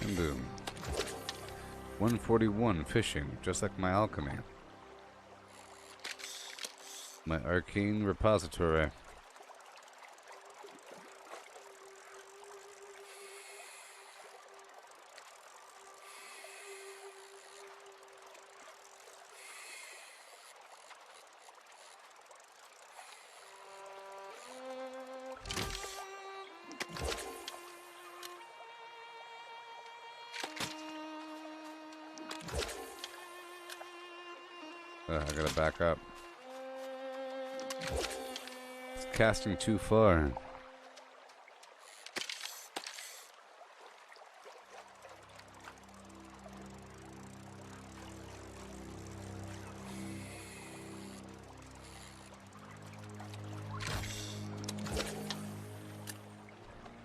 And boom. 141 fishing, just like my alchemy. My arcane repository. I gotta back up. It's casting too far.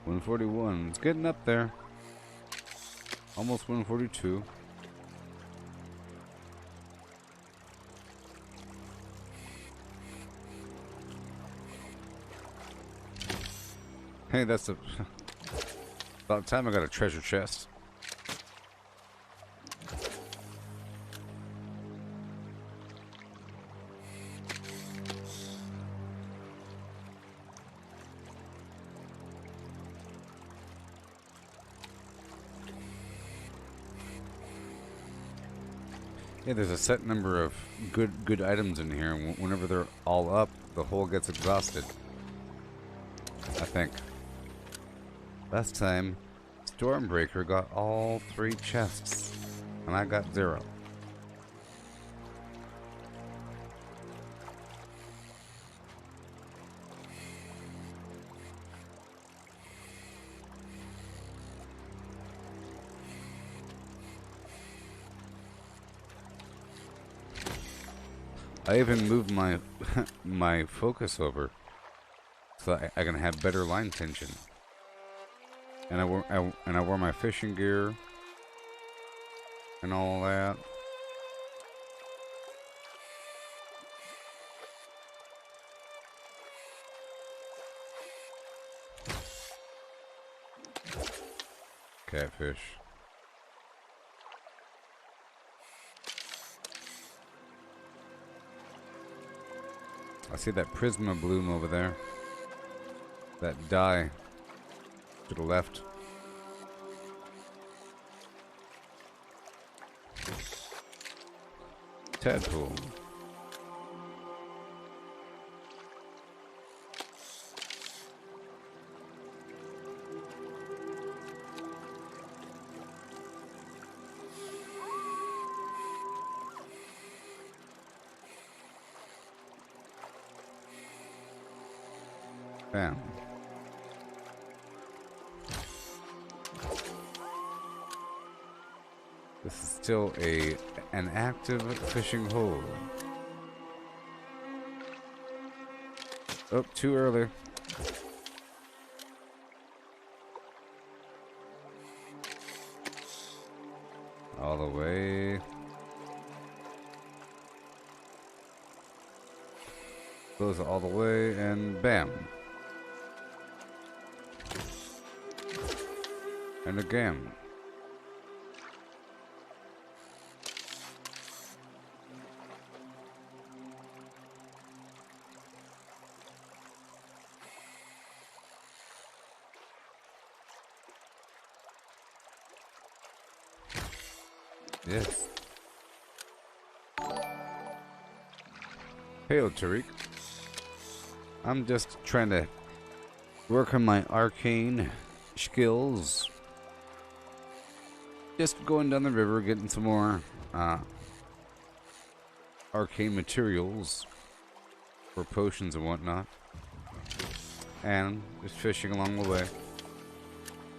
$141. It's getting up there. Almost 142. Hey, that's about time I got a treasure chest. Yeah, there's a set number of good items in here, and whenever they're all up, the hole gets exhausted. I think. Last time, Stormbreaker got all 3 chests, and I got 0. I even moved my my focus over so I can have better line tension. And I wore my fishing gear and all that. Catfish. I see that Prisma bloom over there. That dye to the left. Tadpole. Bam. This is still an active fishing hole. Oh, too early. All the way. Goes all the way and bam. And again. Yes. Hail, Tariq. I'm just trying to work on my arcane skills. Just going down the river, getting some more arcane materials for potions and whatnot. And just fishing along the way.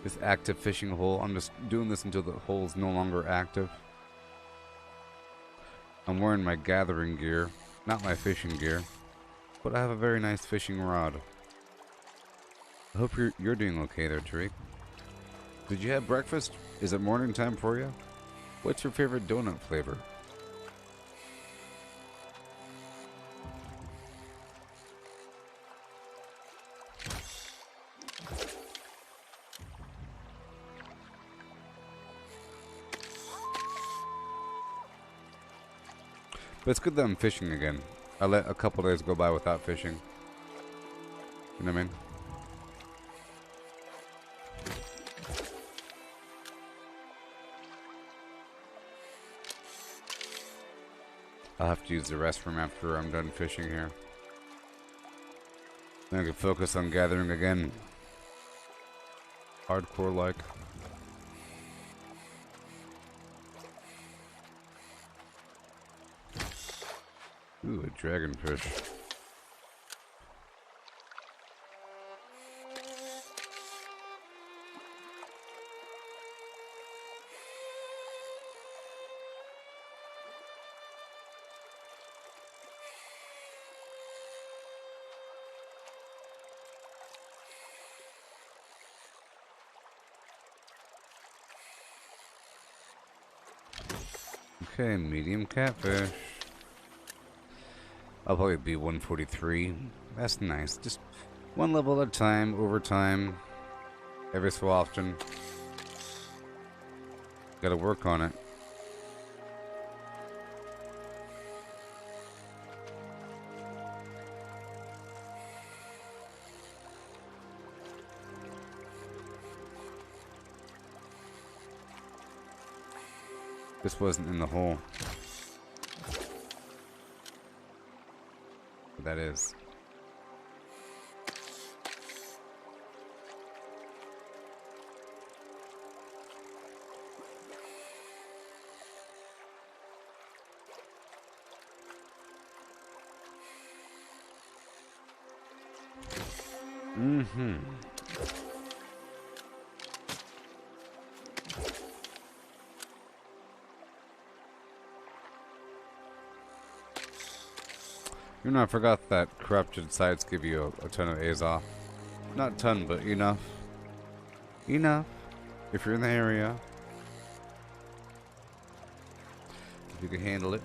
This active fishing hole. I'm just doing this until the hole's no longer active. I'm wearing my gathering gear, not my fishing gear, but I have a very nice fishing rod. I hope you're doing okay there, Tariq. Did you have breakfast? Is it morning time for you? What's your favorite donut flavor? But it's good that I'm fishing again. I let a couple days go by without fishing. You know what I mean? I'll have to use the restroom after I'm done fishing here. Then I can focus on gathering again. Hardcore like. Ooh, a dragonfish. Okay, medium catfish. I'll probably be 143. That's nice. Just one level at a time, over time, every so often. Gotta work on it. This wasn't in the hole. But that is. Mm-hmm. You know, I forgot that corrupted sites give you a ton of Azoth. Not a ton, but enough. Enough. If you're in the area. If you can handle it.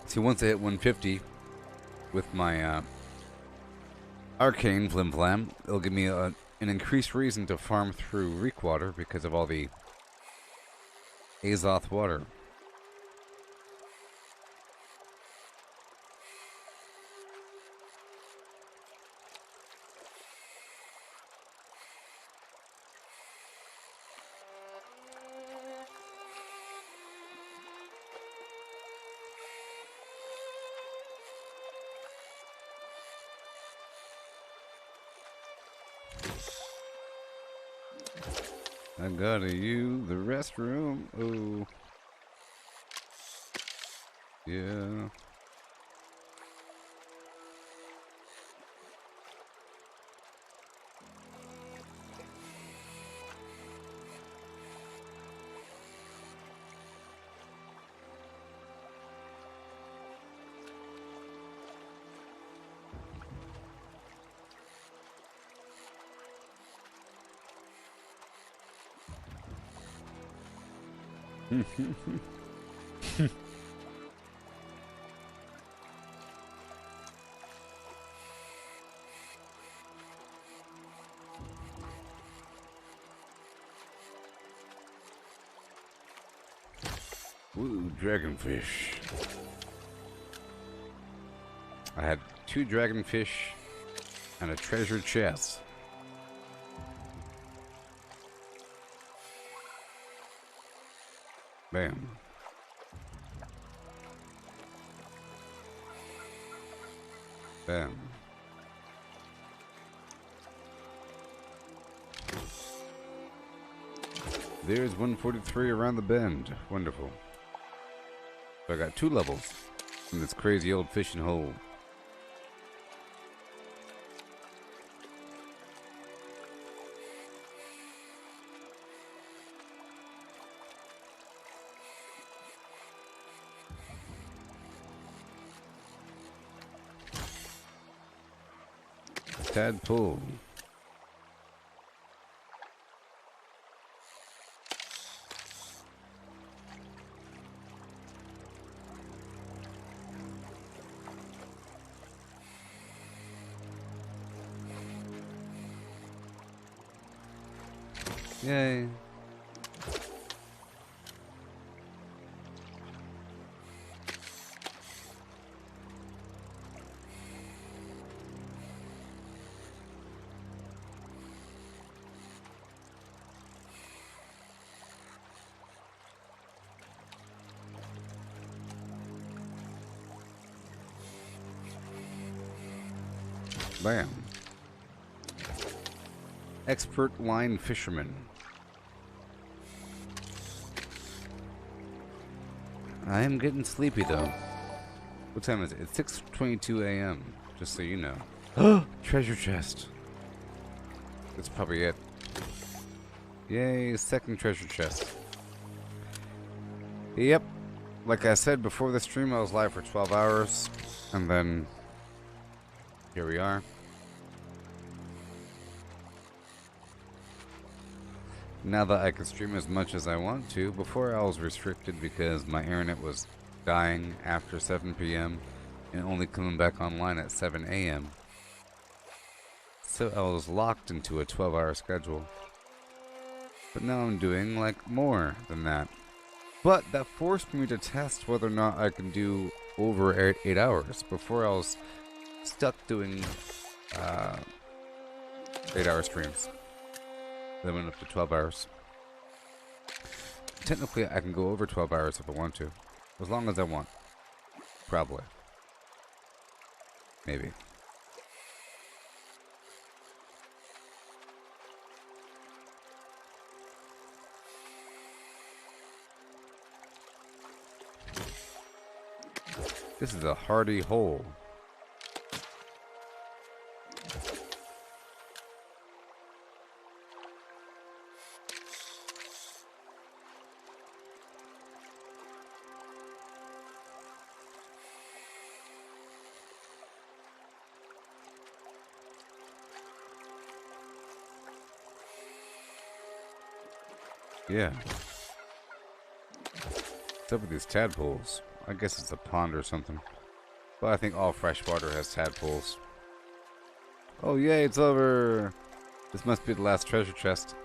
See, once I hit 150 with my Arcane Flim Flam, it'll give me an increased reason to farm through Reek Water because of all the Azoth water. I gotta use the restroom. Oh. Yeah. Ooh, dragonfish. I had 2 dragonfish and a treasure chest. Bam. Bam. There's 143 around the bend. Wonderful. So I got 2 levels in this crazy old fishing hole. Tadpole. Yay. Bam. Expert line fisherman. I am getting sleepy though. What time is it? It's 6:22 a.m. Just so you know. Treasure chest. That's probably it. Yay, second treasure chest. Yep. Like I said before the stream, I was live for 12 hours. And then here we are. Now that I can stream as much as I want to. Before I was restricted because my internet was dying after 7 p.m. and only coming back online at 7 a.m. So I was locked into a 12-hour schedule. But now I'm doing like more than that. But that forced me to test whether or not I can do over 8 hours. Before I was stuck doing 8-hour streams. Then went up to 12 hours. Technically, I can go over 12 hours if I want to. As long as I want. Probably. Maybe. This is a hardy hole. Yeah. What's up with these tadpoles? I guess it's a pond or something. But I think all freshwater has tadpoles. Oh yay, it's over! This must be the last treasure chest.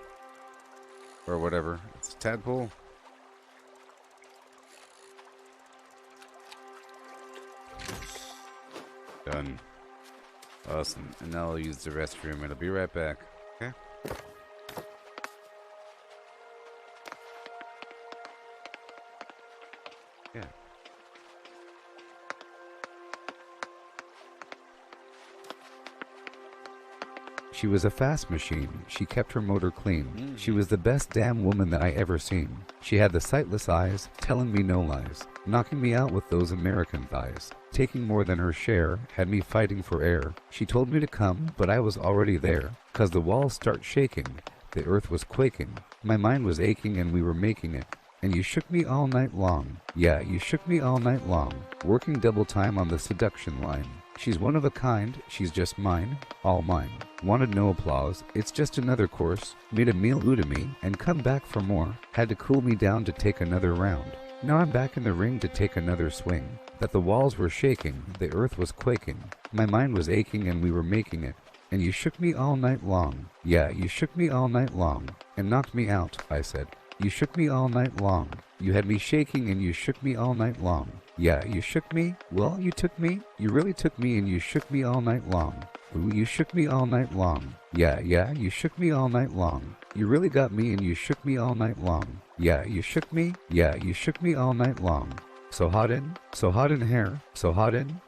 Or whatever. It's a tadpole. Done. Awesome. And now I'll use the restroom and I'll be right back. Okay? Yeah. She was a fast machine. She kept her motor clean. She was the best damn woman that I ever seen. She had the sightless eyes, telling me no lies, knocking me out with those American thighs. Taking more than her share, had me fighting for air. She told me to come, but I was already there. 'Cause the walls start shaking, the earth was quaking. My mind was aching and we were making it. And you shook me all night long. Yeah, you shook me all night long. Working double time on the seduction line. She's one of a kind, she's just mine, all mine. Wanted no applause, it's just another course. Made a meal out of me, and come back for more. Had to cool me down to take another round. Now I'm back in the ring to take another swing. That the walls were shaking, the earth was quaking. My mind was aching and we were making it. And you shook me all night long. Yeah, you shook me all night long. And knocked me out, I said. You shook me all night long. You had me shaking and you shook me all night long. Yeah, you shook me? Well, you took me? You really took me and you shook me all night long. Ooh, you shook me all night long. Yeah, you shook me all night long. You really got me and you shook me all night long. Yeah, you shook me? Yeah, you shook me all night long. So hot in hair, so hot in.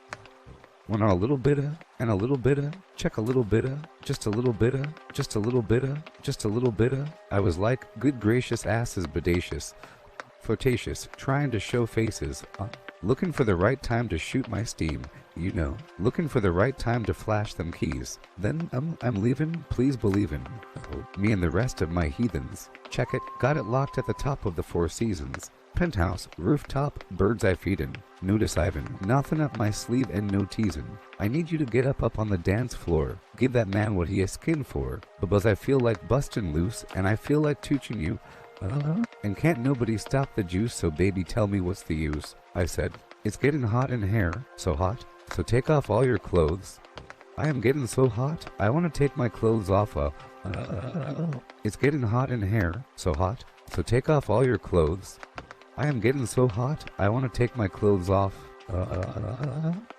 Went on a little bit of, and a little bit of, check a little bit of, just a little bit of, just a little bit of, just a little bit of. I was like, good gracious asses bodacious, flirtatious, trying to show faces, looking for the right time to shoot my steam, you know, looking for the right time to flash them keys. Then, I'm leaving, please believin'. Me and the rest of my heathens. Check it, got it locked at the top of the Four Seasons. Penthouse, rooftop, birds I feedin'. No decidin', nothing up my sleeve and no teasin'. I need you to get up on the dance floor. Give that man what he has skin for. Because I feel like bustin' loose, and I feel like tooching you. And can't nobody stop the juice, so baby tell me what's the use. I said, it's getting hot in here, so hot. So take off all your clothes. I am getting so hot, I want to take my clothes off. It's getting hot in here, so hot. So take off all your clothes. I am getting so hot, I want to take my clothes off.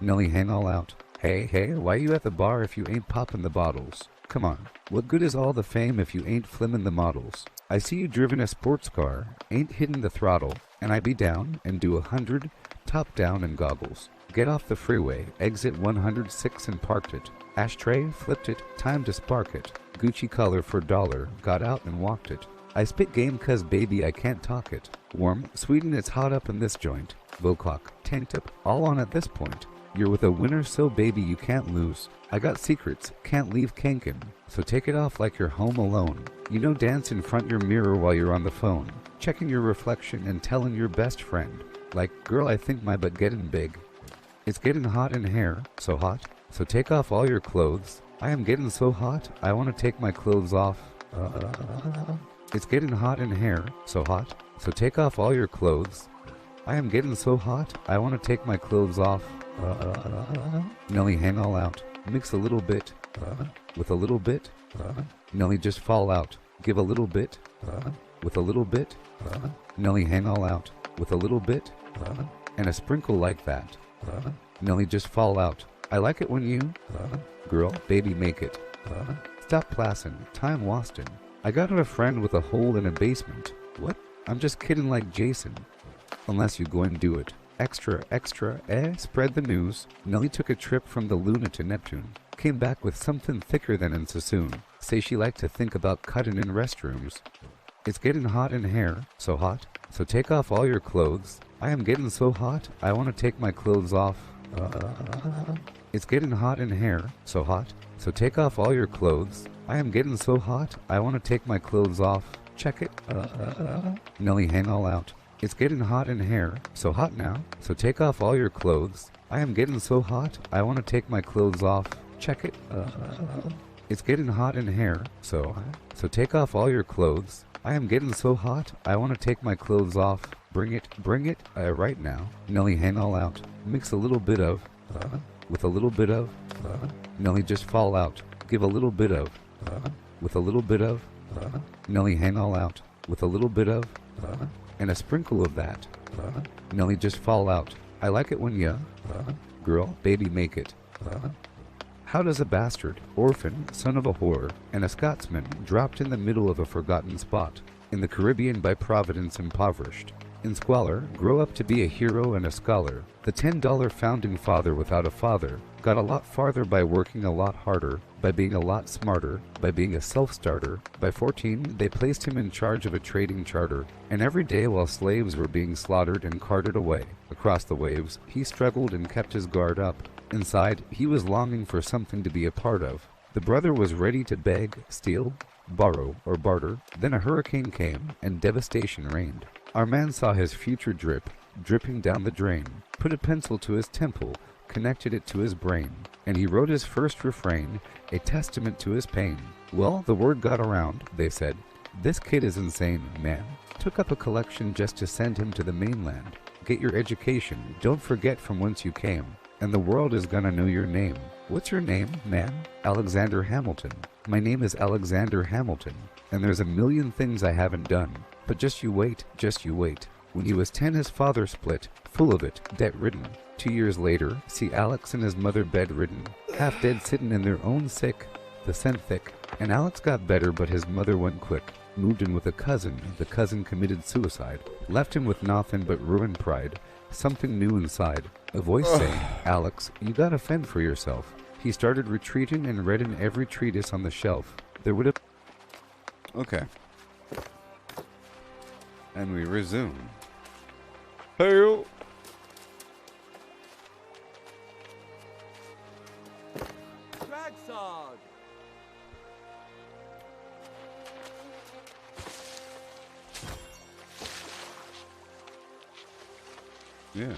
Nelly, hang all out. Hey, why you at the bar if you ain't popping the bottles? Come on, what good is all the fame if you ain't flimmin' the models? I see you driven a sports car, ain't hitting the throttle, and I be down and do 100, top down and goggles. Get off the freeway, exit 106 and parked it. Ashtray, flipped it, time to spark it. Gucci color for $1, got out and walked it. I spit game cause baby I can't talk it. Warm, sweet and it's hot up in this joint. Voclock, tank tip, all on at this point. You're with a winner so baby you can't lose. I got secrets, can't leave kankin', so take it off like you're home alone. You know dance in front your mirror while you're on the phone. Checking your reflection and telling your best friend. Like, girl I think my butt getting big. It's getting hot in here, so hot. So take off all your clothes. I am getting so hot, I want to take my clothes off. It's getting hot in here, so hot. So take off all your clothes. I am getting so hot, I want to take my clothes off. Nelly, hang all out. Mix a little bit. With a little bit. Nelly, just fall out. Give a little bit. With a little bit. Nelly, hang all out. With a little bit. And a sprinkle like that. Nelly, just fall out. I like it when you, girl, baby, make it. Stop plassin', time wastin'. I got a friend with a hole in a basement. What? I'm just kidding like Jason. Unless you go and do it. Extra, spread the news. Nelly took a trip from the Luna to Neptune. Came back with something thicker than in Sassoon. Say she liked to think about cutting in restrooms. It's getting hot in here, so hot. So take off all your clothes. I am getting so hot, I want to take my clothes off. It's getting hot in here, so hot. So take off all your clothes. I am getting so hot, I want to take my clothes off. Check it. Nelly, hang all out. It's getting hot in here, so hot now. So take off all your clothes. I am getting so hot, I want to take my clothes off. Check it. It's getting hot in here, so take off all your clothes. I am getting so hot, I want to take my clothes off. Bring it, right now. Nelly, hang all out. Mix a little bit of, with a little bit of, Nelly, just fall out. Give a little bit of, with a little bit of, Nelly, hang all out. With a little bit of, and a sprinkle of that. Nelly, just fall out. I like it when ya, girl, baby, make it. How does a bastard, orphan, son of a whore, and a Scotsman dropped in the middle of a forgotten spot, in the Caribbean by Providence impoverished, in squalor, grow up to be a hero and a scholar? The $10 founding father without a father got a lot farther by working a lot harder, by being a lot smarter, by being a self-starter. By 14, they placed him in charge of a trading charter, and every day while slaves were being slaughtered and carted away across the waves, he struggled and kept his guard up. Inside, he was longing for something to be a part of. The brother was ready to beg, steal, borrow, or barter. Then a hurricane came, and devastation reigned. Our man saw his future dripping down the drain, put a pencil to his temple, connected it to his brain, and he wrote his first refrain, a testament to his pain. Well, the word got around, they said. This kid is insane, man. Took up a collection just to send him to the mainland. Get your education, don't forget from whence you came, and the world is gonna know your name. What's your name, man? Alexander Hamilton. My name is Alexander Hamilton, and there's a million things I haven't done. But just you wait. When he was 10, his father split, full of it, debt-ridden. 2 years later, see Alex and his mother bedridden, half dead sitting in their own sick, the scent thick. And Alex got better, but his mother went quick. Moved in with a cousin, the cousin committed suicide. Left him with nothing but ruined pride, something new inside. A voice saying, Alex, you gotta fend for yourself. He started retreating and read in every treatise on the shelf. There would have... Okay. And we resume. Hey-o! Dragsog! Yeah.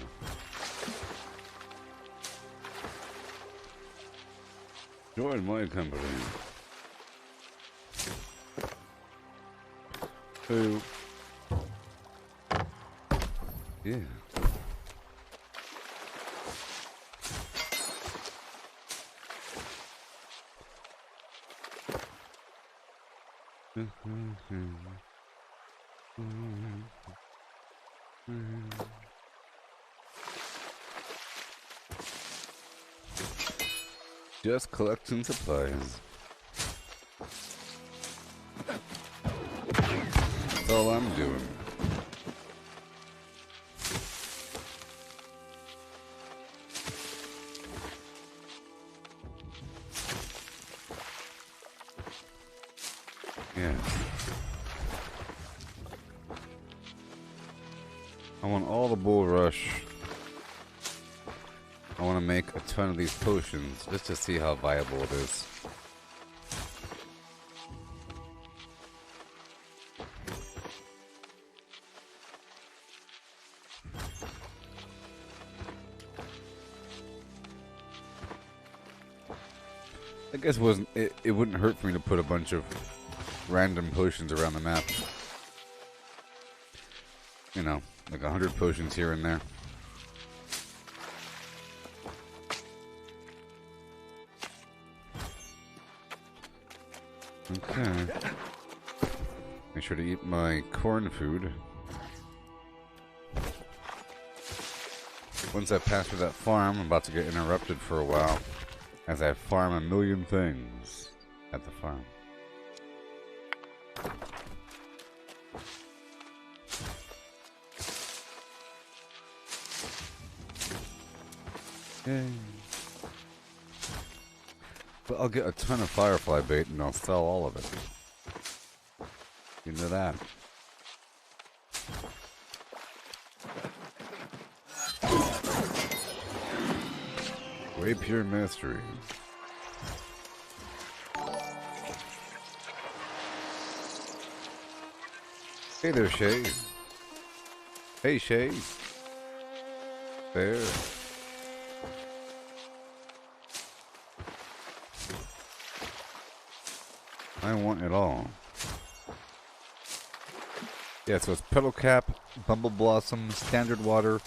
Join my company. Hey-o. Yeah. Just collecting supplies. That's all I'm doing. Yeah. I want all the bull rush. I want to make a ton of these potions just to see how viable it is. I guess it wouldn't hurt for me to put a bunch of random potions around the map. You know, like 100 potions here and there. Okay. Make sure to eat my corn food. Once I pass through that farm, I'm about to get interrupted for a while as I farm a million things at the farm. Yay. But I'll get a ton of firefly bait and I'll sell all of it. Into that. Rapier Mastery. Hey there, Shay. Hey, Shay. There. I want it all. Yeah, so it's Petal Cap, Bumble Blossom, Standard Water,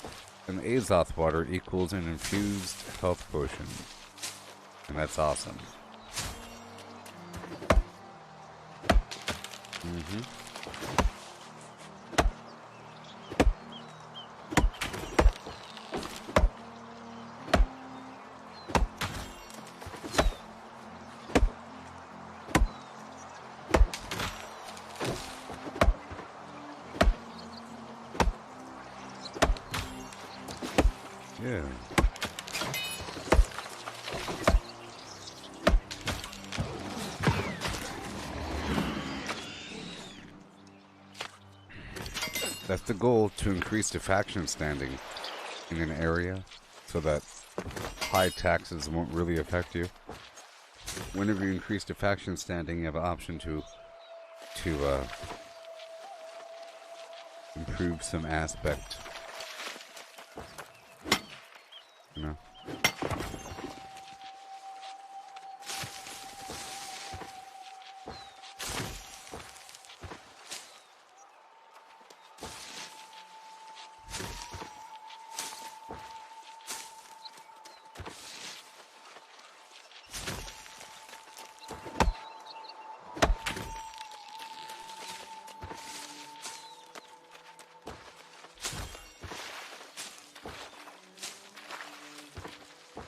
and Azoth Water equals an infused health potion. And that's awesome. Yeah. That's the goal, to increase the faction standing in an area so that high taxes won't really affect you. Whenever you increase the faction standing, you have an option to improve some aspect. You know?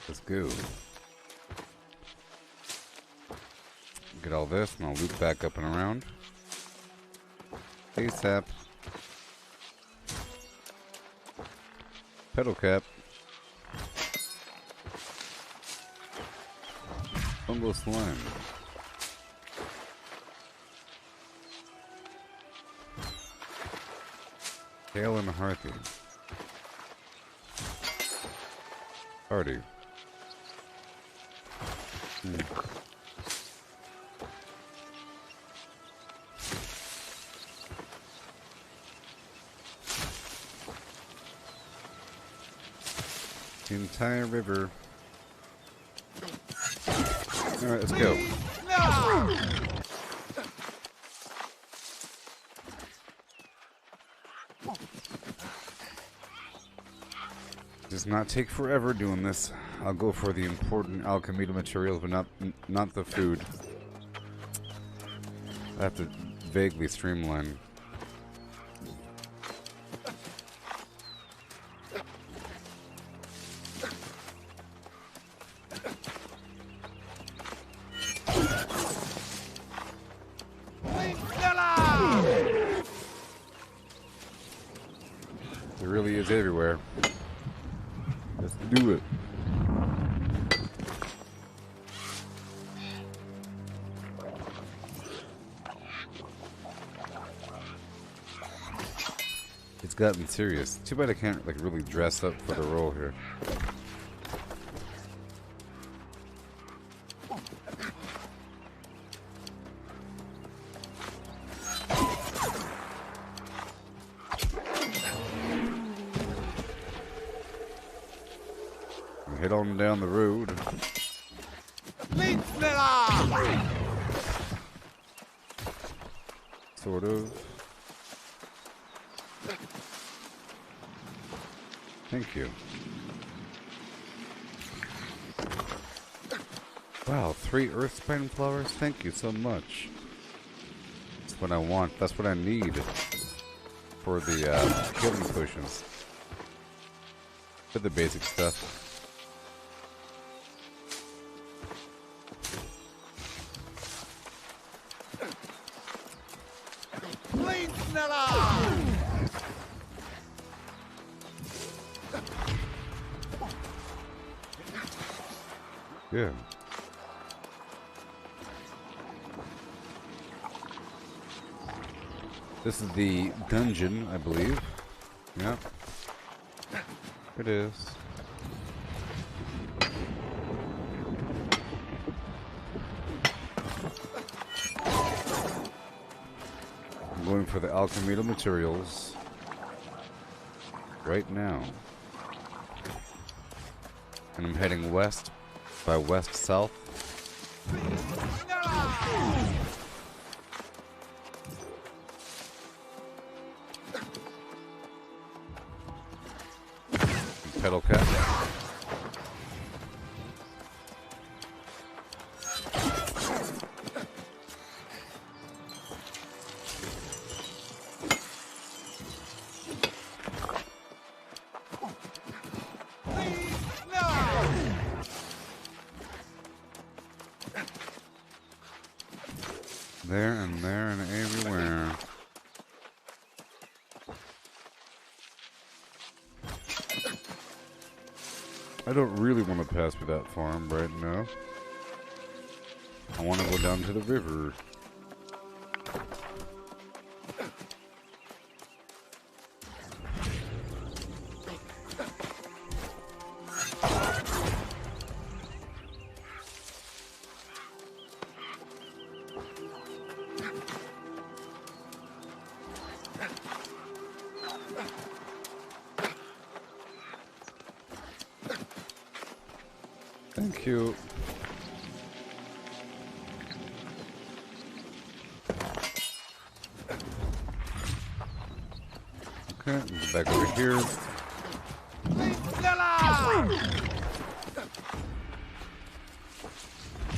Let's go. Get all this and I'll loop back up and around. ASAP. Petal Cap. Fungal Slime. Kale and Hearthy. Party. The entire river. Alright, let's go. Does not take forever doing this. I'll go for the important alchemy materials, but not the food. I have to vaguely streamlined. It really is everywhere. Let's do it. It's gotten serious. Too bad I can't like really dress up for the role here. Head on down the road. Sort of. Thank you. Wow, 3 earth spine flowers? Thank you so much. That's what I want. That's what I need for the killing potions. For the basic stuff. Yeah. This is the dungeon, I believe. Yeah. It is. I'm going for the alchemy materials right now. And I'm heading west by west-south. Pedal cat. There and everywhere. I don't really want to pass through that farm right now. I want to go down to the river. Thank you. Okay, go back over here.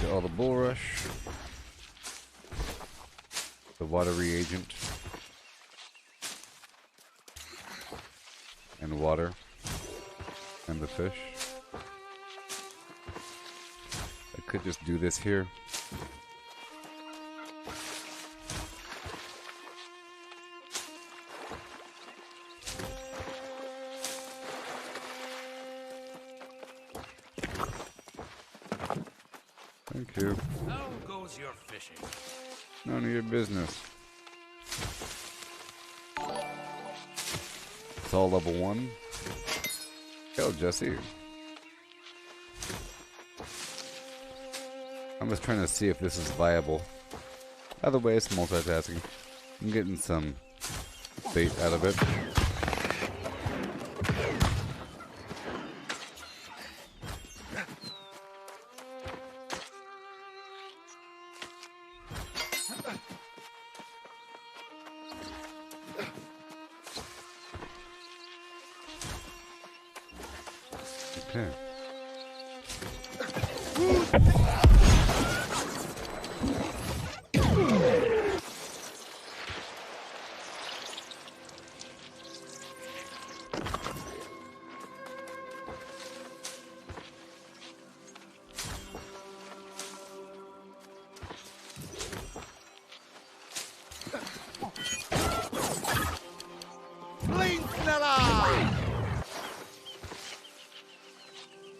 Get all the bulrush. The water reagent. And water. And the fish. I could just do this here. Thank you. How goes your fishing? None of your business. It's all level 1. Go, Jesse. I'm just trying to see if this is viable. Either way, it's multitasking. I'm getting some bait out of it. Okay.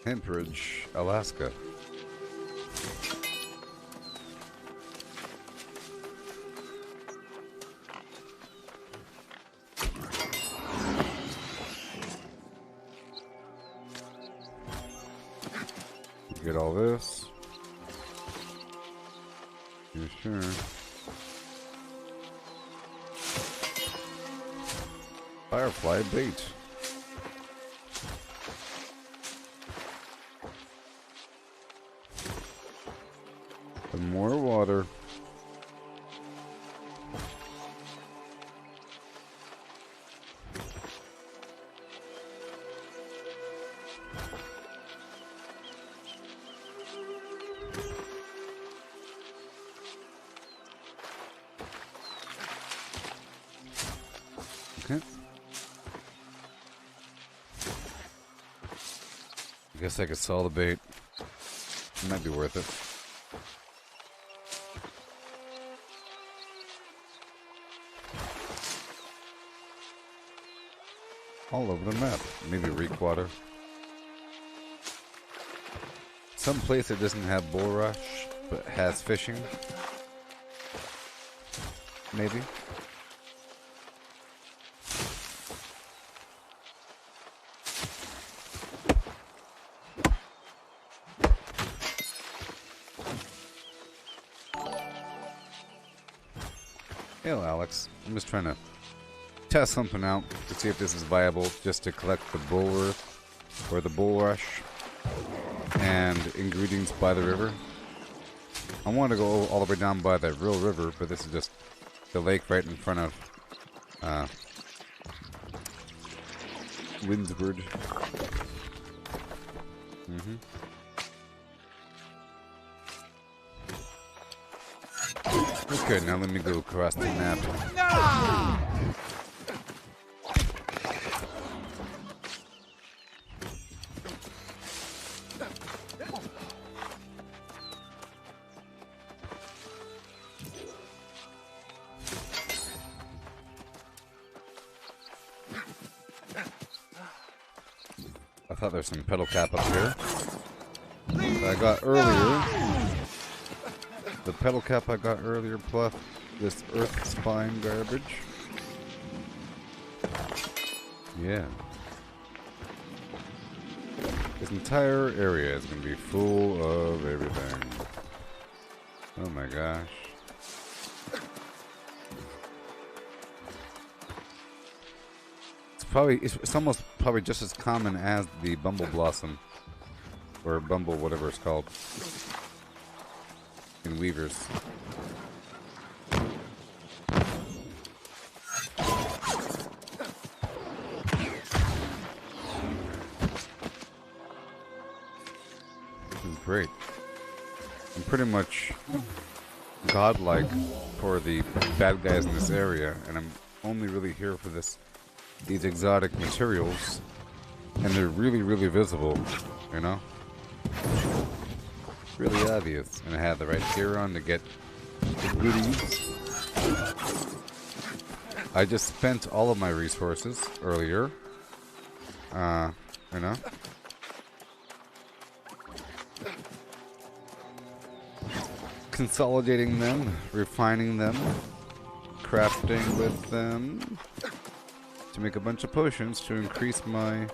Anchorage, Alaska. Get all this. Yeah, sure. Firefly bait. Some more water. Okay. I guess I could sell the bait. It might be worth it. All over the map. Maybe reek water. Some place that doesn't have bull rush, but has fishing. Maybe. Hello, Alex. I'm just trying to test something out to see if this is viable, just to collect the bull earth or the bulrush and ingredients by the river. I want to go all the way down by the real river, but this is just the lake right in front of Windsward. Okay, now let me go across the map. I thought there's some pedal cap up here that I got earlier. The pedal cap I got earlier, plus this earth spine garbage. Yeah. This entire area is going to be full of everything. Oh my gosh. It's almost probably just as common as the Bumble Blossom. Or Bumble, whatever it's called. In Weavers. This is great. I'm pretty much godlike for the bad guys in this area, and I'm only really here for these exotic materials, and they're really, really visible, you know? Really obvious, and I had the right gear on to get the goodies. I just spent all of my resources earlier, you know? Consolidating them, refining them, crafting with them, to make a bunch of potions to increase my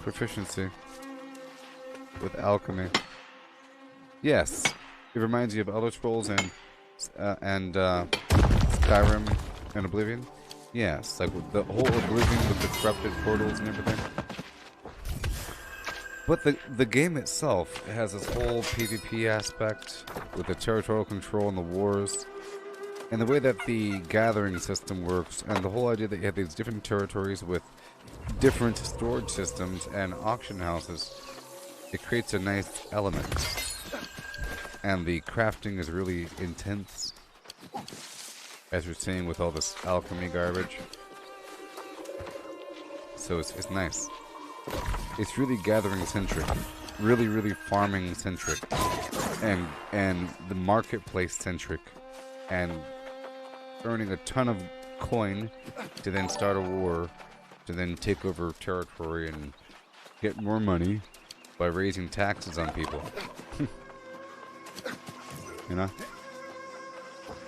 proficiency with alchemy. Yes, it reminds you of Elder Scrolls and Skyrim and Oblivion. Yes, like with the whole Oblivion with the corrupted portals and everything. But the game itself has this whole PvP aspect with the territorial control and the wars. And the way that the gathering system works, and the whole idea that you have these different territories with different storage systems and auction houses, it creates a nice element. And the crafting is really intense, as you're seeing with all this alchemy garbage. So it's nice. It's really gathering centric, really, really farming centric, and the marketplace centric, and earning a ton of coin to then start a war, to then take over territory and get more money, by raising taxes on people. You know?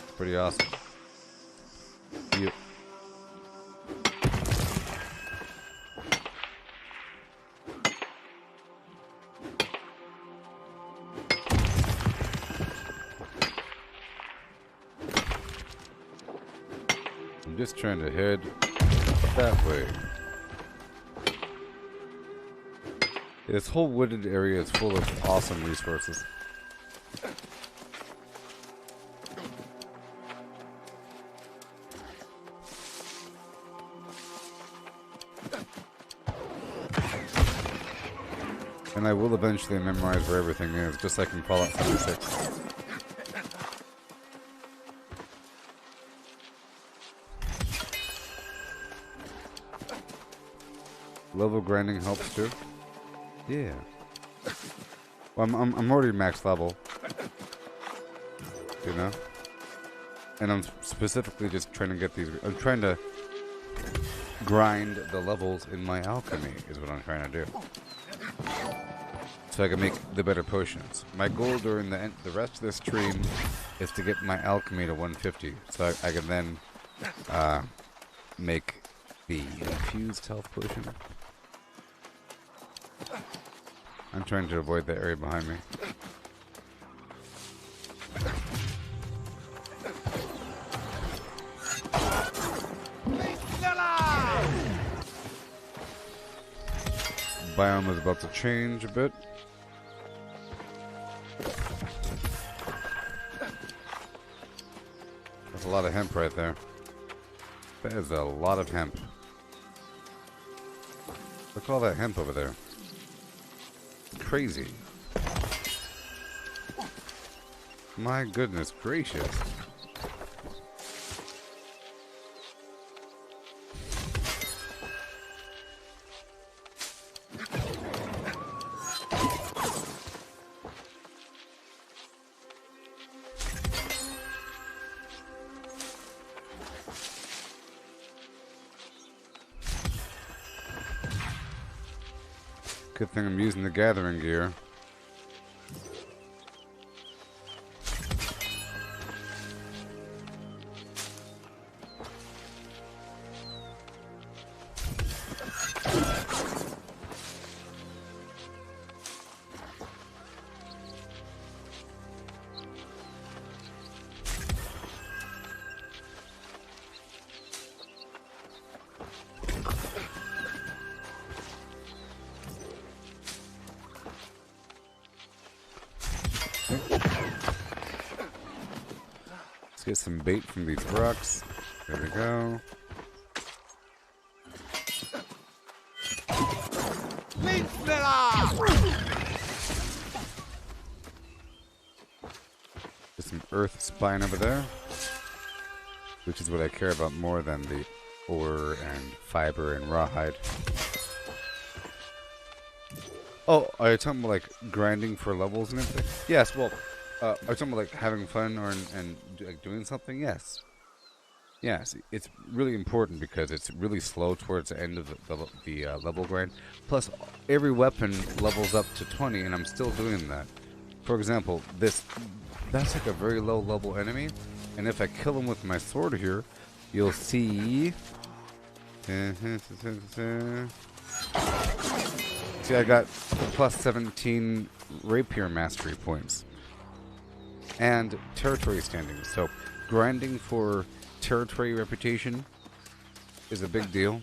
It's pretty awesome. You. I'm just trying to head that way. This whole wooded area is full of awesome resources. And I will eventually memorize where everything is, just like in Fallout 76. Level grinding helps too. Yeah. Well, I'm already max level. You know? And I'm specifically just trying to get these. I'm trying to grind the levels in my alchemy, is what I'm trying to do. So I can make the better potions. My goal during the rest of this stream is to get my alchemy to 150, so I can then make the infused health potion. I'm trying to avoid that area behind me. Biome is about to change a bit. That's a lot of hemp right there. That is a lot of hemp. Look at all that hemp over there. Crazy. My goodness gracious. Good thing I'm using the gathering gear. Let's get some bait from these rocks. There we go. Get some earth spine over there, which is what I care about more than the ore and fiber and rawhide. Oh, are you talking about like grinding for levels and everything? Yes, well, are you talking about like having fun or like doing something? Yes. Yes, it's really important because it's really slow towards the end of the level grind. Plus, every weapon levels up to 20 and I'm still doing that. For example, that's like a very low level enemy. And if I kill him with my sword here, you'll see... See, I got plus 17 rapier mastery points and territory standing. So grinding for territory reputation is a big deal,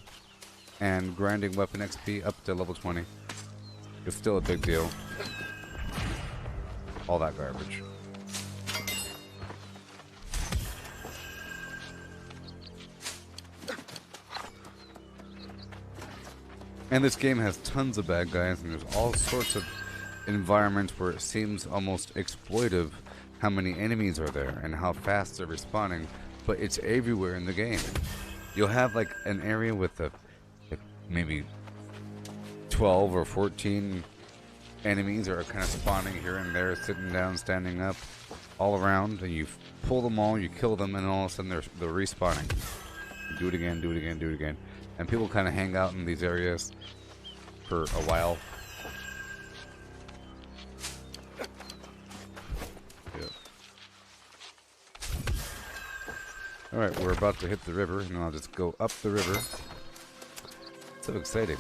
and grinding weapon XP up to level 20 is still a big deal. All that garbage. And this game has tons of bad guys, and there's all sorts of environments where it seems almost exploitive how many enemies are there and how fast they're respawning, but it's everywhere in the game. You'll have like an area with maybe 12 or 14 enemies that are kind of spawning here and there, sitting down, standing up, all around, and you pull them all, you kill them, and all of a sudden they're respawning. You do it again, do it again, do it again. And people kind of hang out in these areas for a while. Alright, we're about to hit the river, and then I'll just go up the river. So exciting.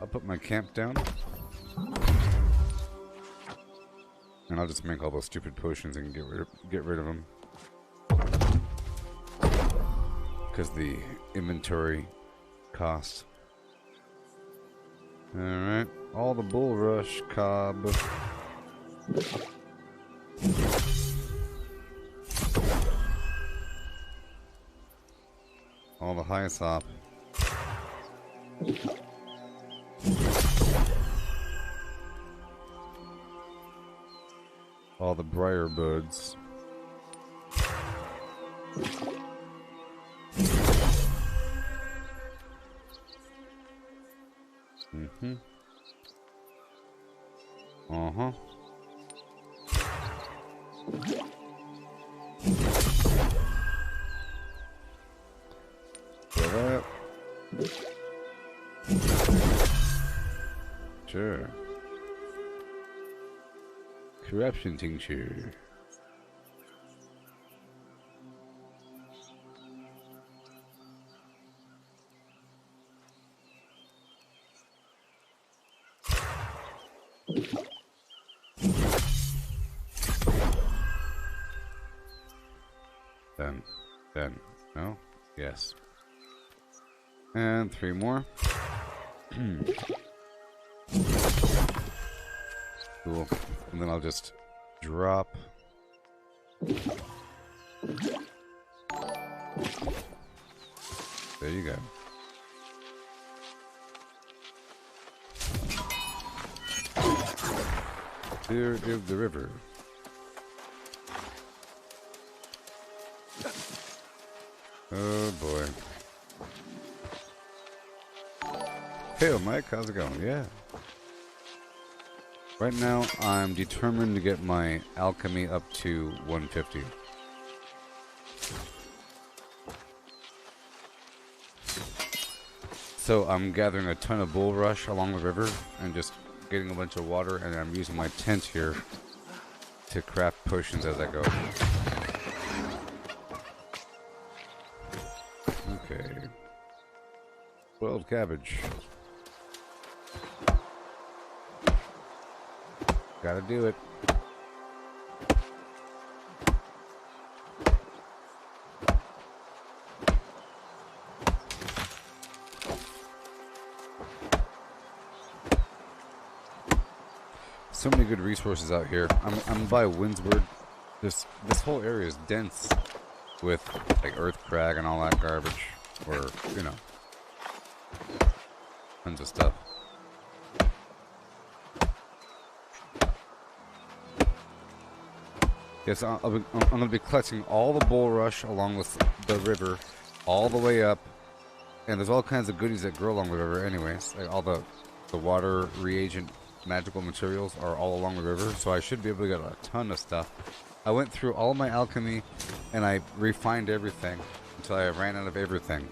I'll put my camp down. And I'll just make all those stupid potions and get rid of them. Because the inventory cost. Alright, all the bulrush cob. All the hyssop. All the briar buds. Mm-hmm. Uh-huh. So that. Sure. Corruption tincture. Done. No? Yes. And 3 more. Cool. And then I'll just drop. There you go. There is the river. Oh boy. Hey, Mike, how's it going? Yeah. Right now, I'm determined to get my alchemy up to 150. So I'm gathering a ton of bulrush along the river and just getting a bunch of water, and I'm using my tent here to craft potions as I go. Okay. Boiled cabbage. Gotta do it. So many good resources out here. I'm by Windsward. This whole area is dense with like earth crag and all that garbage, or you know, tons of stuff. Yes, I'm gonna be collecting all the bulrush along the river, all the way up, and there's all kinds of goodies that grow along the river. Anyways, like all the water reagent magical materials are all along the river, so I should be able to get a ton of stuff. I went through all my alchemy, and I refined everything until I ran out of everything,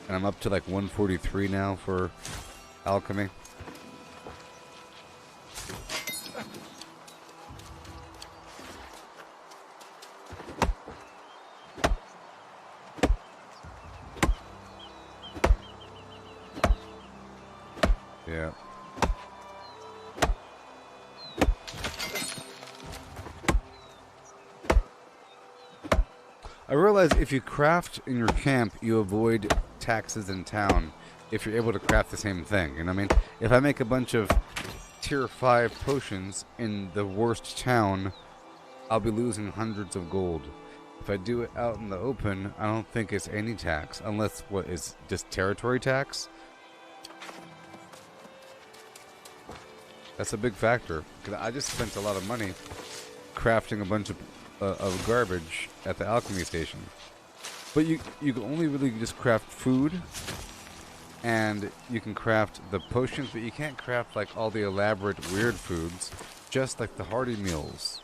and I'm up to like 143 now for alchemy. Yeah. I realize if you craft in your camp, you avoid taxes in town if you're able to craft the same thing. And I mean, if I make a bunch of tier 5 potions in the worst town, I'll be losing hundreds of gold. If I do it out in the open, I don't think it's any tax, unless what is just territory tax. That's a big factor. 'Cause I just spent a lot of money crafting a bunch of garbage at the alchemy station. But you can only really just craft food, and you can craft the potions, but you can't craft like all the elaborate weird foods, just like the hearty meals,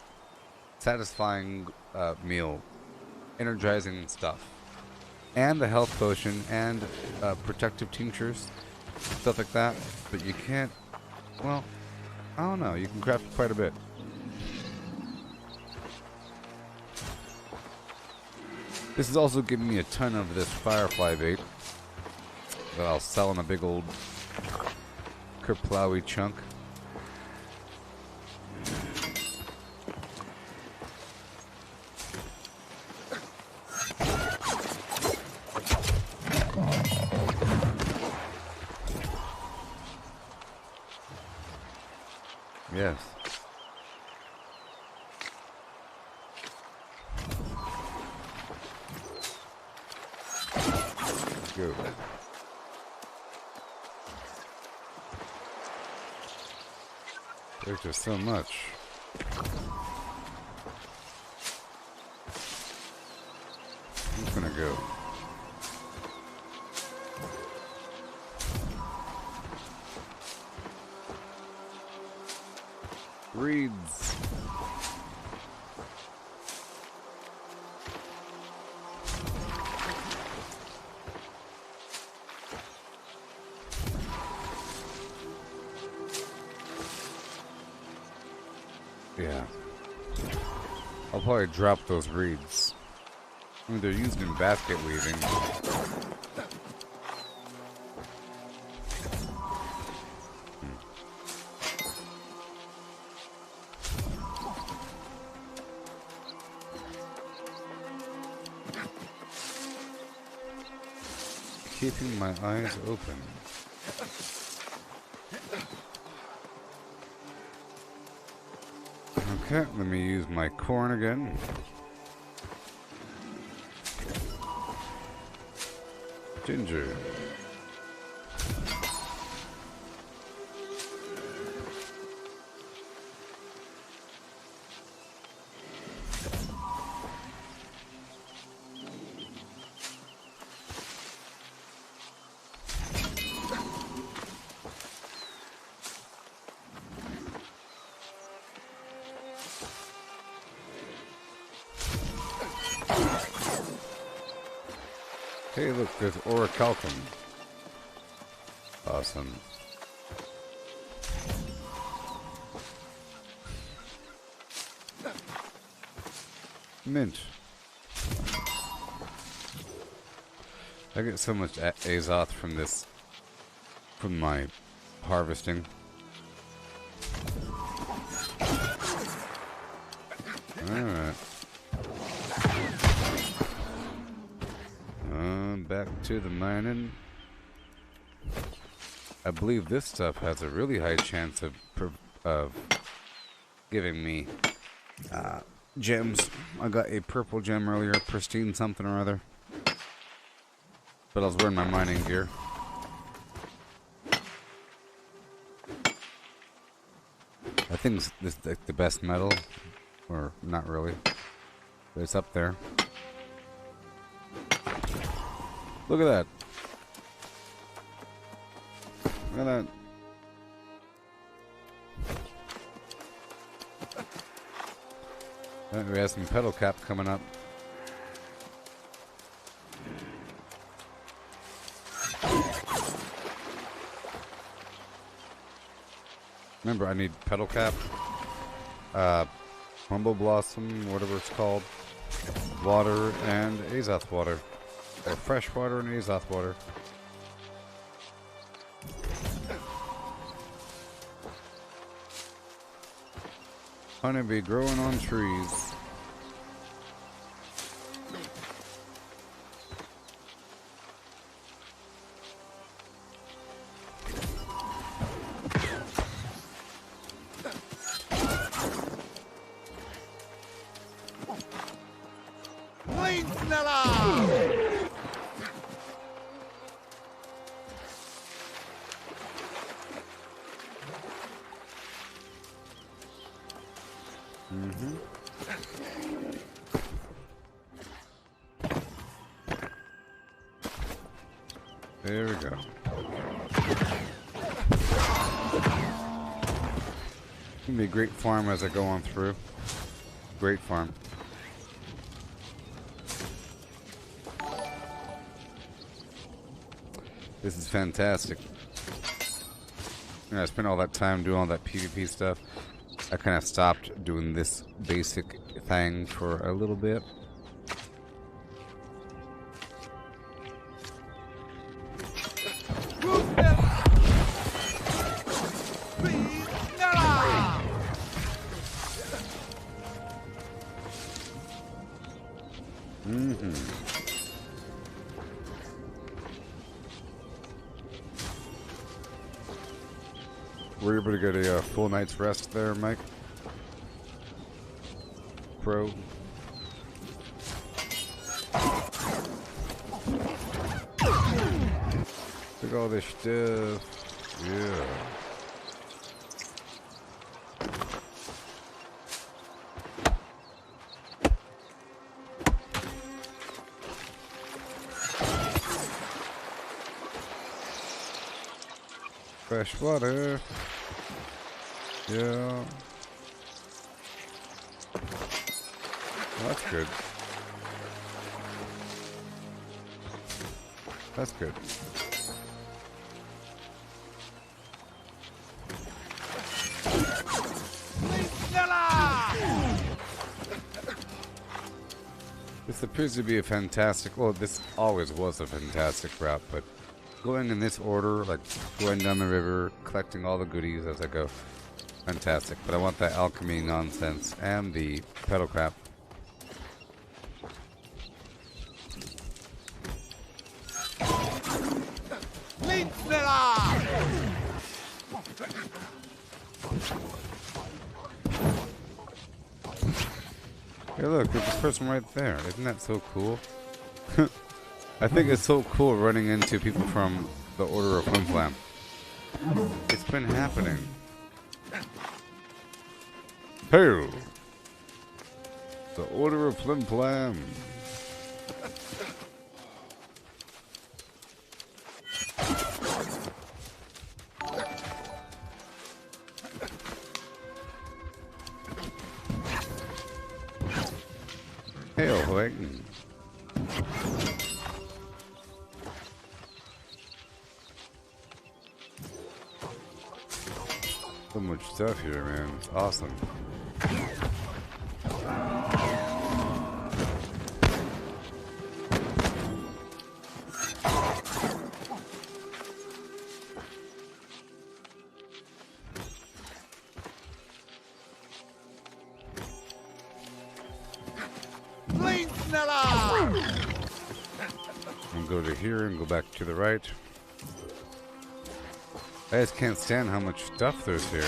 satisfying meal, energizing stuff, and the health potion, and protective tinctures, stuff like that. But you can't, well, I don't know, you can craft quite a bit. This is also giving me a ton of this firefly bait that I'll sell in a big old kerplowy chunk. Yes. Go. There's just so much. I'm gonna go. Reeds. Yeah. I'll probably drop those reeds. I mean, they're used in basket weaving. Keeping my eyes open. Okay, let me use my corn again. Ginger. Hey, look, there's orichalcum. Awesome. Mint. I get so much azoth from this, from my harvesting. Alright. Back to the mining. I believe this stuff has a really high chance of giving me gems. I got a purple gem earlier, pristine something or other. But I was wearing my mining gear. I think this is like the best metal, or not really, but it's up there. Look at that. Look at that. We have some pedal cap coming up. Remember, I need pedal cap, humble blossom, whatever it's called, water, and azoth water. Or fresh water and azoth water. Honeybee growing on trees. There we go. It's gonna be a great farm as I go on through. Great farm. This is fantastic. I spent all that time doing all that PvP stuff. I kind of stopped doing this basic thing for a little bit. Were you able to get a full night's rest there, Mike? Pro? Look at all this stuff. Yeah. Fresh water. Yeah. Well, that's good. That's good. This appears to be a fantastic, well, this always was a fantastic route, but going in this order, like going down the river, collecting all the goodies as I go, fantastic. But I want that alchemy nonsense and the pedal crap. Hey look, there's a person right there. Isn't that so cool? I think it's so cool running into people from the Order of Flim Flam. It's been happening. Hail! The Order of Flim Flam. Hail, Huyton. So much stuff here, man. It's awesome. And go to here and go back to the right. I just can't stand how much stuff there's here.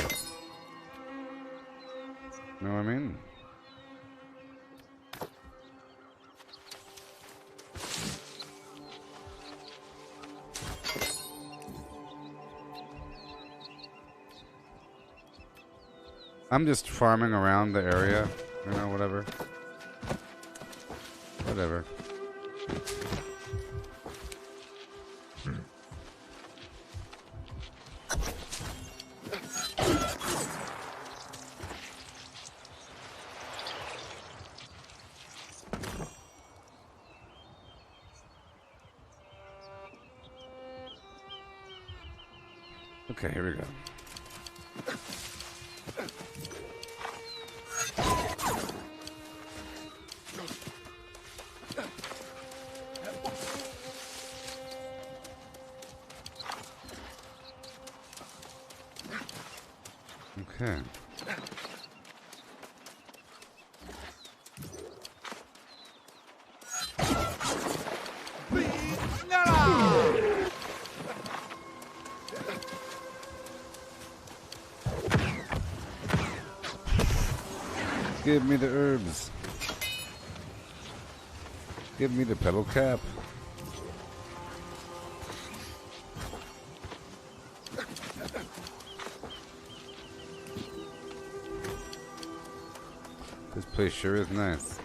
Know what I mean? I'm just farming around the area, you know, whatever. Whatever. Okay, here we go. Okay. Give me the herbs. Give me the pedal cap. This place sure is nice.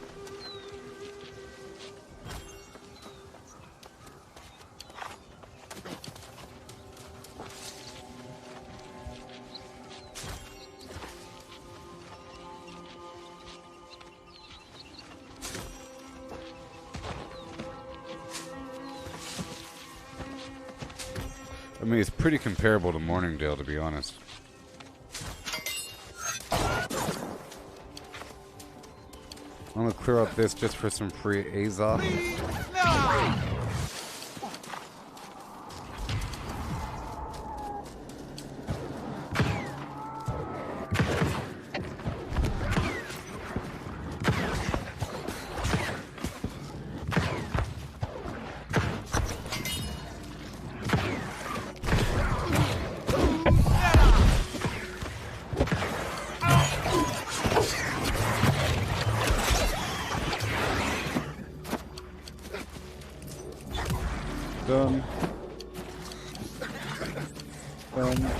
I mean, it's pretty comparable to Morningdale, to be honest. I'm gonna clear out this just for some free Azoth. Done. Done.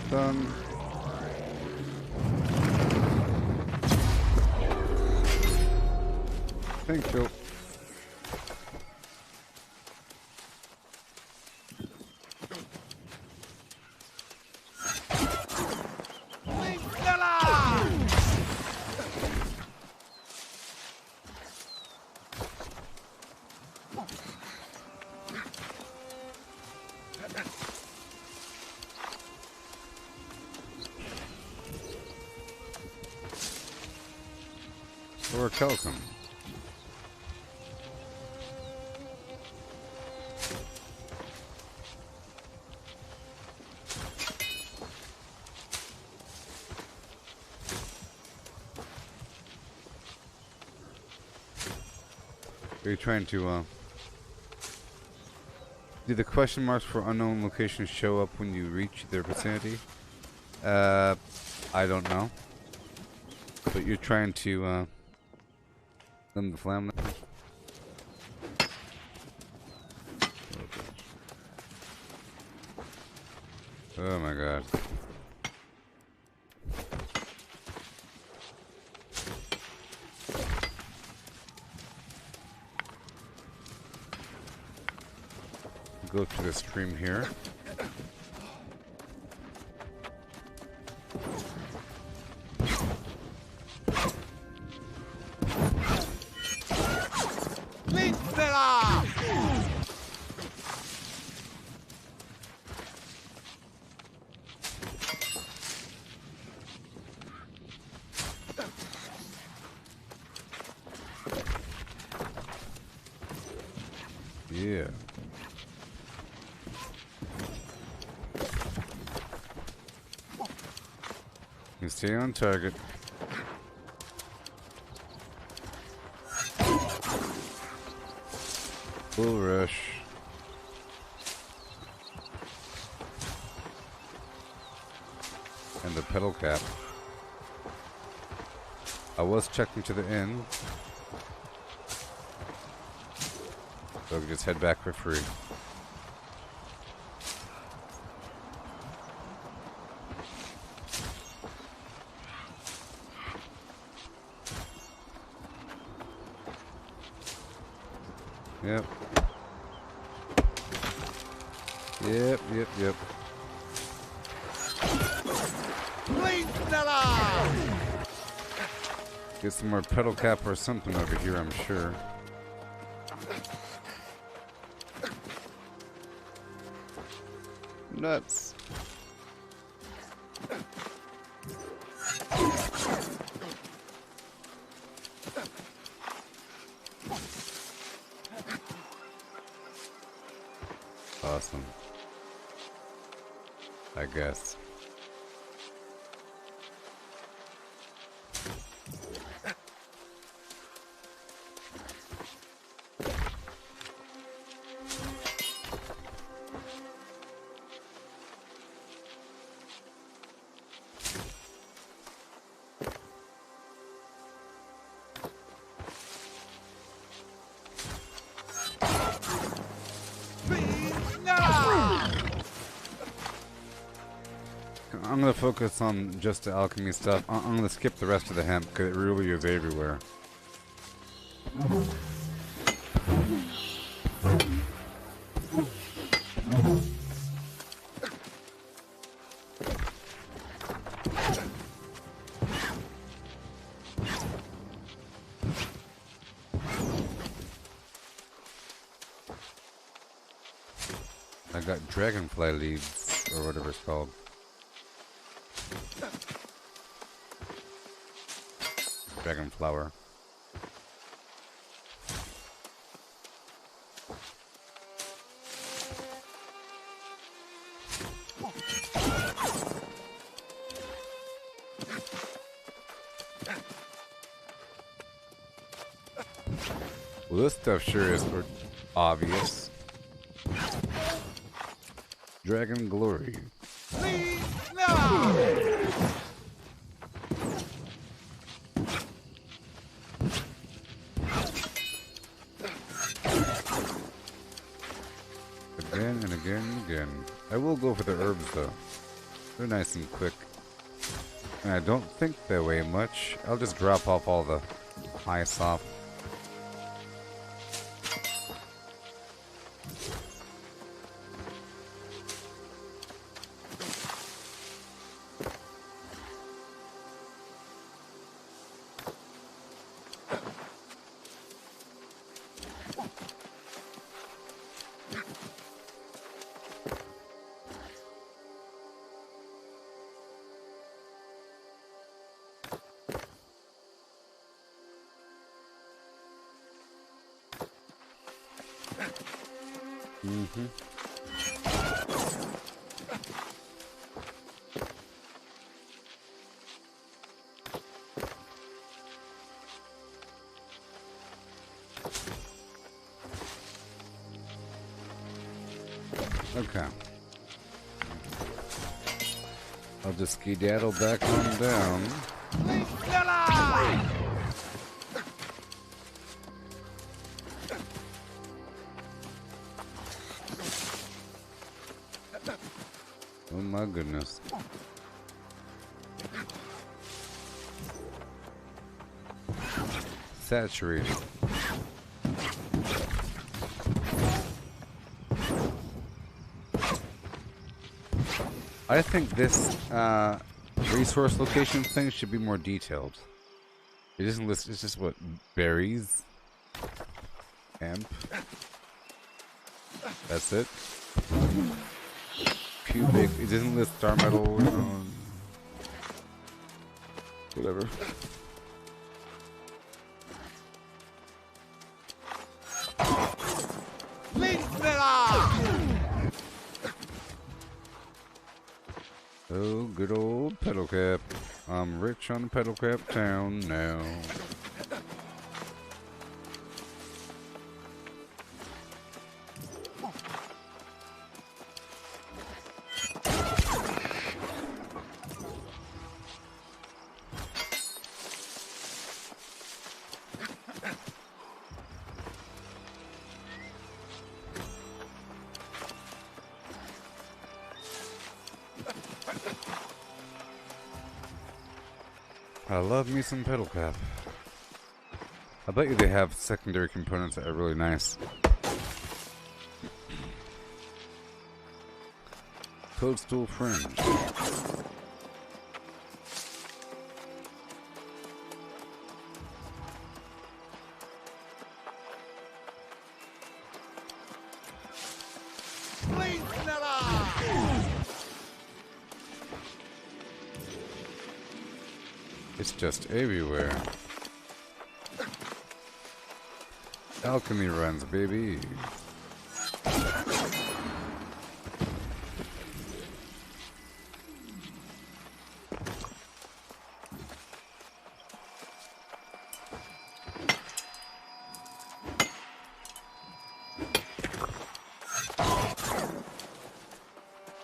Done. Thank you. Or Kelcom. Are you trying to, do the question marks for unknown locations show up when you reach their vicinity? I don't know. But you're trying to, limit the flam now? Oh my god. Go to the stream here. Yeah. You stay on target. Bull rush. And the pedal cap. I was checking to the end. So I can just head back for free. Yep. Yep. Get some more pedal cap or something over here, I'm sure. Nuts. Awesome. I guess. I'm gonna focus on just the alchemy stuff. I'm gonna skip the rest of the hemp because it really is everywhere. I got dragonfly leaves, or whatever it's called. Dragon flower. Well, this stuff sure is obvious. Dragon glory. again. I will go for the herbs though. They're nice and quick. And I don't think they weigh much. I'll just drop off all the ice off. Okay. I'll just skedaddle back on down. Oh my goodness. Saturated. I think this resource location thing should be more detailed. It doesn't list, it's just what, berries? Hemp? That's it? Cubic, it doesn't list star metal, whatever. Oh, good old pedal cap. I'm rich on the pedal cap town now. I love me some pedal cap. I bet you they have secondary components that are really nice. Toadstool fringe. It's just everywhere. Alchemy runs, baby.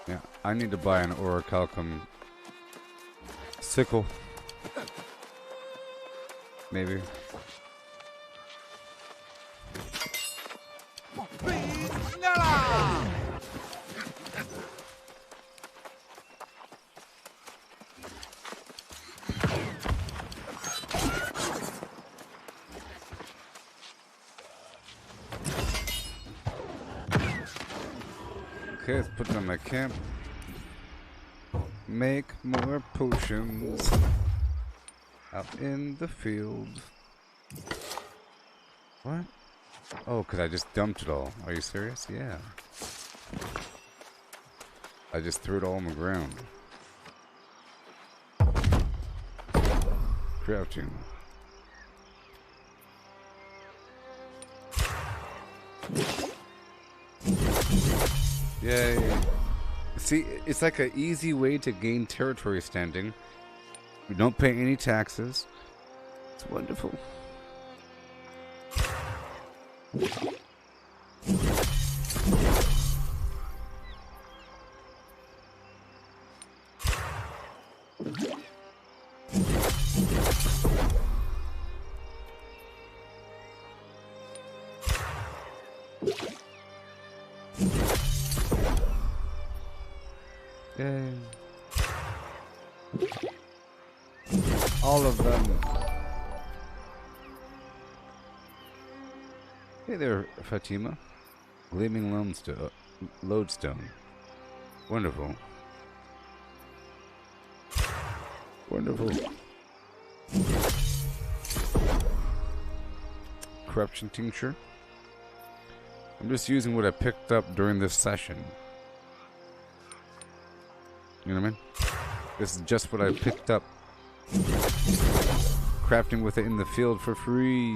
Yeah, I need to buy an orichalcum sickle. Maybe. Okay, let's put down my camp. Make more potions. Out in the field. What? Oh, because I just dumped it all. Are you serious? Yeah. I just threw it all on the ground. Crafting. Yay. See, it's like an easy way to gain territory standing. We don't pay any taxes. It's wonderful. all of them. Hey there, Fatima. Gleaming lodestone. Wonderful. Wonderful. Corruption tincture. I'm just using what I picked up during this session. You know what I mean? This is just what I picked up. Crafting with it in the field for free.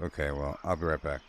Okay, well, I'll be right back.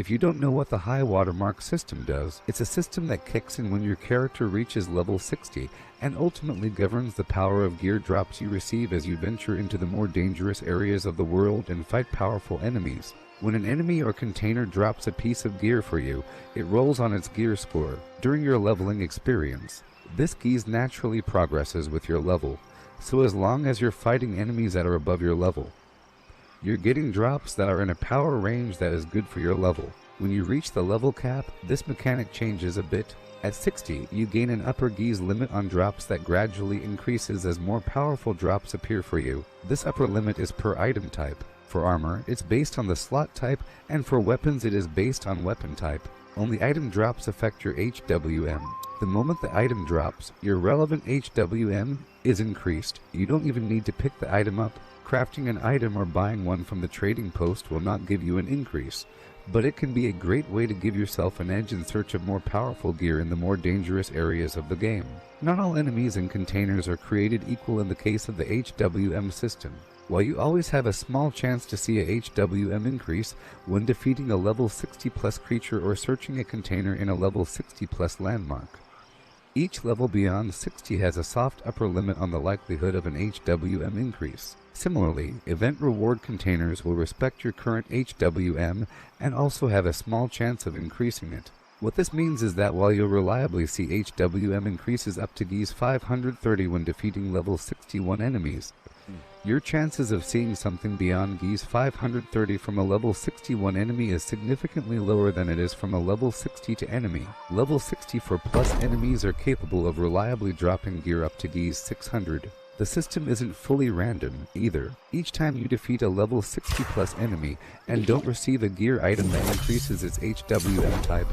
If you don't know what the high watermark system does, it's a system that kicks in when your character reaches level 60 and ultimately governs the power of gear drops you receive as you venture into the more dangerous areas of the world and fight powerful enemies. When an enemy or container drops a piece of gear for you, it rolls on its gear score during your leveling experience. This gear naturally progresses with your level, so as long as you're fighting enemies that are above your level, you're getting drops that are in a power range that is good for your level. When you reach the level cap, this mechanic changes a bit. At 60, you gain an upper gear limit on drops that gradually increases as more powerful drops appear for you. This upper limit is per item type. For armor, it's based on the slot type, and for weapons it is based on weapon type. Only item drops affect your HWM. The moment the item drops, your relevant HWM is increased. You don't even need to pick the item up. Crafting an item or buying one from the trading post will not give you an increase, but it can be a great way to give yourself an edge in search of more powerful gear in the more dangerous areas of the game. Not all enemies and containers are created equal in the case of the HWM system. While you always have a small chance to see a HWM increase when defeating a level 60 plus creature or searching a container in a level 60 plus landmark. Each level beyond 60 has a soft upper limit on the likelihood of an HWM increase. Similarly, event reward containers will respect your current HWM and also have a small chance of increasing it. What this means is that while you'll reliably see HWM increases up to Gs 530 when defeating level 61 enemies, your chances of seeing something beyond Gs 530 from a level 61 enemy is significantly lower than it is from a level 60 to enemy. Level 60 for plus enemies are capable of reliably dropping gear up to Gs 600. The system isn't fully random, either. Each time you defeat a level 60 plus enemy and don't receive a gear item that increases its HWM type,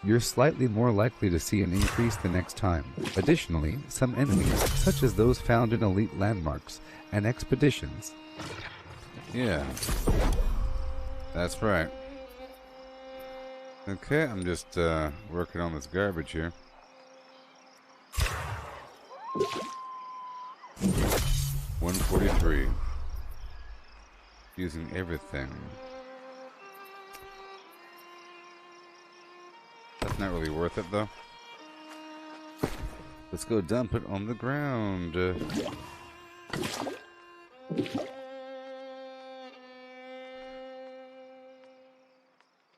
you're slightly more likely to see an increase the next time. Additionally, some enemies, such as those found in elite landmarks and expeditions. Yeah, that's right. Okay, I'm just working on this garbage here. 143. Using everything. That's not really worth it though. Let's go dump it on the ground.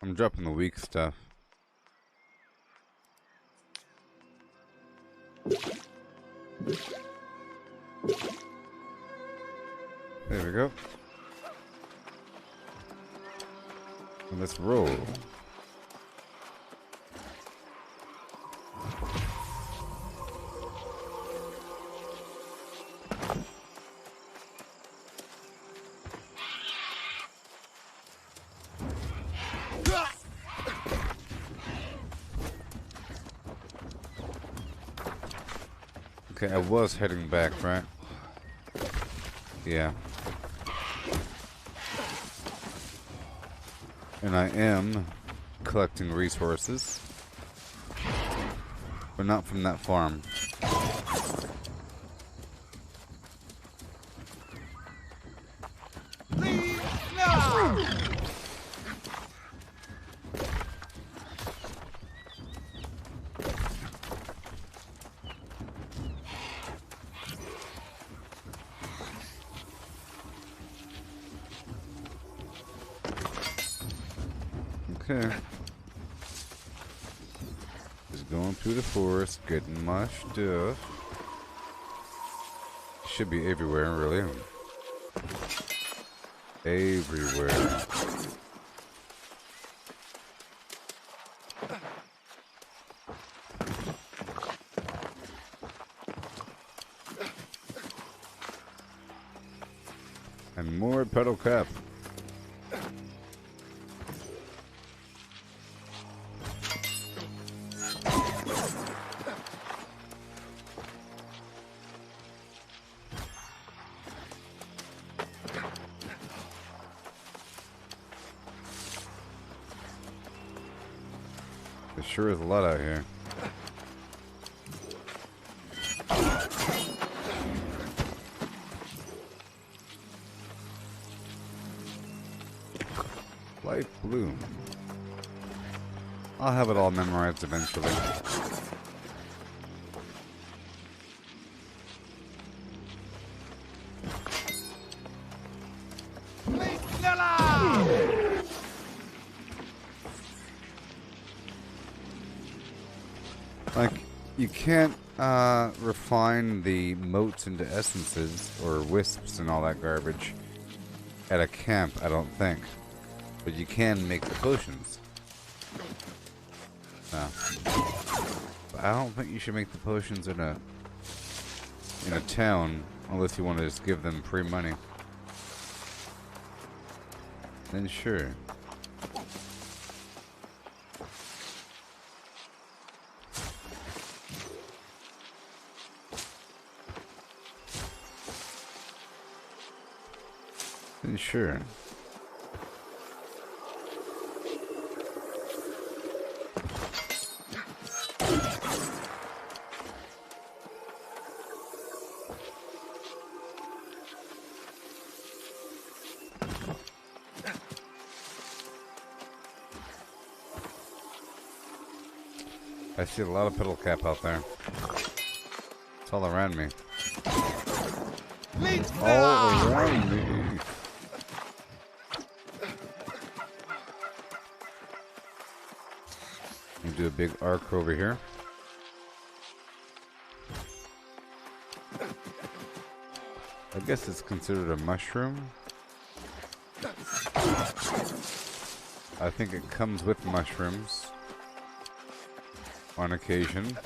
I'm dropping the weak stuff. There we go. And let's roll. Okay, I was heading back, right? Yeah. And I am collecting resources. But not from that farm. Okay. Just going through the forest, getting my stuff. Should be everywhere, really. Everywhere. And more pedal cap. There sure is a lot out here. Light bloom. I'll have it all memorized eventually. Like, you can't refine the motes into essences or wisps and all that garbage at a camp, I don't think. But you can make the potions. No. But I don't think you should make the potions in a town unless you want to just give them free money. Then sure. Then sure. I see a lot of pedal cap out there. It's all around me. All around me. You do a big arc over here. I guess it's considered a mushroom. I think it comes with mushrooms. On occasion.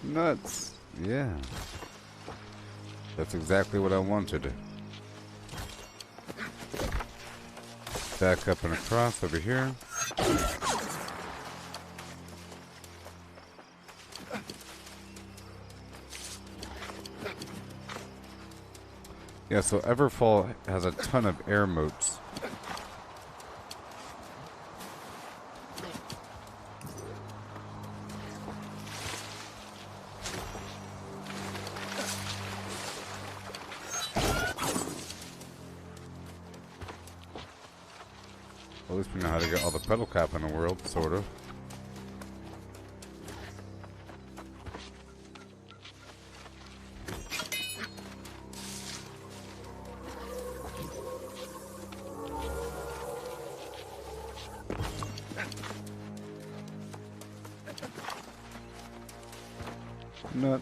Nuts. Yeah. That's exactly what I wanted. Back up and across over here. Yeah, so Everfall has a ton of air moats. At least we know how to get all the pedal cap in the world, sort of. Nut.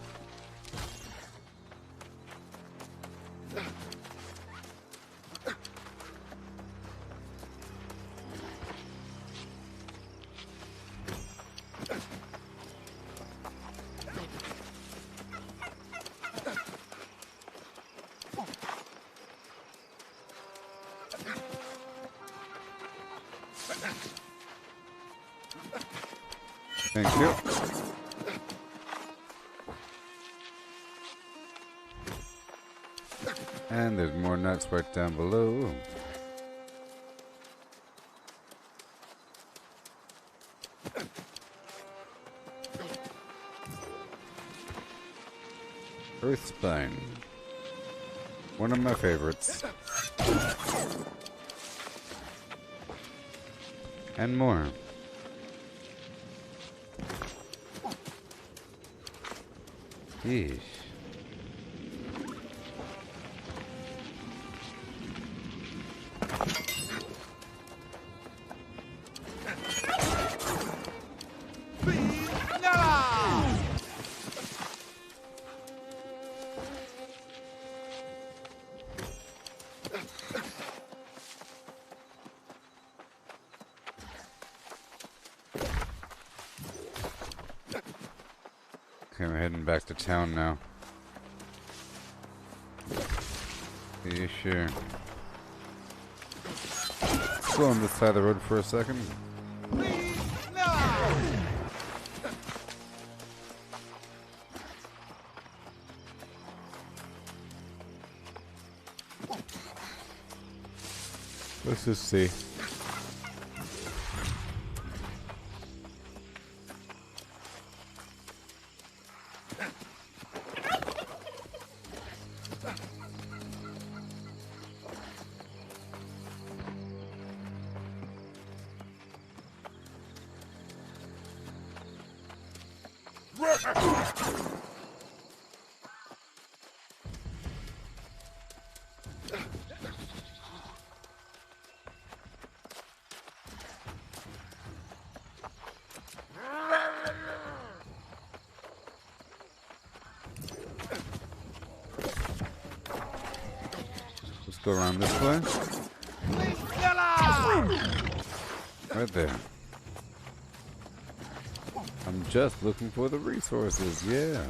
Thank you. And there's more nuts right down below. Earth spine. One of my favorites. And more. Yeesh. Okay, we're heading back to town now. Are you sure? Let's go on this side of the road for a second. Let's just see. Let's go around this way. Right there. I'm just looking for the resources, yeah.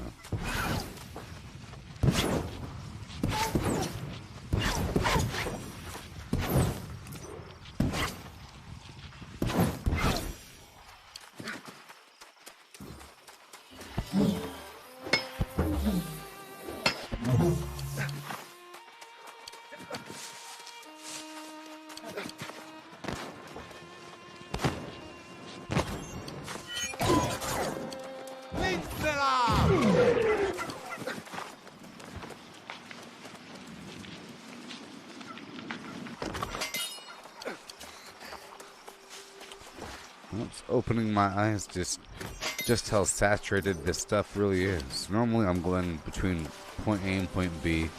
It's opening my eyes just how saturated this stuff really is. Normally I'm going between point A and point B,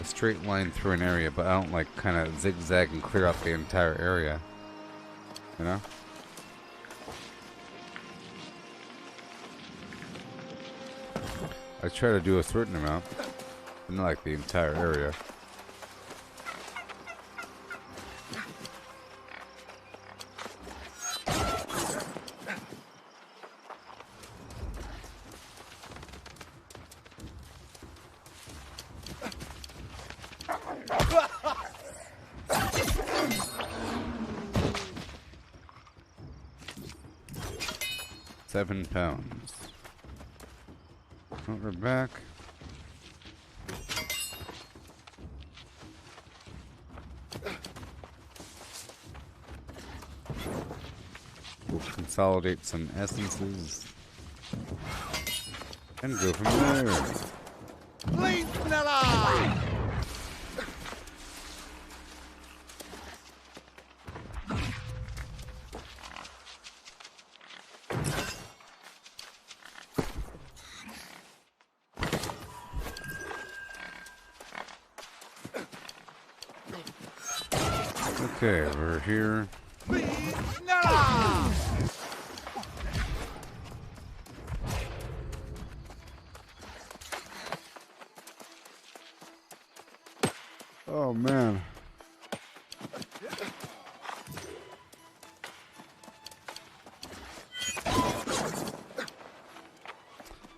a straight line through an area, but I don't like kind of zigzag and clear out the entire area, you know? I try to do a certain amount, but not like the entire area. £7. Oh, we're back. We'll consolidate some essences and go from there. Okay, we're here. Oh man.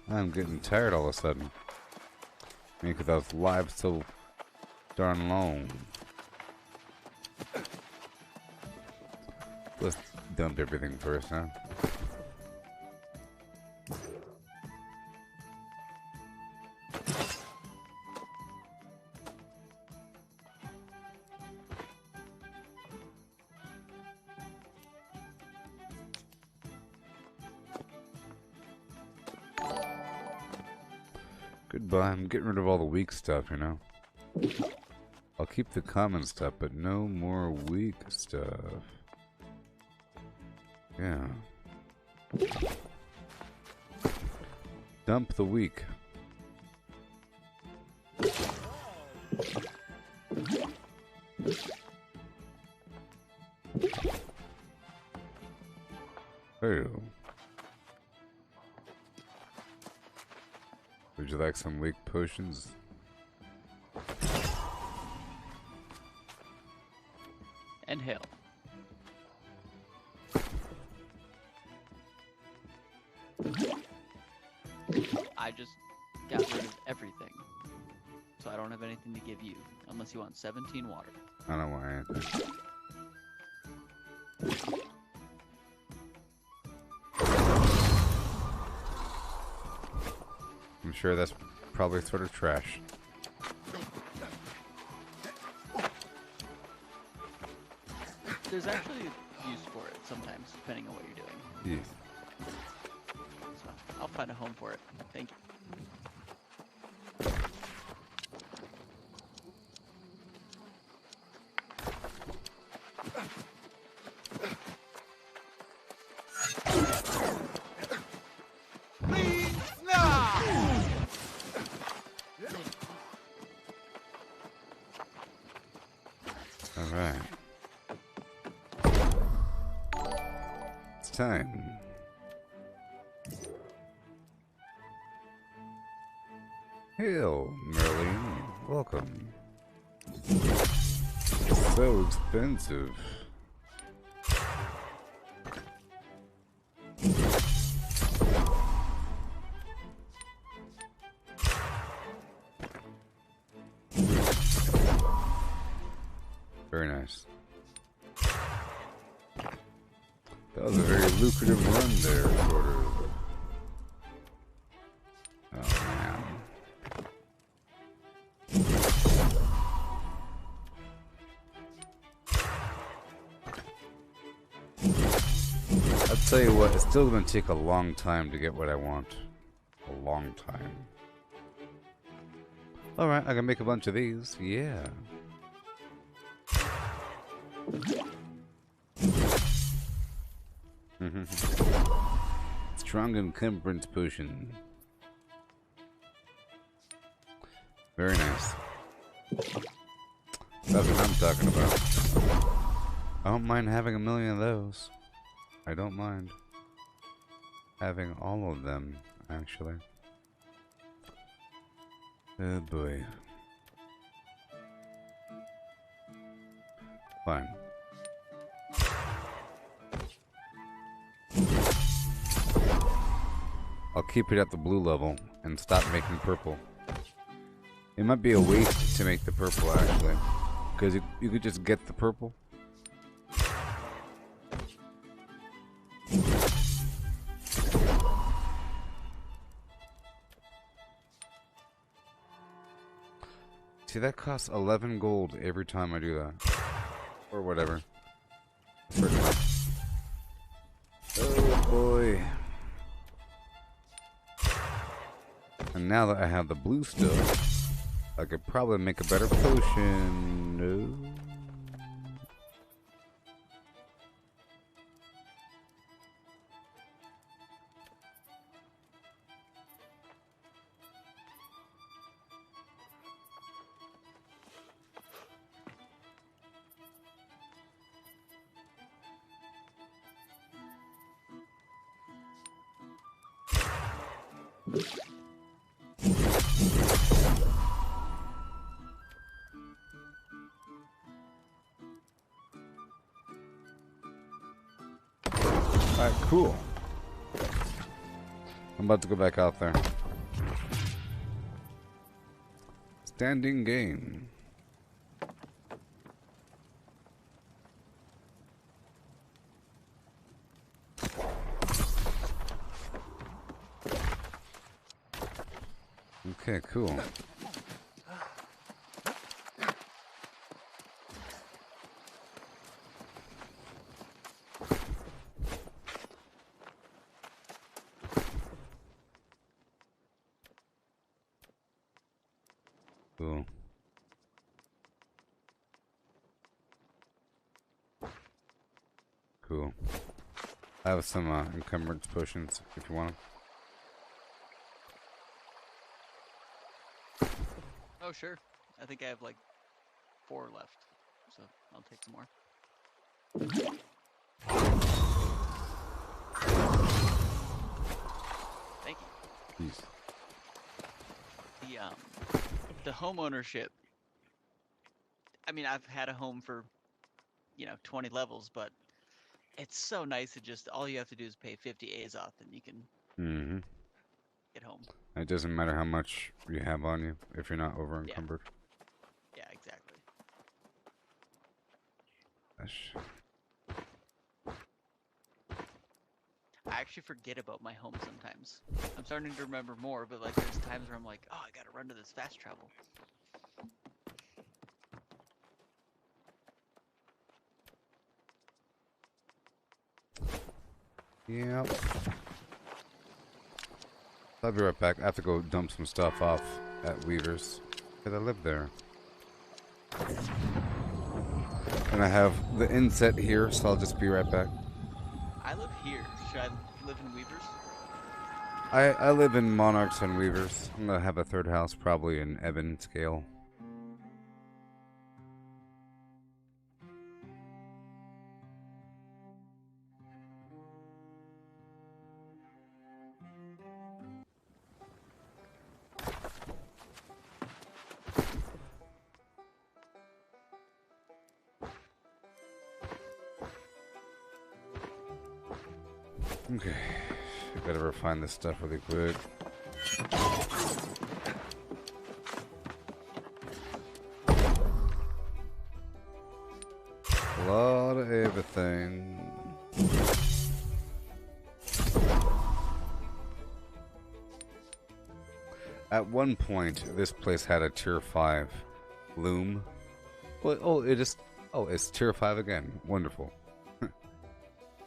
I'm getting tired all of a sudden. I mean, because I was live so darn long. Let's dump everything first, huh? Goodbye. I'm getting rid of all the weak stuff, you know? I'll keep the common stuff, but no more weak stuff. Yeah. Dump the weak. Oh. Would you like some weak potions? And hail. I just got rid of everything. So I don't have anything to give you. Unless you want 17 water. I don't want anything. I'm sure that's probably sort of trash. There's actually use for it sometimes, depending on what you're doing. Yes. So I'll find a home for it. Thank you. Alright. It's time. Hail, Merlin. Welcome. So expensive. Very nice. That was a very lucrative run there, sort of. Oh man. I'll tell you what, it's still gonna take a long time to get what I want. A long time. Alright, I can make a bunch of these, yeah. Strong encumbrance potion. Very nice. That's what I'm talking about. I don't mind having 1,000,000 of those. I don't mind having all of them, actually. Oh boy. Fine. I'll keep it at the blue level and stop making purple. It might be a waste to make the purple, actually, because you could just get the purple. See, that costs 11 gold every time I do that. Or whatever. Oh boy. And now that I have the blue stuff, I could probably make a better potion. No. Alright, cool. I'm about to go back out there. Standing game. Okay, cool. Cool. Cool. I have some encumbrance potions if you want them. Oh, sure. I think I have like 4 left, so I'll take some more. Thank you. Please. The home ownership. I mean, I've had a home for, 20 levels, but it's so nice to just, all you have to do is pay 50 A's off and you can get home. It doesn't matter how much you have on you if you're not over encumbered. Yeah, exactly. I actually forget about my home sometimes. I'm starting to remember more, but like there's times where I'm like, oh, I gotta run to this fast travel. Yep. I'll be right back. I have to go dump some stuff off at Weaver's because I live there. And I have the inset here, so I'll just be right back. I live here. Should I live in Weaver's? I live in Monarchs and Weavers. I'm gonna have a third house, probably in Ebon scale. Okay, I gotta refine this stuff really quick. A lot of everything. At one point, this place had a tier 5 loom. Well, it's tier 5 again. Wonderful.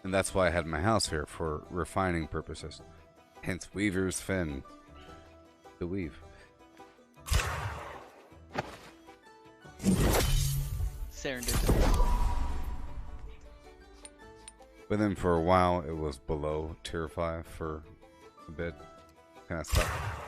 And that's why I had my house here, for refining purposes. Hence Weaver's Fen. To weave. Serendipity. But then for a while, it was below tier 5 for a bit. Kind of stuff.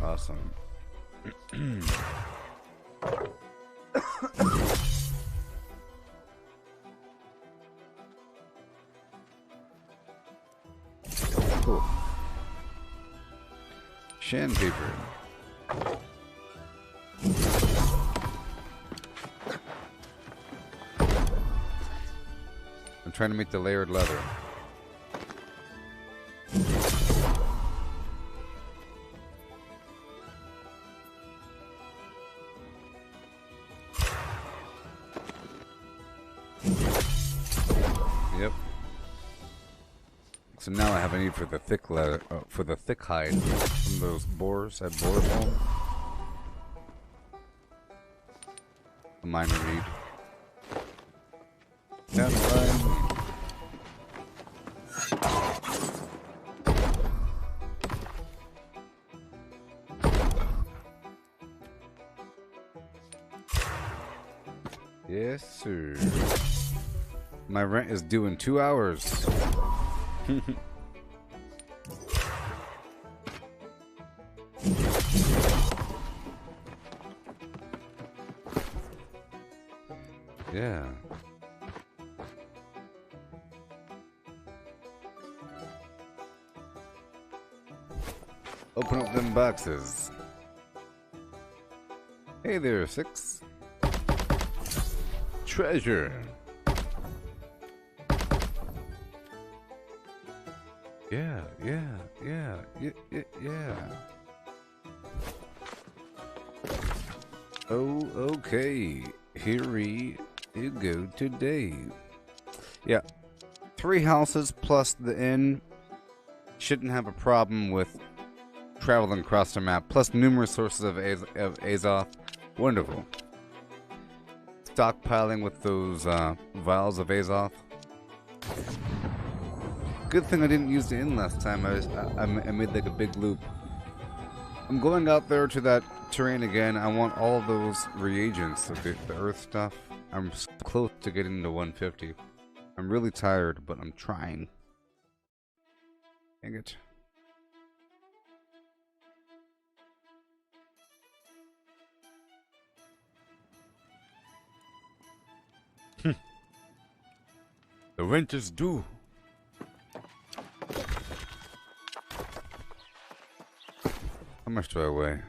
Awesome. Cool. Sandpaper. I'm trying to make the layered leather. Yep. So now I have a need for the thick leather, for the thick hide from those boars at Boar Home. A minor need. That's fine. Yes, sir. My rent is due in 2 hours. Yeah. Open up them boxes. Hey there, 6. Treasure. Yeah. Oh, okay. Here we go today. Yeah. 3 houses plus the inn. Shouldn't have a problem with traveling across the map. Plus numerous sources of Azoth. Wonderful. Stockpiling with those vials of Azoth. Good thing I didn't use the inn last time. I made like a big loop. I'm going out there to that terrain again. I want all of those reagents, the earth stuff. I'm close to getting to 150. I'm really tired, but I'm trying. Dang it. The rent is due. How much do I weigh?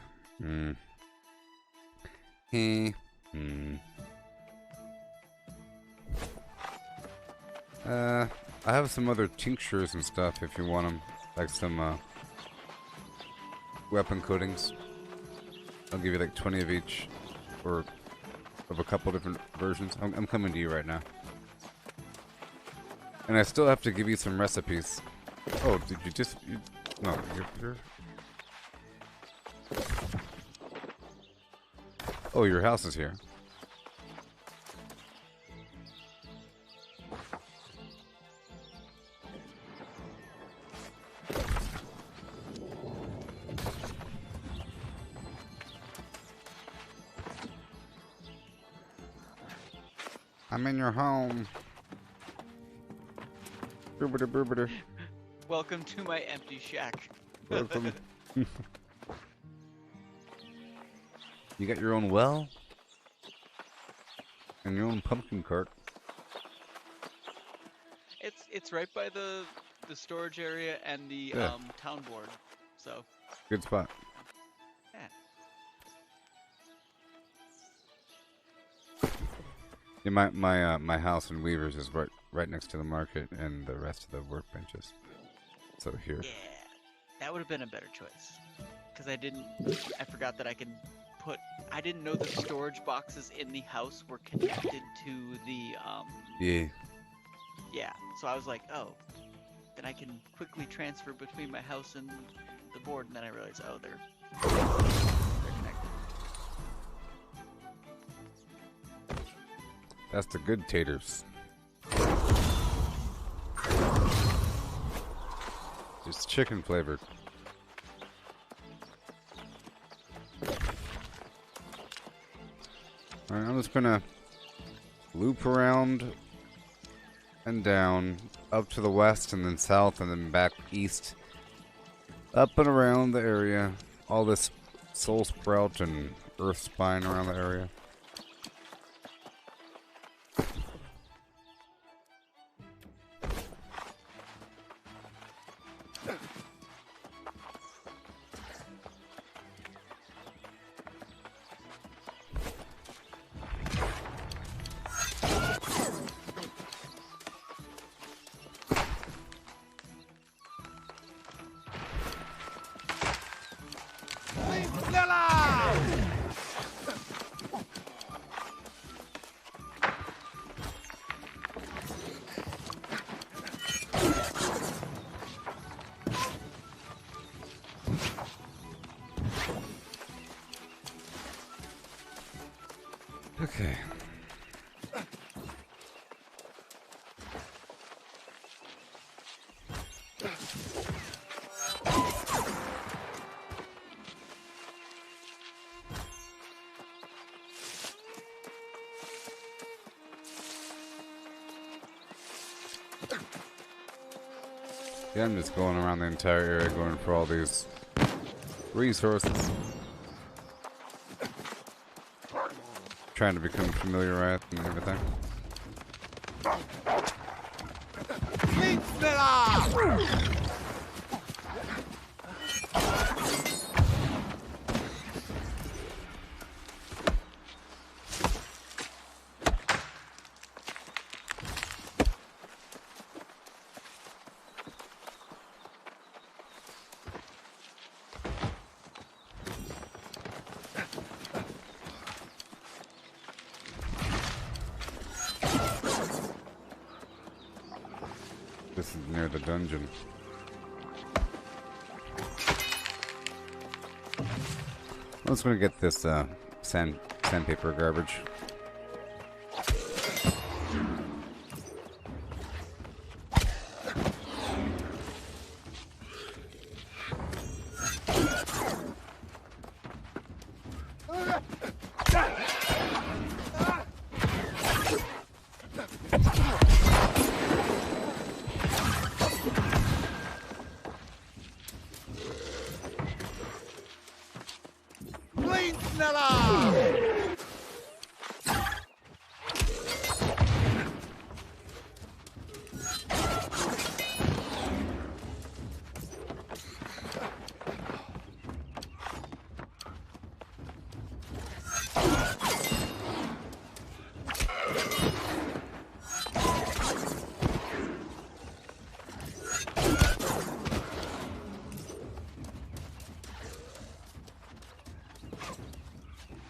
I have some other tinctures and stuff if you want them, like some weapon coatings. I'll give you like 20 of each, or of a couple different versions. I'm coming to you right now. And I still have to give you some recipes. Oh, did you just... no, you're... Oh, your house is here. I'm in your home. Boobada boobada. Welcome to my empty shack. Welcome. You got your own well? And your own pumpkin cart. It's right by the storage area and the Yeah. town board. So Good spot. yeah. Yeah, my house in Weavers is right next to the market and the rest of the workbenches. So here. Yeah. That would have been a better choice. Because I forgot that I can put, I didn't know the storage boxes in the house were connected to the, Yeah. yeah. So I was like, oh, then I can quickly transfer between my house and the board, and then I realized, oh, they're connected. That's the good taters. Just chicken flavored. Alright, I'm just gonna loop around and down, up to the west and then south and then back east. Up and around the area. All this soul sprout and earth spine around the area. Okay. Yeah, I'm just going around the entire area going for all these resources. Trying to become familiar with and everything. This is near the dungeon. I'm just gonna get this sandpaper garbage.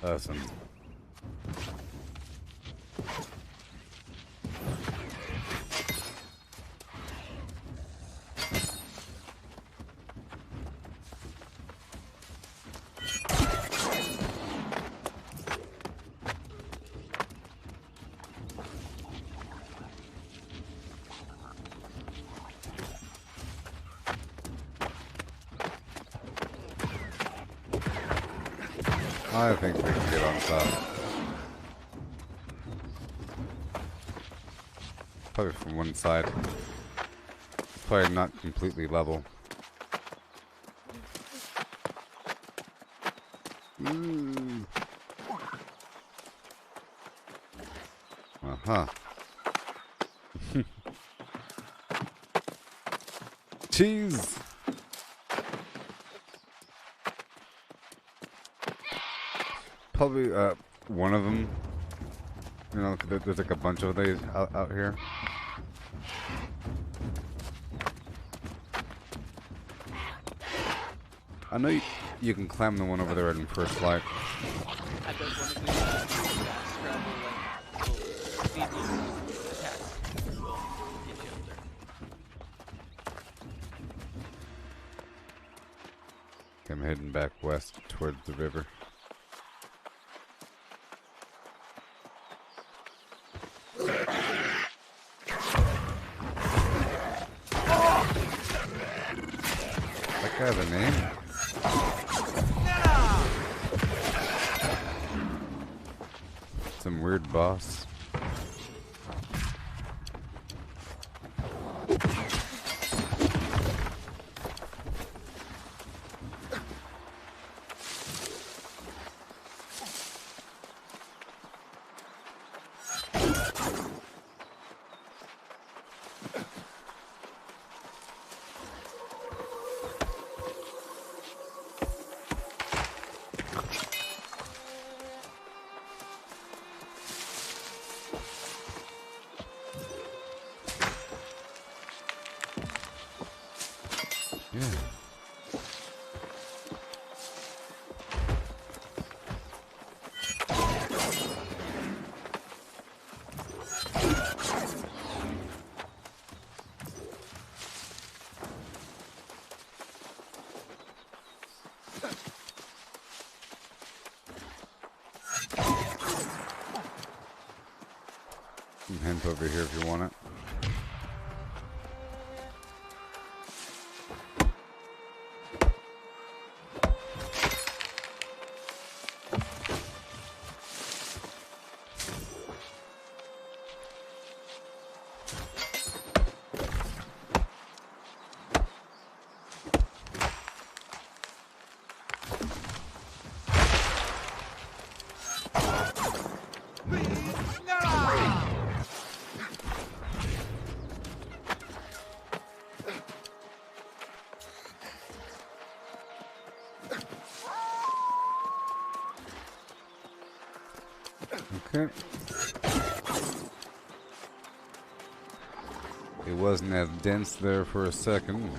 Awesome. I think we can get on top. Probably from one side. It's probably not completely level. Uh-huh. Cheese! Probably one of them. You know, there's like a bunch of these out here. I know you can climb the one over there in first light. I bet one of these scramble like little speed attacks. Get you up there. I'm heading back west towards the river. That guy have a name? Some weird boss. Yeah. Some hemp over here if you want it. Okay. It wasn't as dense there for a second.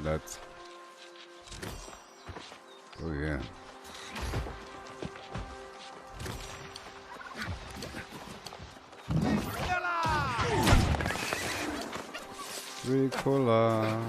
That's... Oh yeah. Ricola.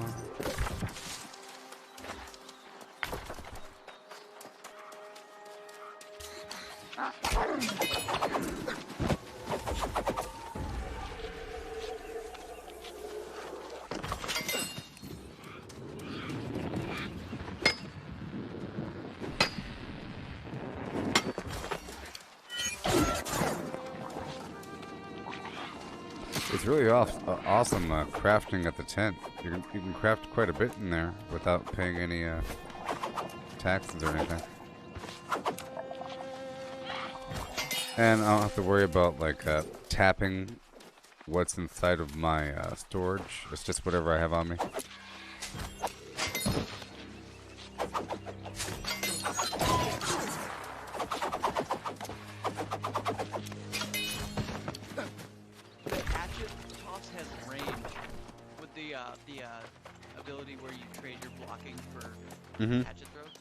It's really awesome crafting at the tent. You can craft quite a bit in there without paying any taxes or anything. And I don't have to worry about like tapping what's inside of my storage. It's just whatever I have on me. Ability where you trade your blocking for hatchet throws.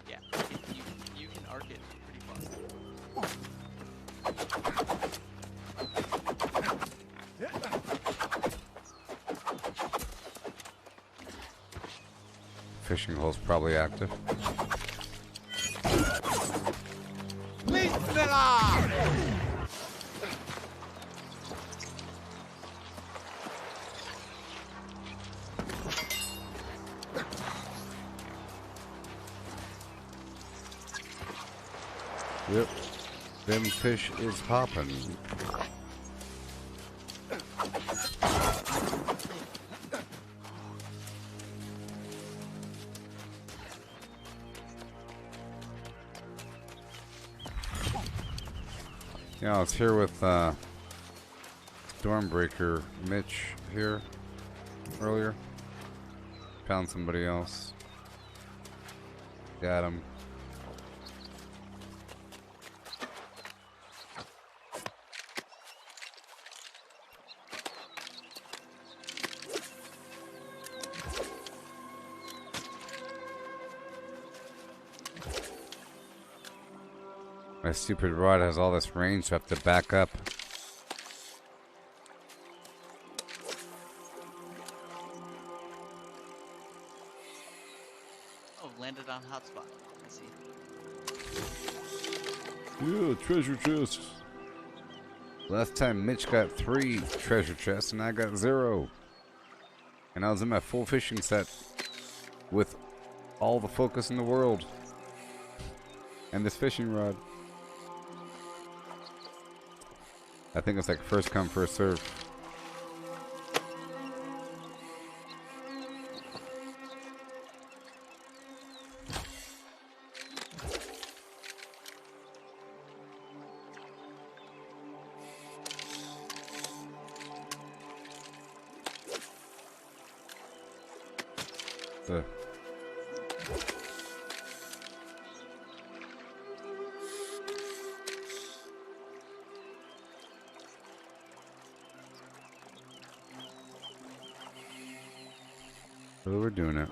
Yeah, you can arc it pretty far. Fishing hole's probably active. Yep, them fish is hopping. Yeah, I was here with Stormbreaker Mitch here earlier. Found somebody else. Got him. My stupid rod has all this range, so I have to back up. Oh, landed on hotspot. I see. Yeah, treasure chest. Last time Mitch got 3 treasure chests and I got 0. And I was in my full fishing set with all the focus in the world. And this fishing rod. I think it's like first come, first serve. So we're doing it.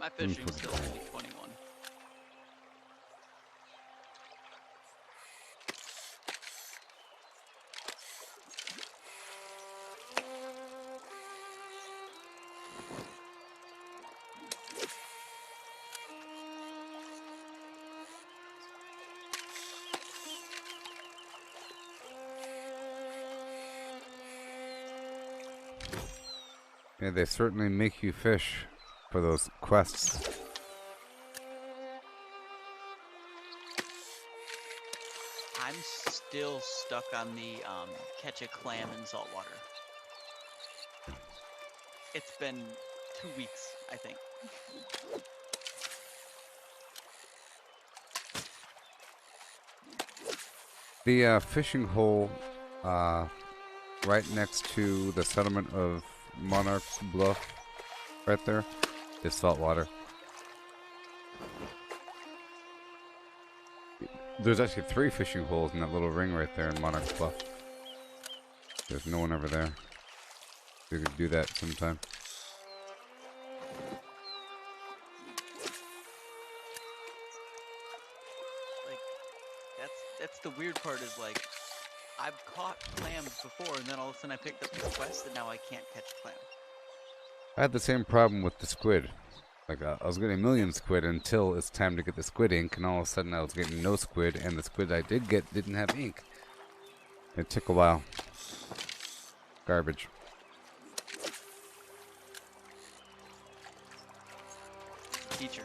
My fishing's still only 21. Yeah, they certainly make you fish for those quests. I'm still stuck on the catch a clam in salt water. It's been 2 weeks, I think. The fishing hole right next to the settlement of Monarch's Bluff, right there, is salt water. There's actually 3 fishing holes in that little ring right there in Monarch's Bluff. There's no one over there. We could do that sometime. Like, that's the weird part is like, I've caught clams before, and then all of a sudden I picked up this quest, and now I can't catch a clam. I had the same problem with the squid. Like, I was getting a million squid until it's time to get the squid ink, and all of a sudden I was getting no squid, and the squid I did get didn't have ink. It took a while. Garbage. Teacher.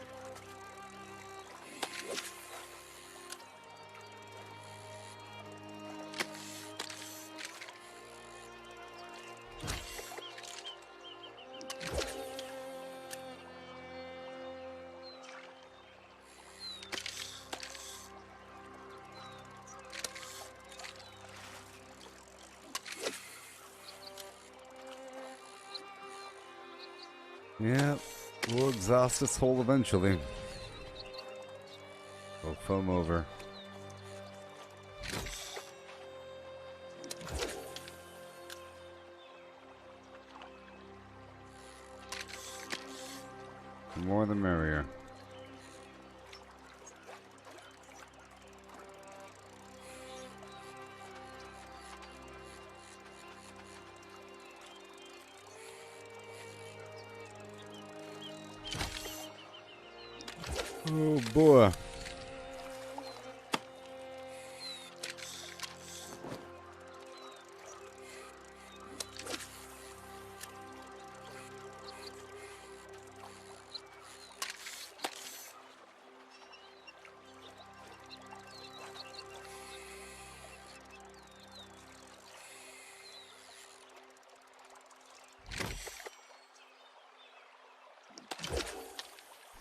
Yeah, we'll exhaust this hole eventually. We'll foam over. The more the merrier. Oh boy.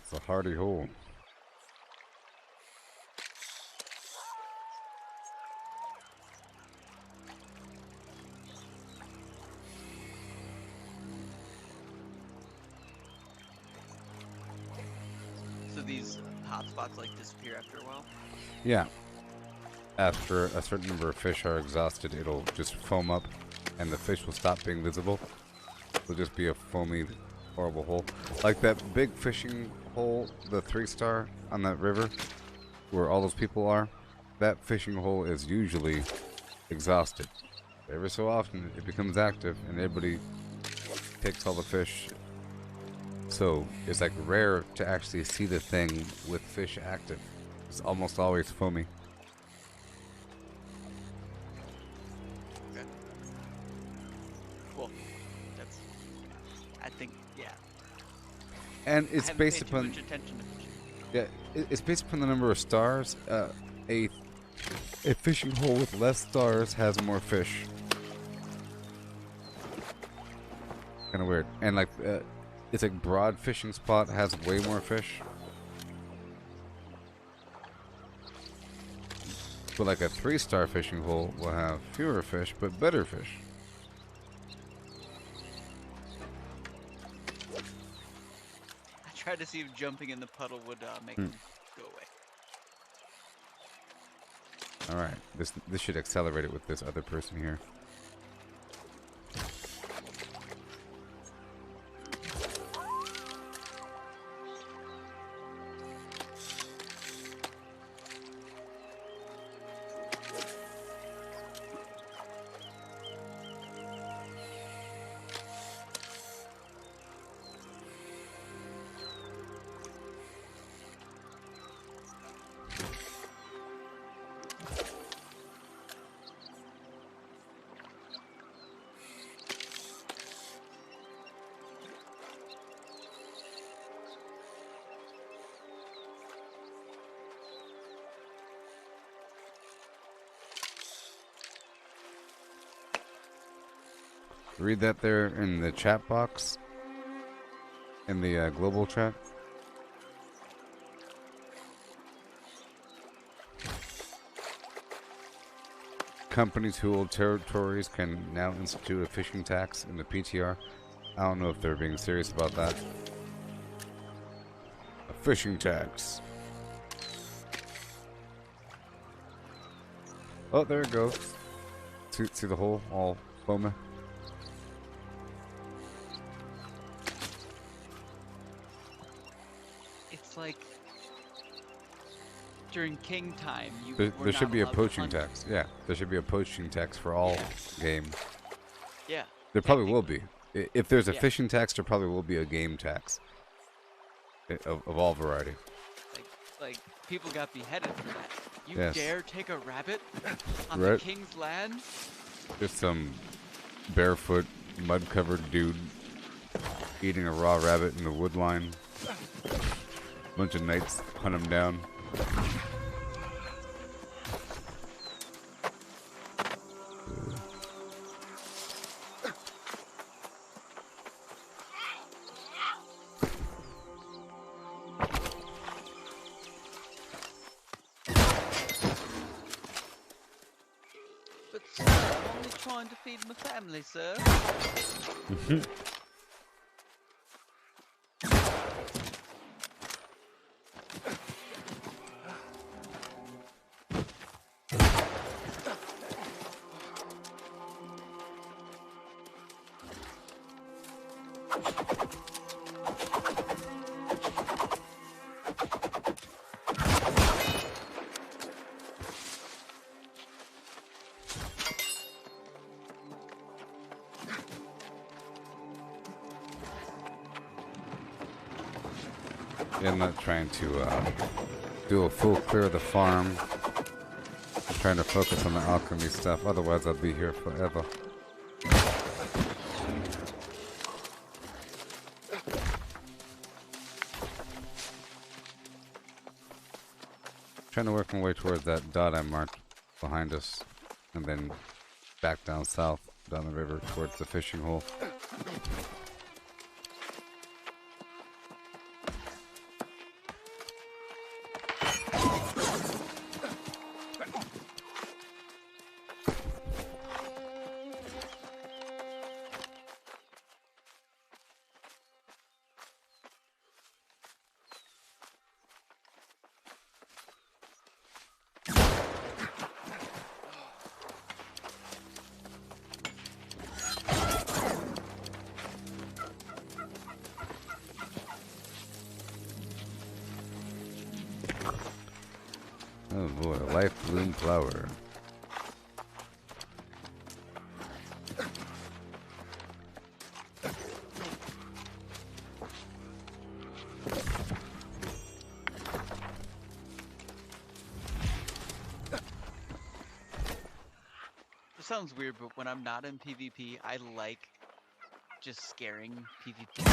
It's a hardy hole. So these hotspots like disappear after a while? Yeah. After a certain number of fish are exhausted, it'll just foam up and the fish will stop being visible. It'll just be a foamy, horrible hole. Like that big fishing hole, the 3-star on that river where all those people are. That fishing hole is usually exhausted. Every so often it becomes active and everybody takes all the fish. So it's like rare to actually see the thing with fish active. It's almost always foamy. Okay. Cool. That's, I think, yeah. And it's I haven't based paid too upon much attention to fishing. yeah, it's based upon the number of stars. A fishing hole with less stars has more fish. Kind of weird. And like it's like broad fishing spot has way more fish. But like a 3-star fishing hole will have fewer fish but better fish. I tried to see if jumping in the puddle would make them go away. All right, this should accelerate it with this other person here. Read that there in the chat box. In the global chat. Companies who hold territories can now institute a fishing tax in the PTR. I don't know if they're being serious about that. A fishing tax. Oh, there it goes. See the hole all foamy? It's like during king time, you There were should not be a allowed to poaching hunt. tax. Yeah, there should be a poaching tax for all game. Yeah. There probably will be. If there's a Yeah. fishing tax, there probably will be a game tax. Of all variety. Like people got beheaded for that. You Yes. dare take a rabbit on Right. the king's land? Just some barefoot, mud-covered dude eating a raw rabbit in the wood line. Bunch of knights hunt him down. But sir, I'm only trying to feed my family, sir. Yeah, I'm not trying to do a full clear of the farm. I'm trying to focus on the alchemy stuff, otherwise I'll be here forever. Trying to work my way towards that dot I marked behind us, and then back down south, down the river towards the fishing hole. Oh boy, a life bloom flower. It sounds weird, but when I'm not in PvP, I like just scaring PvP.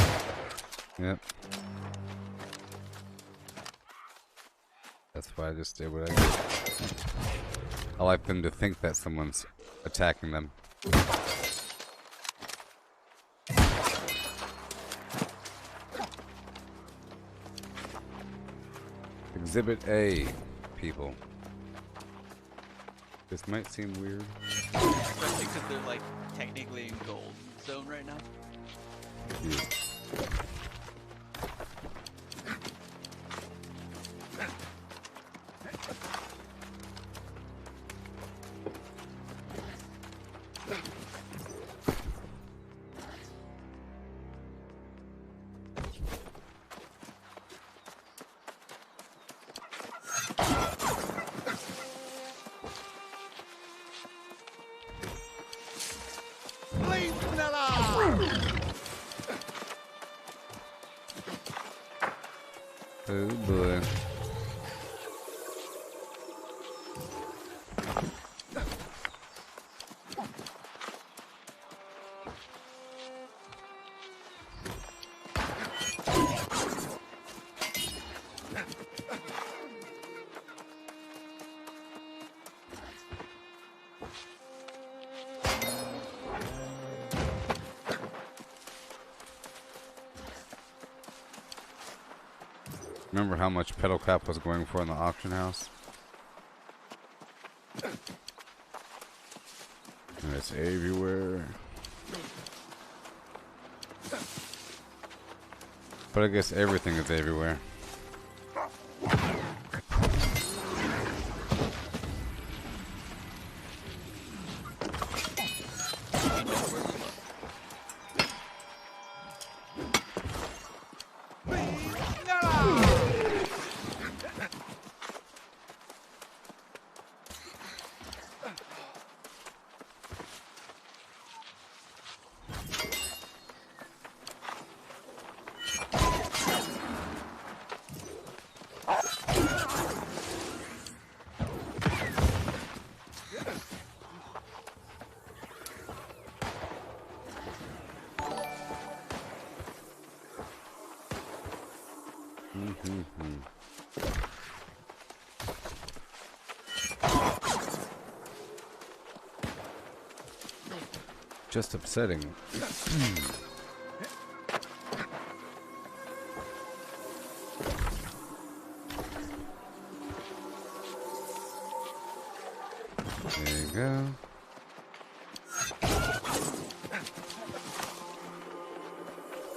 Yep. That's why I just did what I did. I like them to think that someone's attacking them. Exhibit A, people. This might seem weird. Especially because they're like technically in gold zone right now. Yeah. Oh boy. Remember how much pedal cap was going for in the auction house? And it's everywhere. But I guess everything is everywhere. Just upsetting. There you go.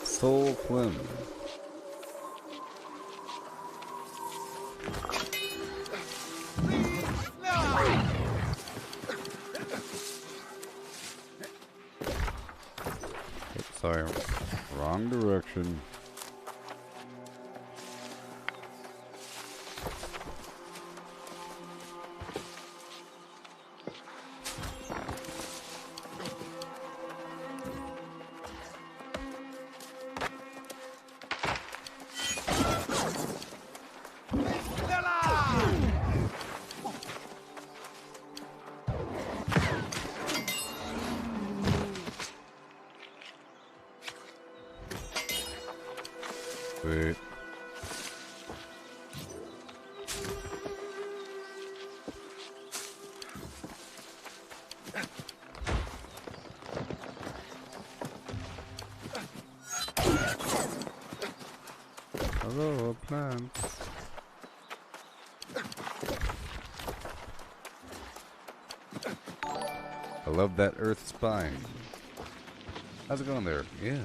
Soul Flim. Sorry, wrong direction. Wait. Hello, plants. I love that earth spine. How's it going there? Yeah.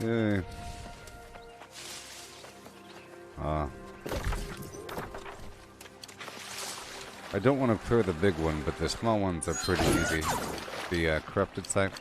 Yay. I don't want to clear the big one, but the small ones are pretty easy. The corrupted site.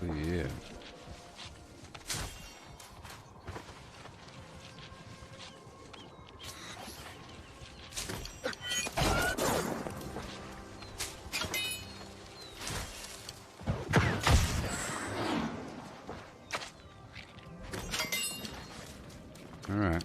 Yeah. All right.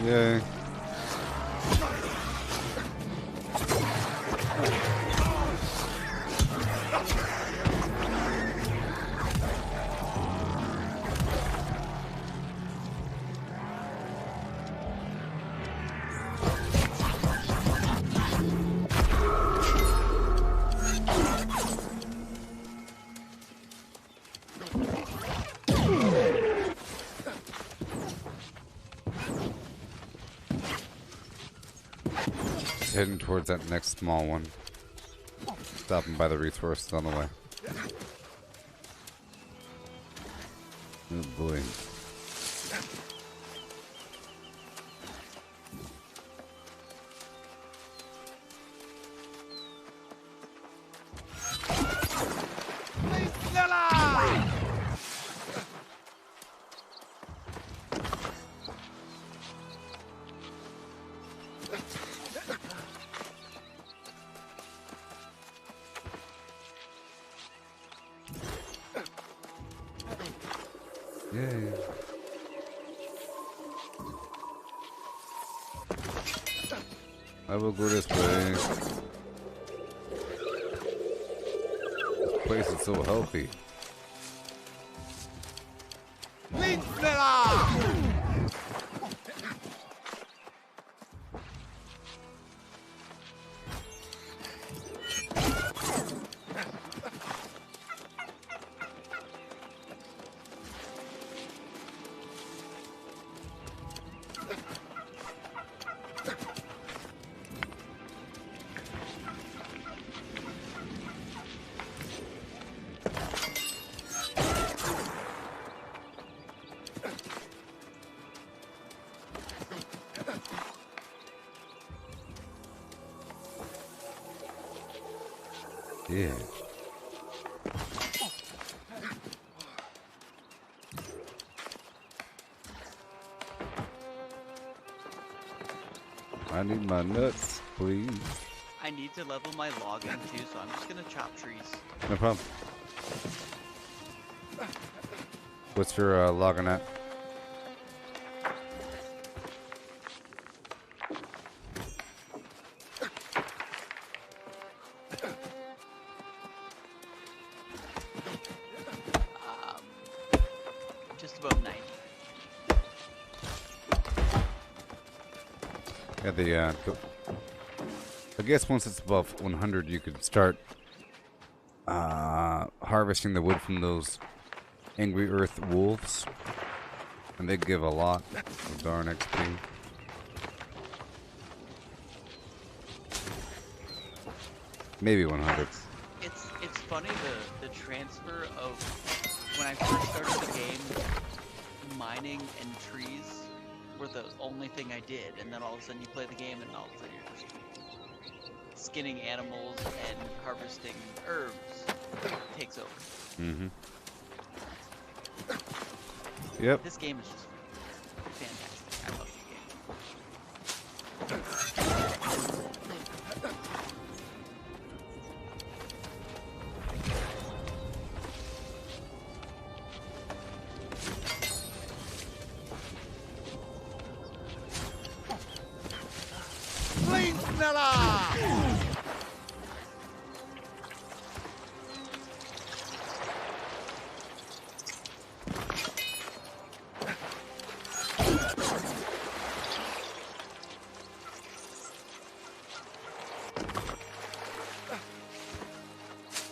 Yay. heading towards that next small one. Stopping by the resources on the way. Oh boy. Yay. I will go this way. This place is so healthy. Yeah. I need my nuts, please. I need to level my logging too, so I'm just gonna chop trees. No problem. What's your logging at? Just above 90. Yeah, I guess once it's above 100, you could start harvesting the wood from those angry earth wolves, and they give a lot of darn XP. Maybe 100. It's funny the transfer of when I first started the game, mining and trees were the only thing I did, and then all of a sudden you play the game and all of a sudden you're just skinning animals and harvesting herbs takes over. Mm-hmm. Yep. This game is just fantastic. I love the game.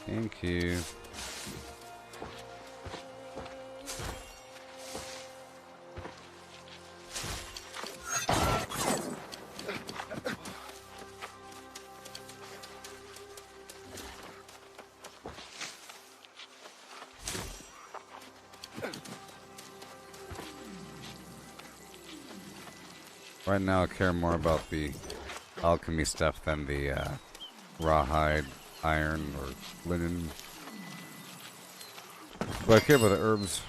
Thank you. Right now I care more about the alchemy stuff than the rawhide, iron, or linen. But I care about the herbs.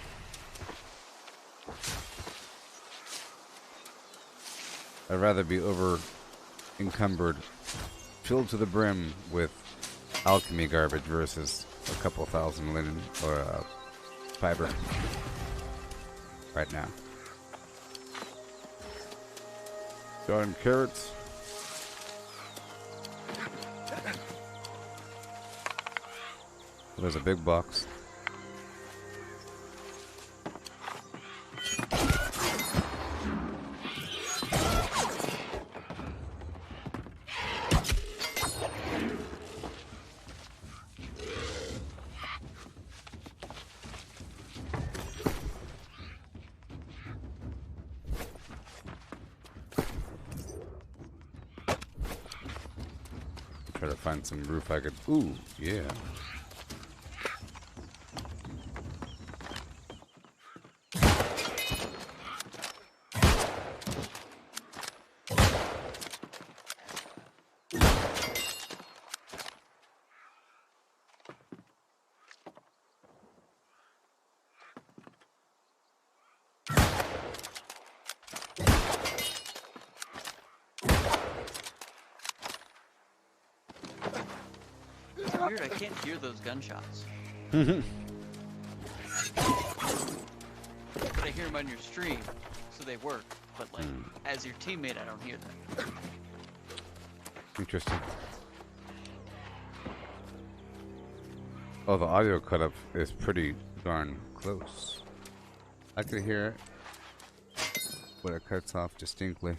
I'd rather be over encumbered, filled to the brim with alchemy garbage versus a couple thousand linen or fiber right now. Darn carrots. There's a big box. Try to find some roof I could. Ooh, yeah. It's weird, I can't hear those gunshots. Mm-hmm. But I hear them on your stream, so they work. But like, as your teammate, I don't hear them. Interesting. Oh, the audio cut up is pretty darn close. I could hear it, but it cuts off distinctly.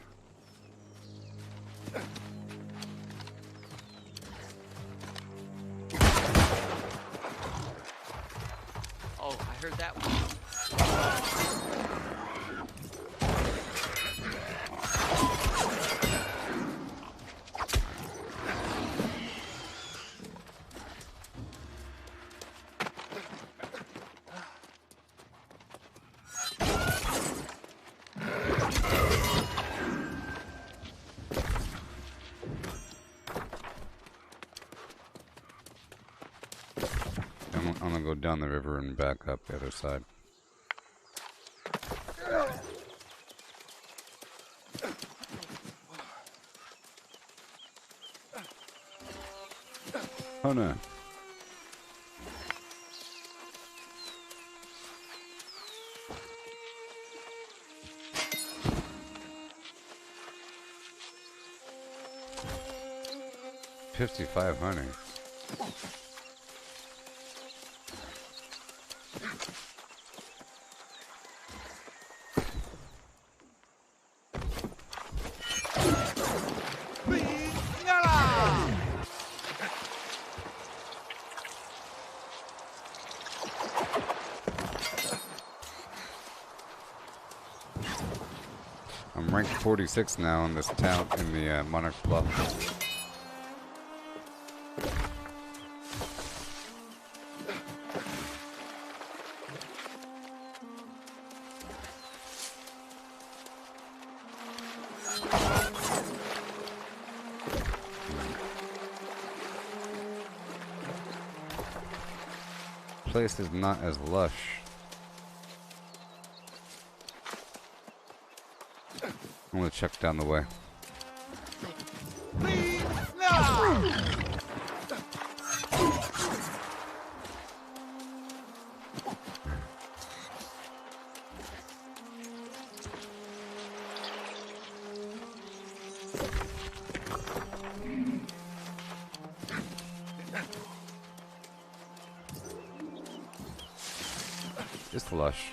Oh, I heard that one. I'm gonna go down the river and back up the other side. Oh no. $5,500. I'm ranked 46 now in this town in the Monarch Bluff. Place is not as lush. I'm gonna check down the way. Just lush.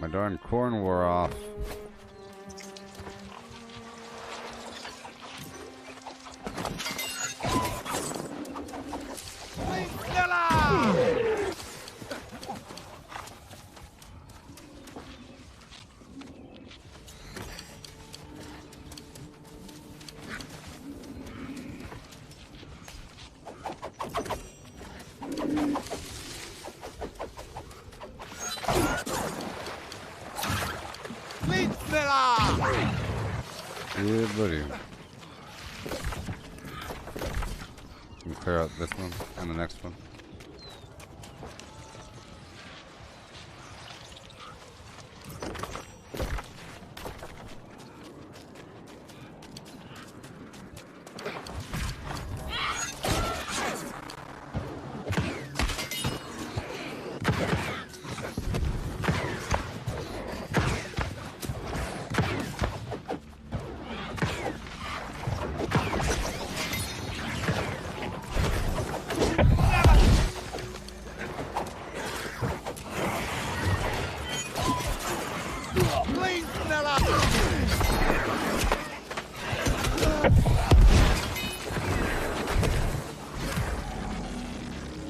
My darn corn wore off. Yeah, buddy. Can we clear out this one and the next one?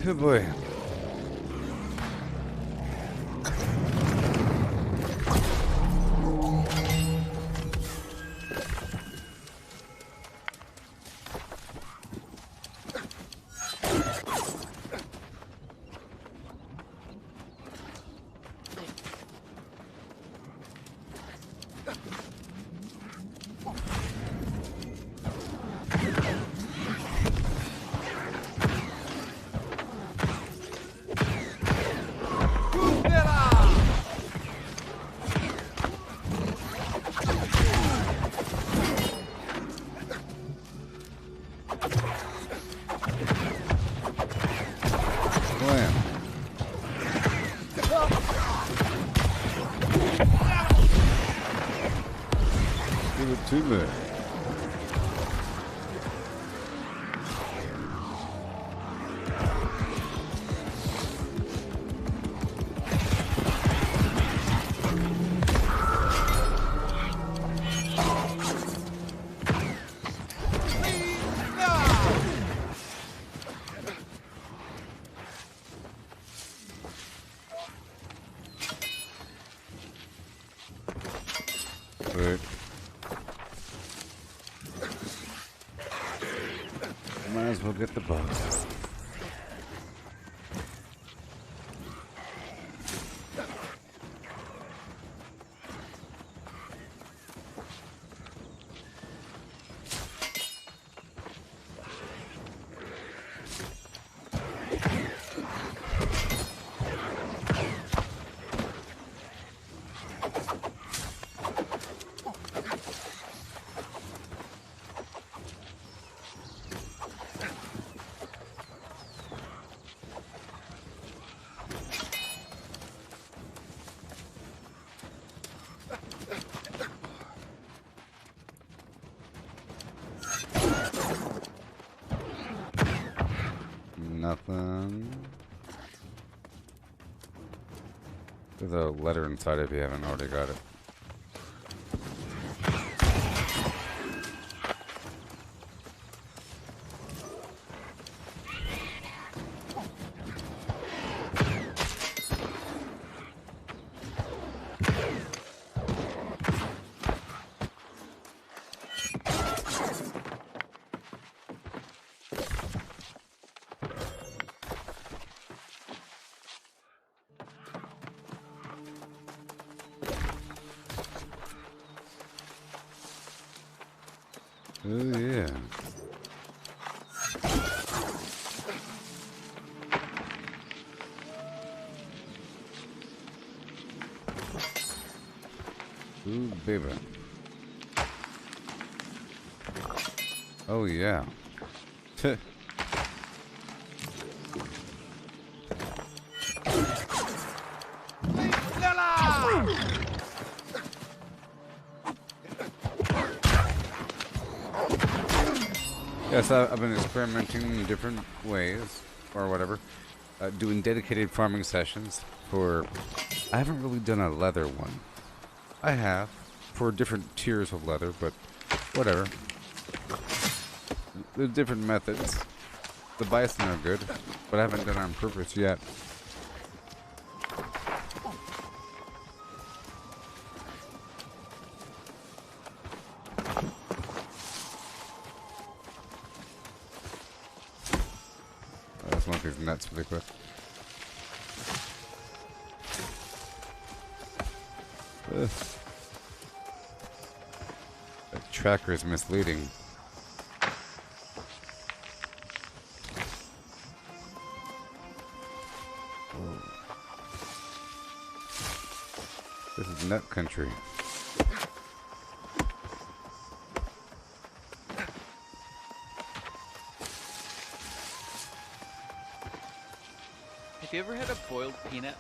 Good boy. baby. Wait. Might as well get the boxes. Nothing. There's a letter inside if you haven't already got it. Oh yeah. Ooh, baby. Oh yeah. Yes, I've been experimenting in different ways, or whatever, doing dedicated farming sessions for... I haven't really done a leather one. I have, for different tiers of leather, but whatever. There's different methods. The bison are good, but I haven't done it on purpose yet. Smoke these nuts really quick. Ugh. The tracker is misleading. Oh. This is nut country. Have you ever had a boiled peanut?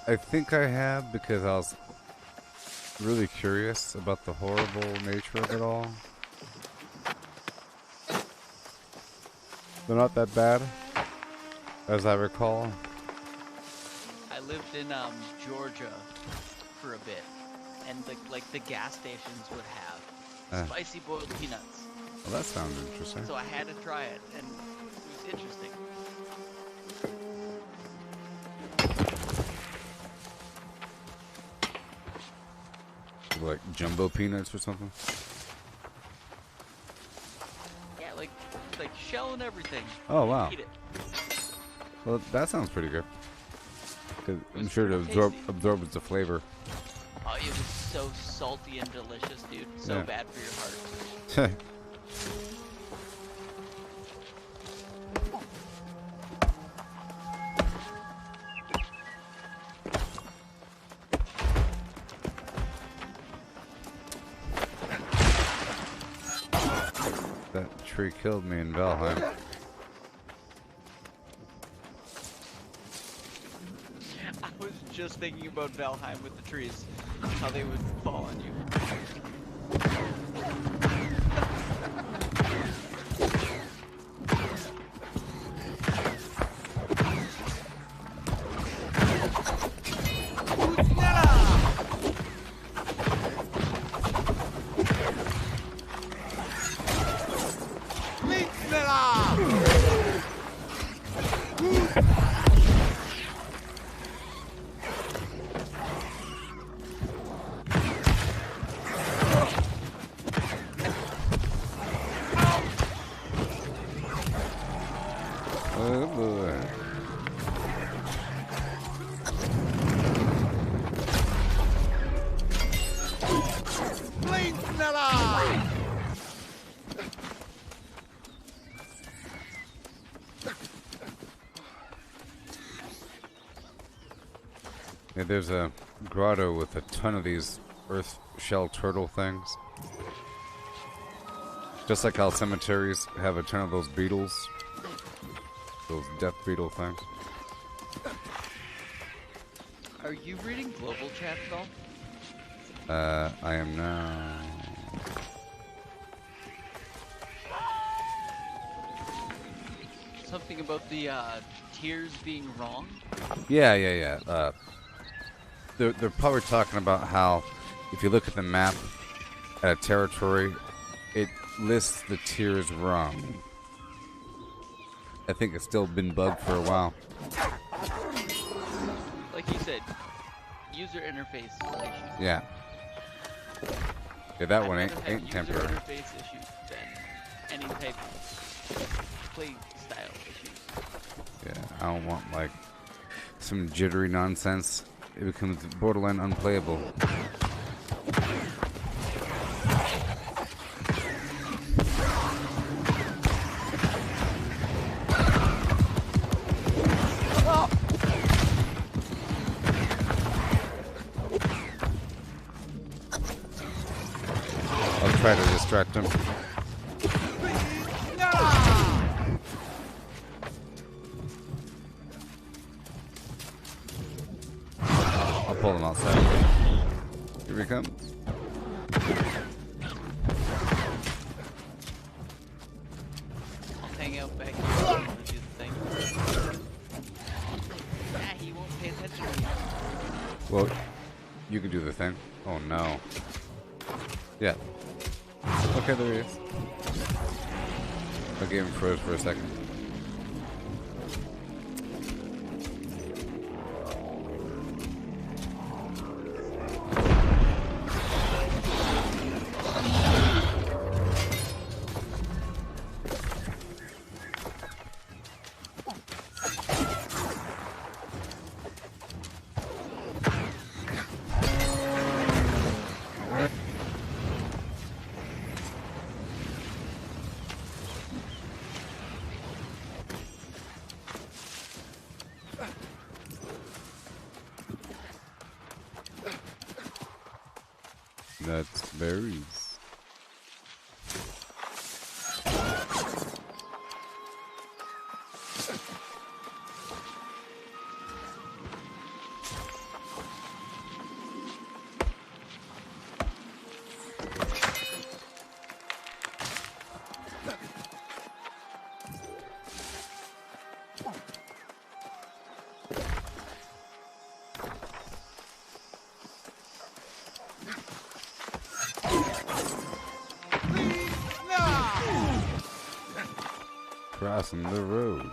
I think I have because I was really curious about the horrible nature of it all. They're not that bad, as I recall. I lived in Georgia for a bit, and the gas stations would have spicy boiled peanuts. Well, that sounds interesting. So I had to try it, and it was interesting. Like jumbo peanuts or something? Yeah, like shell and everything. Oh wow. Eat it. Well, that sounds pretty good. 'Cause I'm sure it tasty. absorbs the flavor. Oh, it was so salty and delicious, dude. So Yeah. bad for your heart. That tree killed me in Valheim. I was just thinking about Valheim with the trees. how they would fall on you. Oh boy. Yeah, there's a grotto with a ton of these earth shell turtle things. Just like how cemeteries have a ton of those beetles. Those death beetle things. Are you reading global chat at all? I am now. Something about the tiers being wrong? Yeah. They're probably talking about how if you look at the map at a territory, it lists the tiers wrong. I think it's still been bugged for a while. Like you said, user interface issues. Yeah. Yeah, that I'd one rather have ain't temporary. user interface issues than any type of play style issues. Yeah, I don't want like some jittery nonsense. It becomes borderline unplayable. I'll try to distract him. I'll pull him outside. Here he comes. I'll hang out back here and do the thing. Yeah, he won't pay attention to me. Well, you can do the thing. Oh no. Yeah. Okay, there he is. I gave him froze for a second. That's berries. Crossing the road.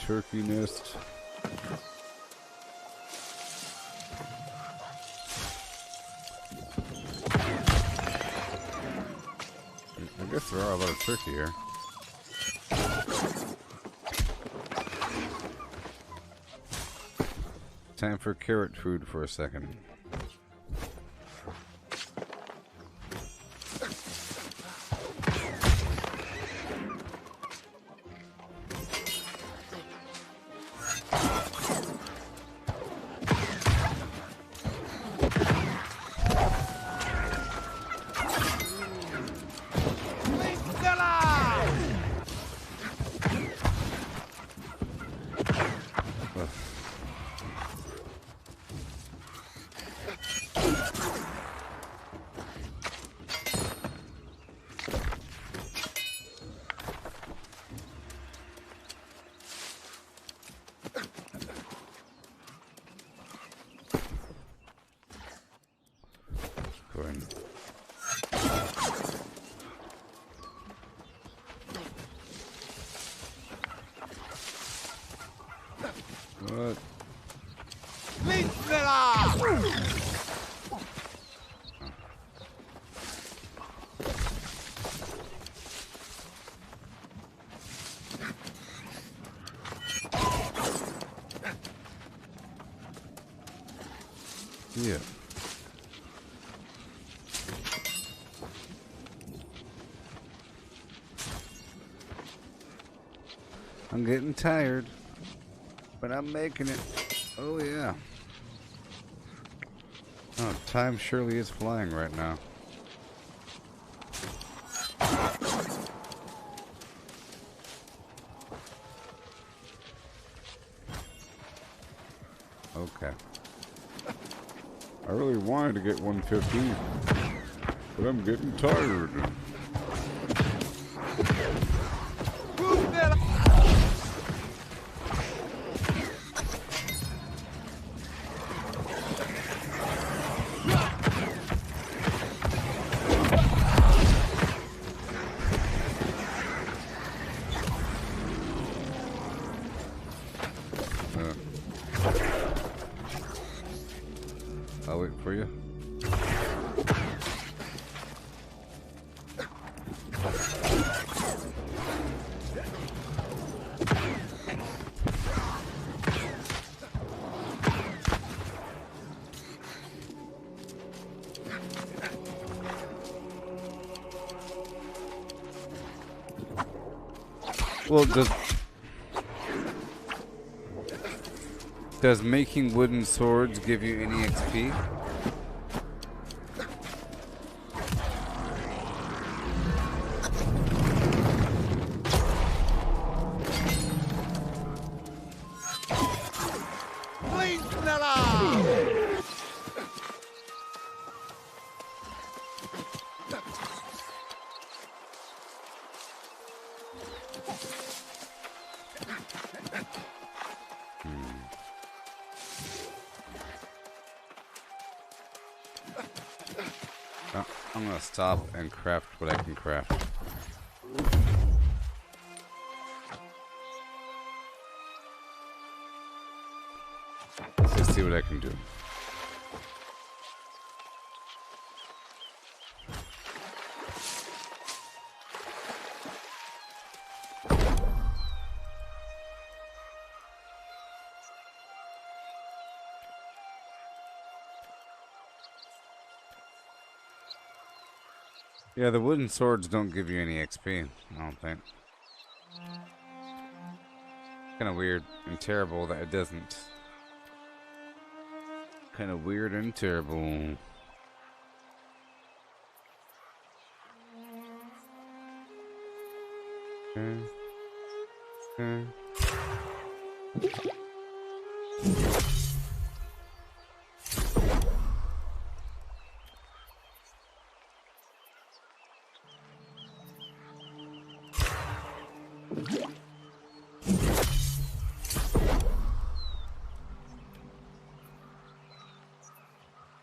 Turkey nest. I guess there are a lot of turkey here. Time for carrot food for a second. What? Yeah. I'm getting tired, but I'm making it. Oh yeah. Oh, time surely is flying right now. Okay. I really wanted to get 115, but I'm getting tired. I'll wait for you. Well, does making wooden swords give you any XP? I'm gonna stop and craft what I can craft. Let's just see what I can do. Yeah, the wooden swords don't give you any XP, I don't think. Kind of weird and terrible that it doesn't. Kind of weird and terrible.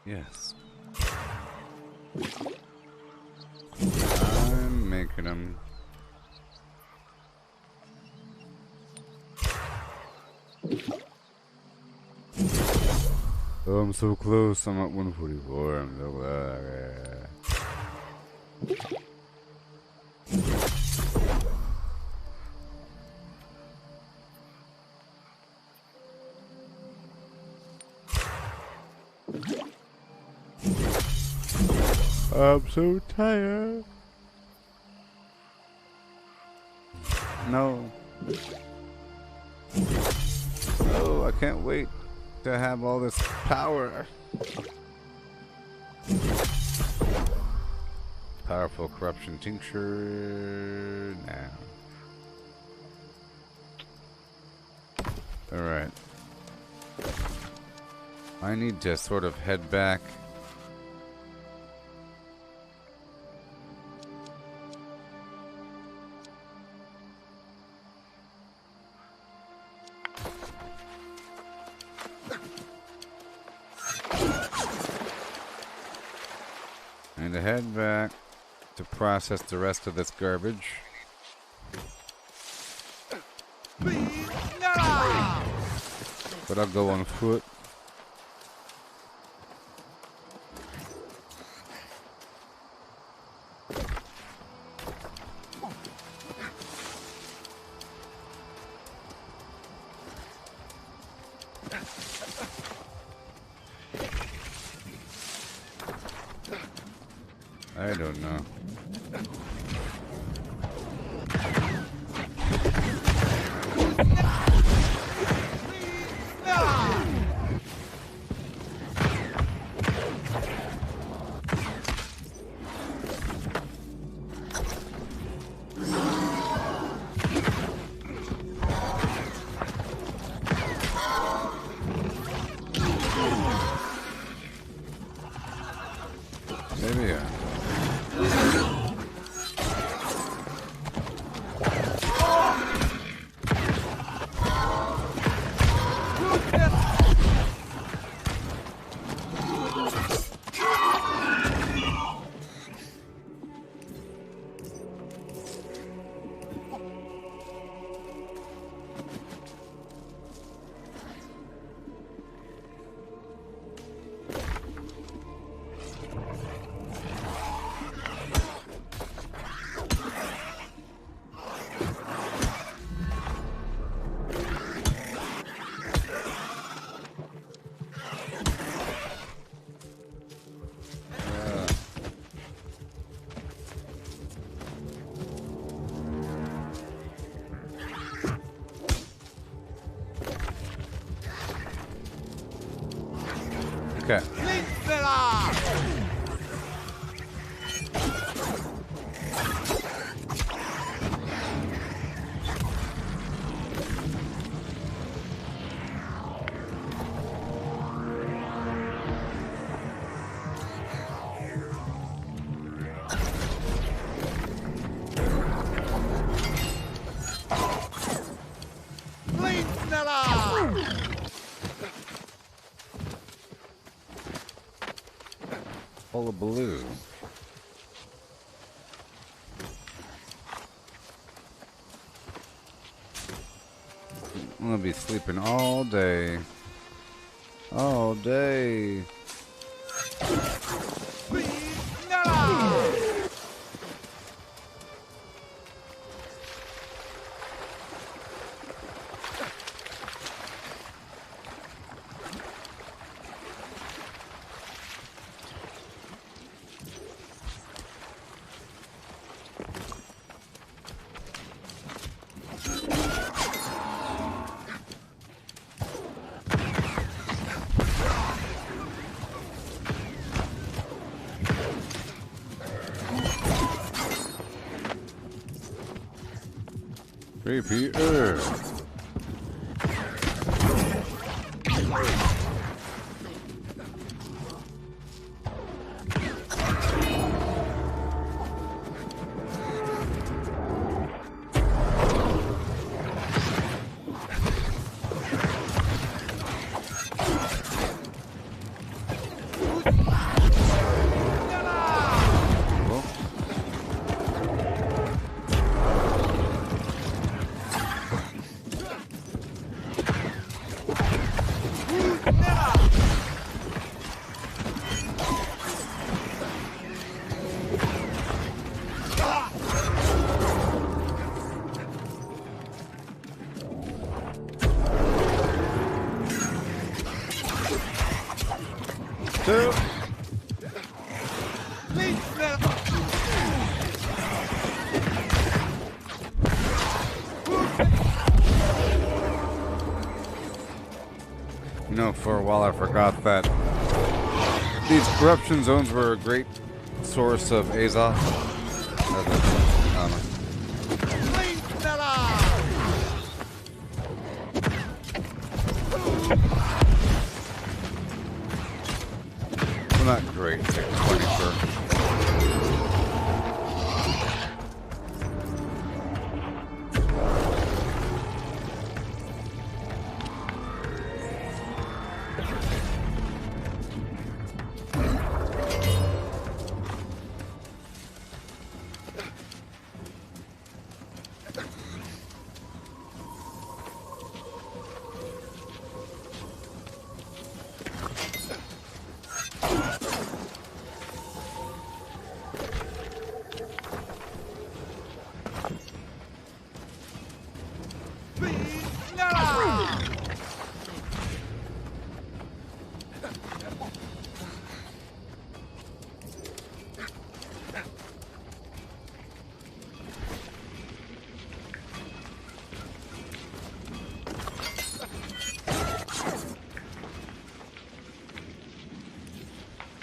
Yes. I'm making them. Oh, I'm so close. I'm at 144. I'm so close. I'm so tired. No. No, I can't wait to have all this power. Powerful corruption tincture now. Alright. I need to sort of head back. And to head back to process the rest of this garbage. but I'll go on foot. I don't know. Maybe, yeah. Okay. Full of balloons. I'm gonna be sleeping all day. All day. Repeater. You know, for a while I forgot that these corruption zones were a great source of Azoth. I don't know. Well, not great, it's like 20 sure.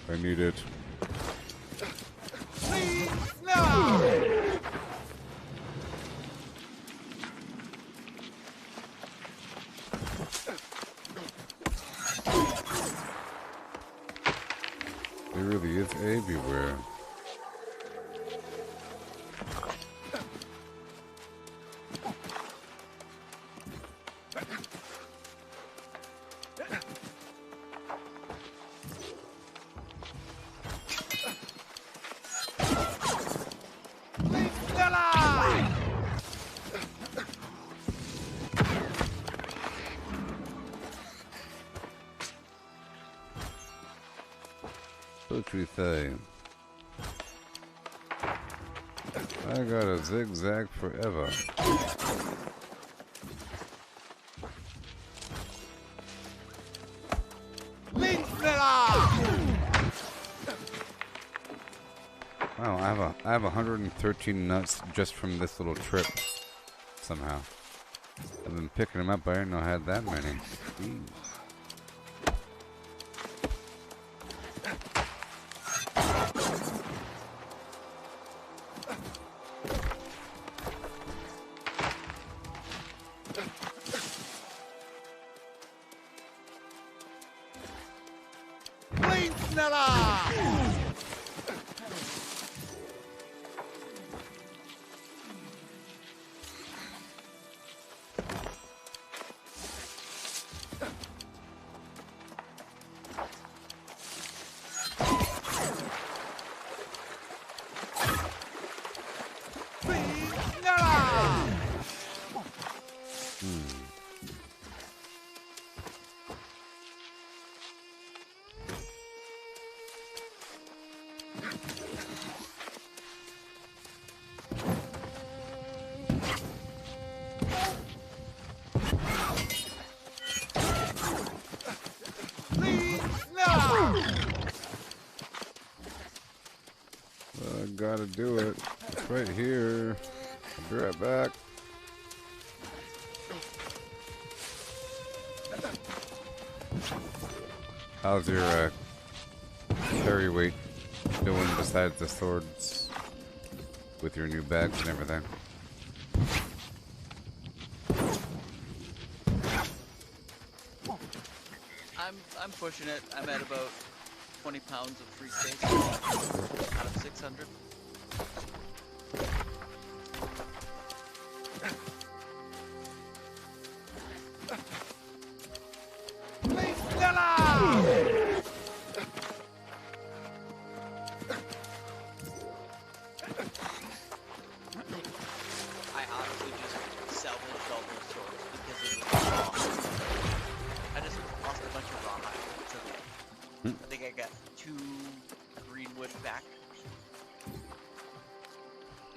I need it. There really is everywhere. Mulitefao. I gotta zigzag forever. Wow, I have 113 nuts just from this little trip. Somehow, I've been picking them up. I didn't know I had that many. Jeez. I gotta do it. It's right here. I'll be right back. How's your carry weight doing besides the swords with your new bags and everything? I'm pushing it. I'm at about 20 pounds of free space out of 600. I honestly just salvaged all those swords because it was raw. I just lost a bunch of raw hide. It's okay. I think I got 2 green wood back.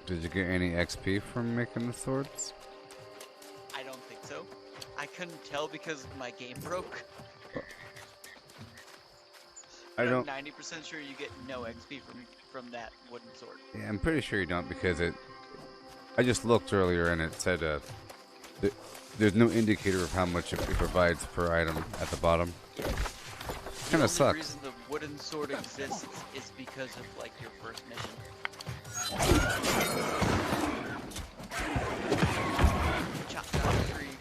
Did you get any XP from making the swords? I don't think so. I couldn't tell because my game broke. I don't. I'm 90% sure you get no XP from that wooden sword. Yeah, I'm pretty sure you don't because it. I just looked earlier and it said there's no indicator of how much it provides per item at the bottom. Kind of sucks. The reason the wooden sword exists is because of like your first mission. Chop down a tree,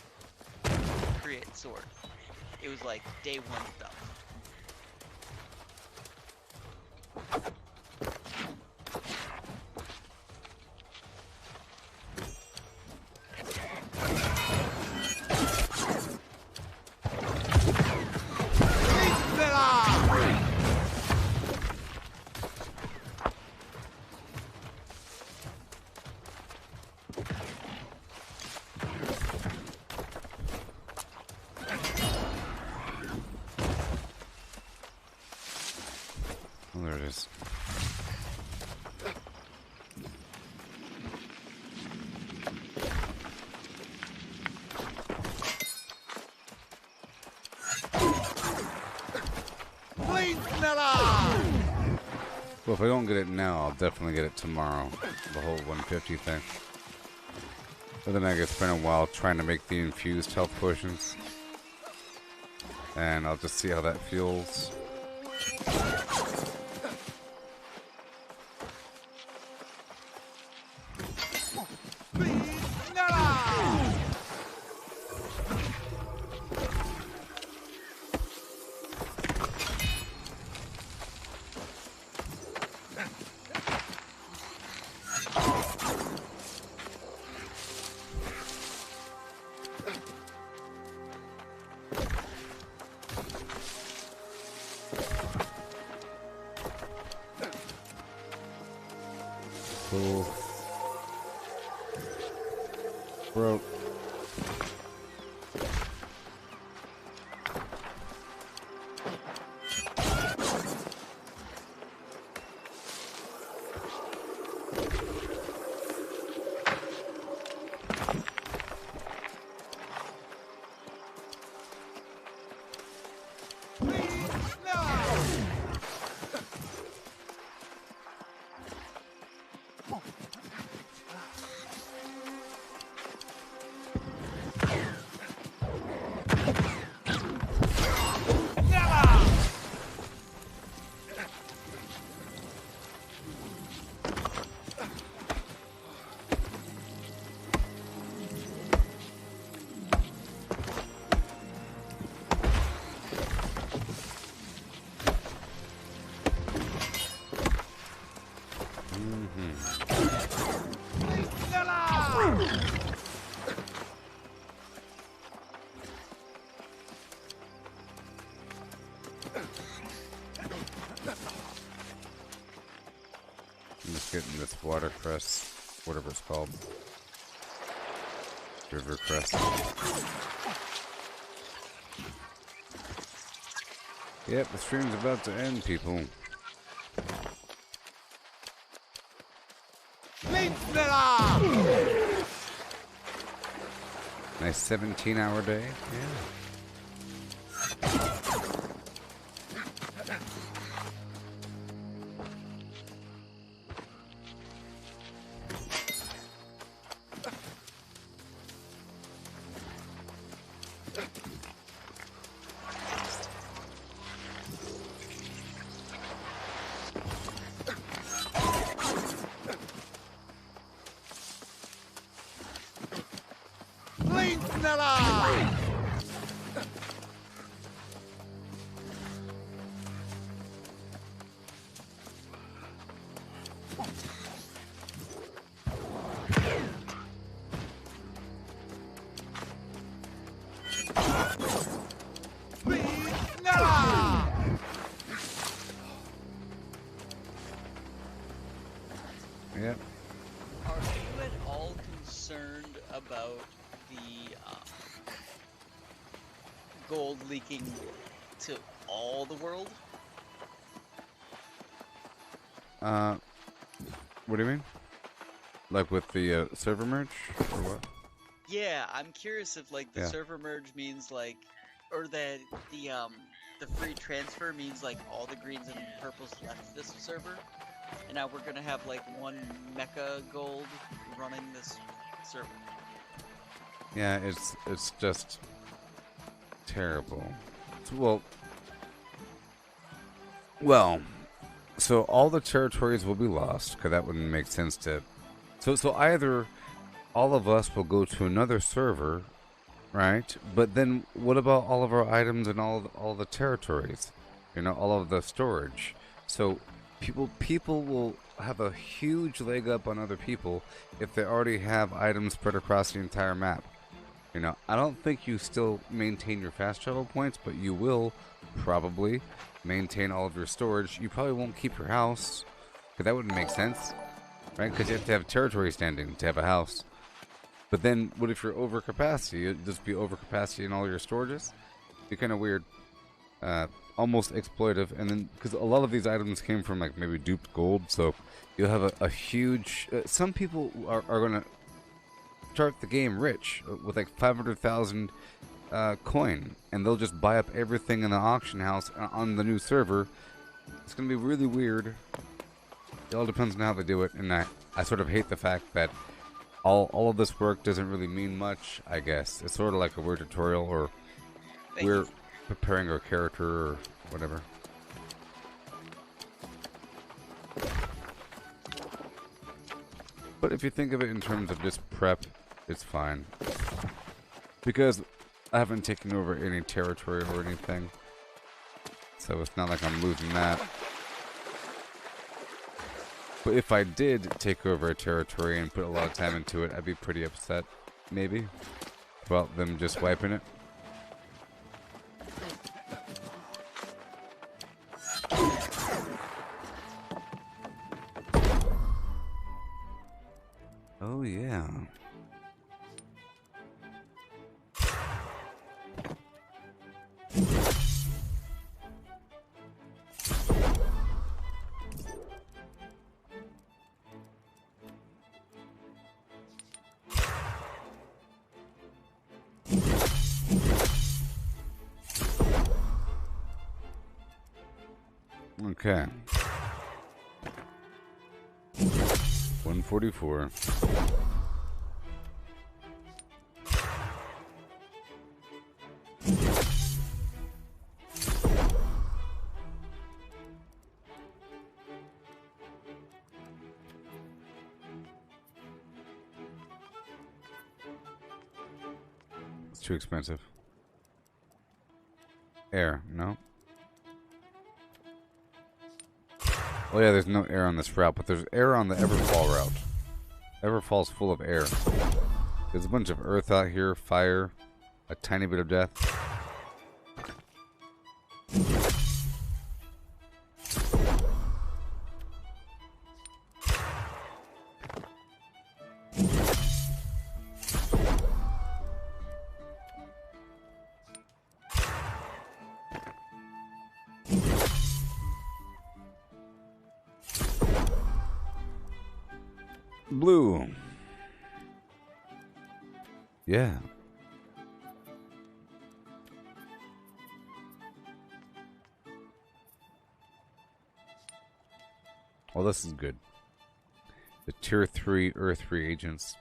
create sword. It was like day 1 stuff. Oh, there it is. Well, if I don't get it now, I'll definitely get it tomorrow. The whole 150 thing. But then I could spend a while trying to make the infused health potions. And I'll just see how that feels. Cool. Bro. I'm just getting this watercress, whatever it's called. Rivercress. Yep, the stream's about to end, people. Nice 17-hour day. Yeah. Yep. Are you at all concerned about the gold leaking to all the world? What do you mean? Like with the server merge, or what? Yeah, I'm curious if like the Yeah. server merge means like, or that the free transfer means like all the greens and purples left this server, and now we're gonna have like one mecha gold running this server. Yeah, it's just terrible. Well, so all the territories will be lost, because that wouldn't make sense to. So either all of us will go to another server, right? But then what about all of our items and all the territories? You know, all of the storage. So people will have a huge leg up on other people if they already have items spread across the entire map. You know, I don't think you still maintain your fast travel points, but you will probably maintain all of your storage. You probably won't keep your house, because that wouldn't make sense, right? Because you have to have territory standing to have a house. But then, what if you're over capacity? It'd just be over capacity in all your storages. It'd be kind of weird, almost exploitive. And then, because a lot of these items came from like maybe duped gold, so you'll have a huge. Some people are gonna start the game rich with like 500,000 coin, and they'll just buy up everything in the auction house on the new server, It's gonna be really weird. It all depends on how they do it, and I sort of hate the fact that all of this work doesn't really mean much, I guess. It's sort of like a weird tutorial, or we're preparing our character, or whatever. But if you think of it in terms of just prep, it's fine. Because I haven't taken over any territory or anything. So it's not like I'm losing that. But if I did take over a territory and put a lot of time into it, I'd be pretty upset, maybe, about them just wiping it. Oh, yeah. Okay. 144. It's too expensive. Air, no. Oh yeah, there's no air on this route, but there's air on the Everfall route. Everfall's full of air. There's a bunch of earth out here, fire, a tiny bit of death. Blue. Yeah. Well, this is good. The Tier 3 Earth reagents.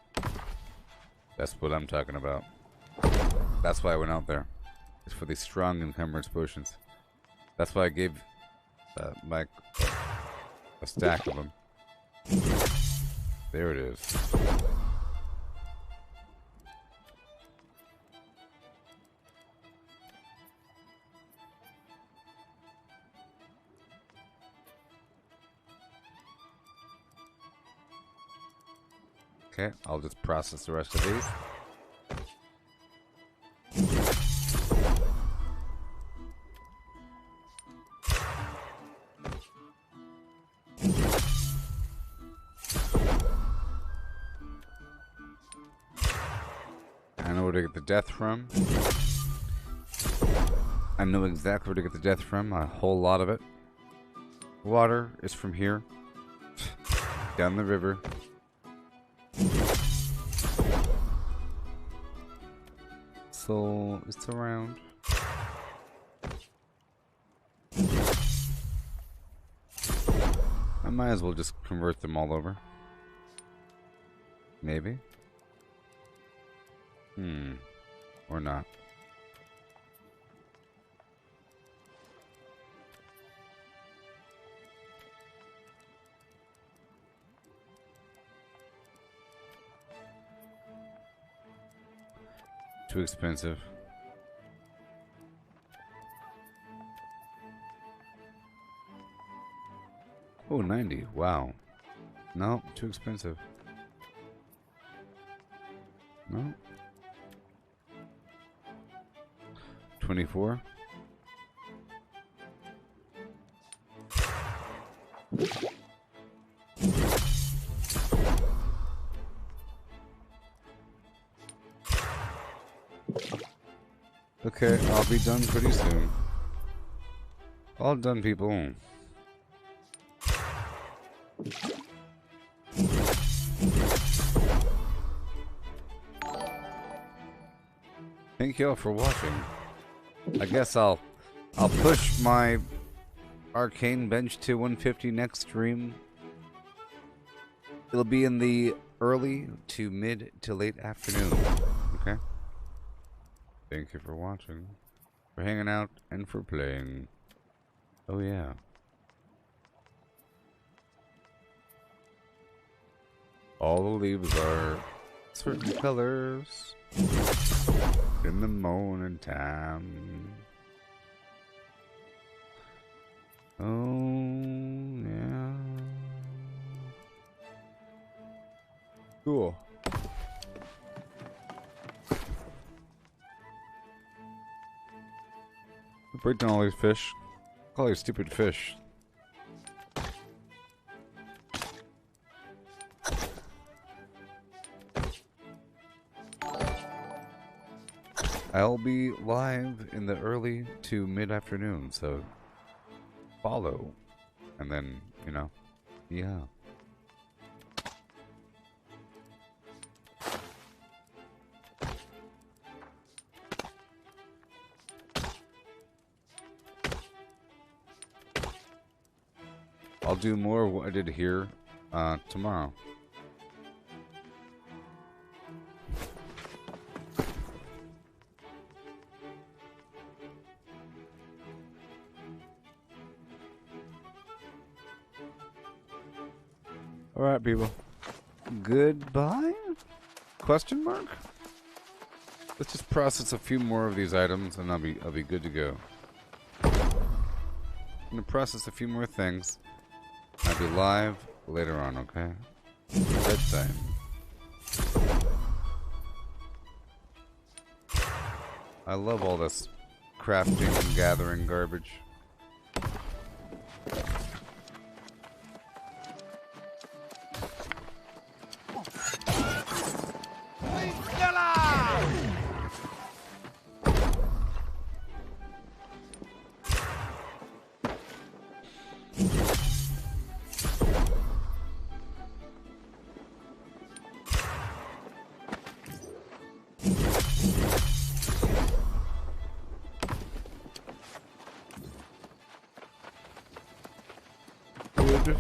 That's what I'm talking about. That's why I went out there. It's for these strong encumbrance potions. That's why I gave Mike a stack of them. There it is. Okay, I'll just process the rest of these. I know where to get the death from. I know exactly where to get the death from, a whole lot of it. Water is from here. Down the river. So it's around. I might as well just convert them all over. Maybe. Or not. Too expensive. Oh, 90. Wow. No, too expensive. No. 24. Okay, I'll be done pretty soon. All done, people. Thank you all for watching. I guess I'll push my Arcane bench to 150 next stream. It'll be in the early to mid to late afternoon. Okay. Thank you for watching, for hanging out, and for playing. Oh yeah. All the leaves are certain colors in the morning time. Oh yeah. Cool. Break down all these fish. All these stupid fish. I'll be live in the early to mid-afternoon, so follow. And then, you know, yeah. I'll do more of what I did here tomorrow. All right, people. Goodbye? Question mark? Let's just process a few more of these items, and I'll be good to go. I'm gonna process a few more things. I'll be live later on, okay? Bedtime. I love all this crafting and gathering garbage. Good.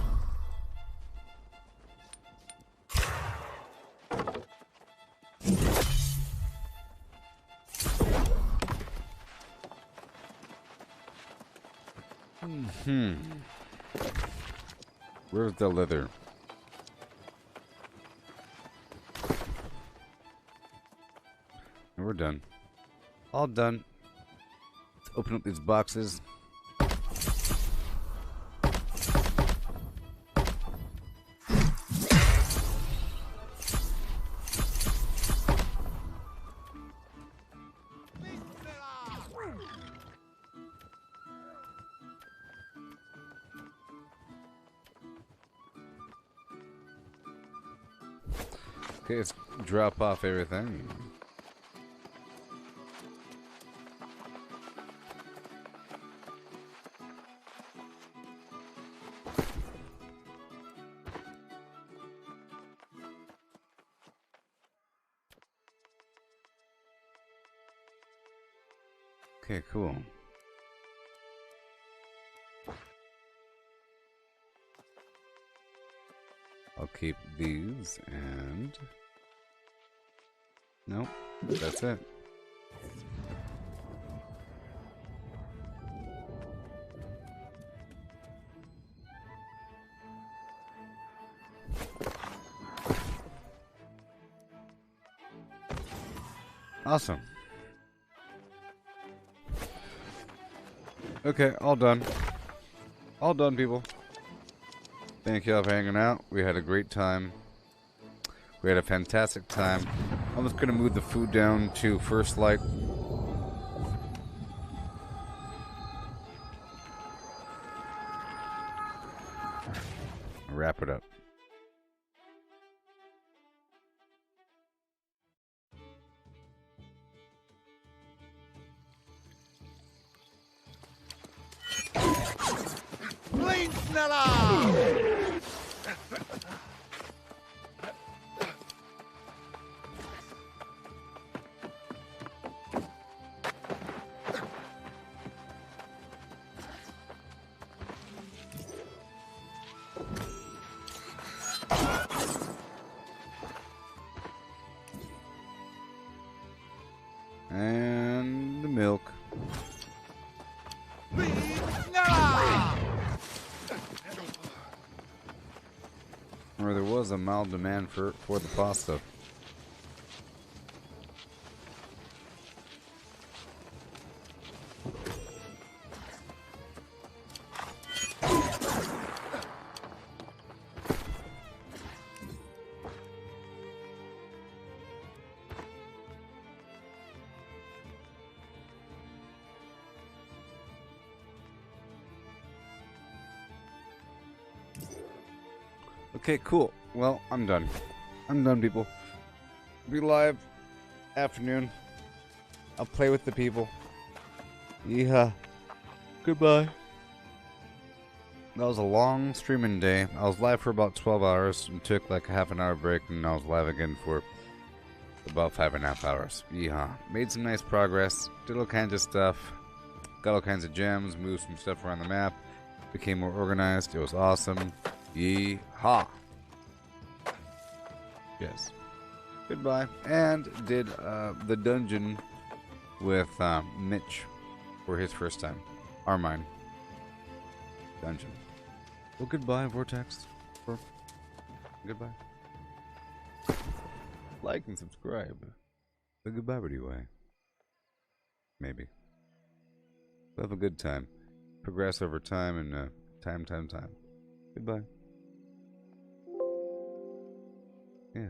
Where's the leather? And we're done. All done. Let's open up these boxes. Okay, let's drop off everything. Okay, cool. I'll keep these and... Nope, that's it. Awesome. Okay, all done. All done, people. Thank y'all for hanging out. We had a great time. We had a fantastic time. I'm just gonna move the food down to first light. Wrap it up. milk. Or there was a mild demand for the pasta. Okay, cool. Well, I'm done. I'm done, people. Be live afternoon. I'll play with the people. Yeah. Goodbye. That was a long streaming day. I was live for about 12 hours and took like a half an hour break, and I was live again for about 5.5 hours. Yeah. Made some nice progress. Did all kinds of stuff. Got all kinds of gems. Moved some stuff around the map. Became more organized. It was awesome. Yeehaw. Yes. Goodbye. And did the dungeon with Mitch for his first time. Armine. Dungeon. Well, goodbye, Vortex. Goodbye. Like and subscribe. The Gooboberti way. Maybe. We'll have a good time. Progress over time and time. Goodbye. Yeah.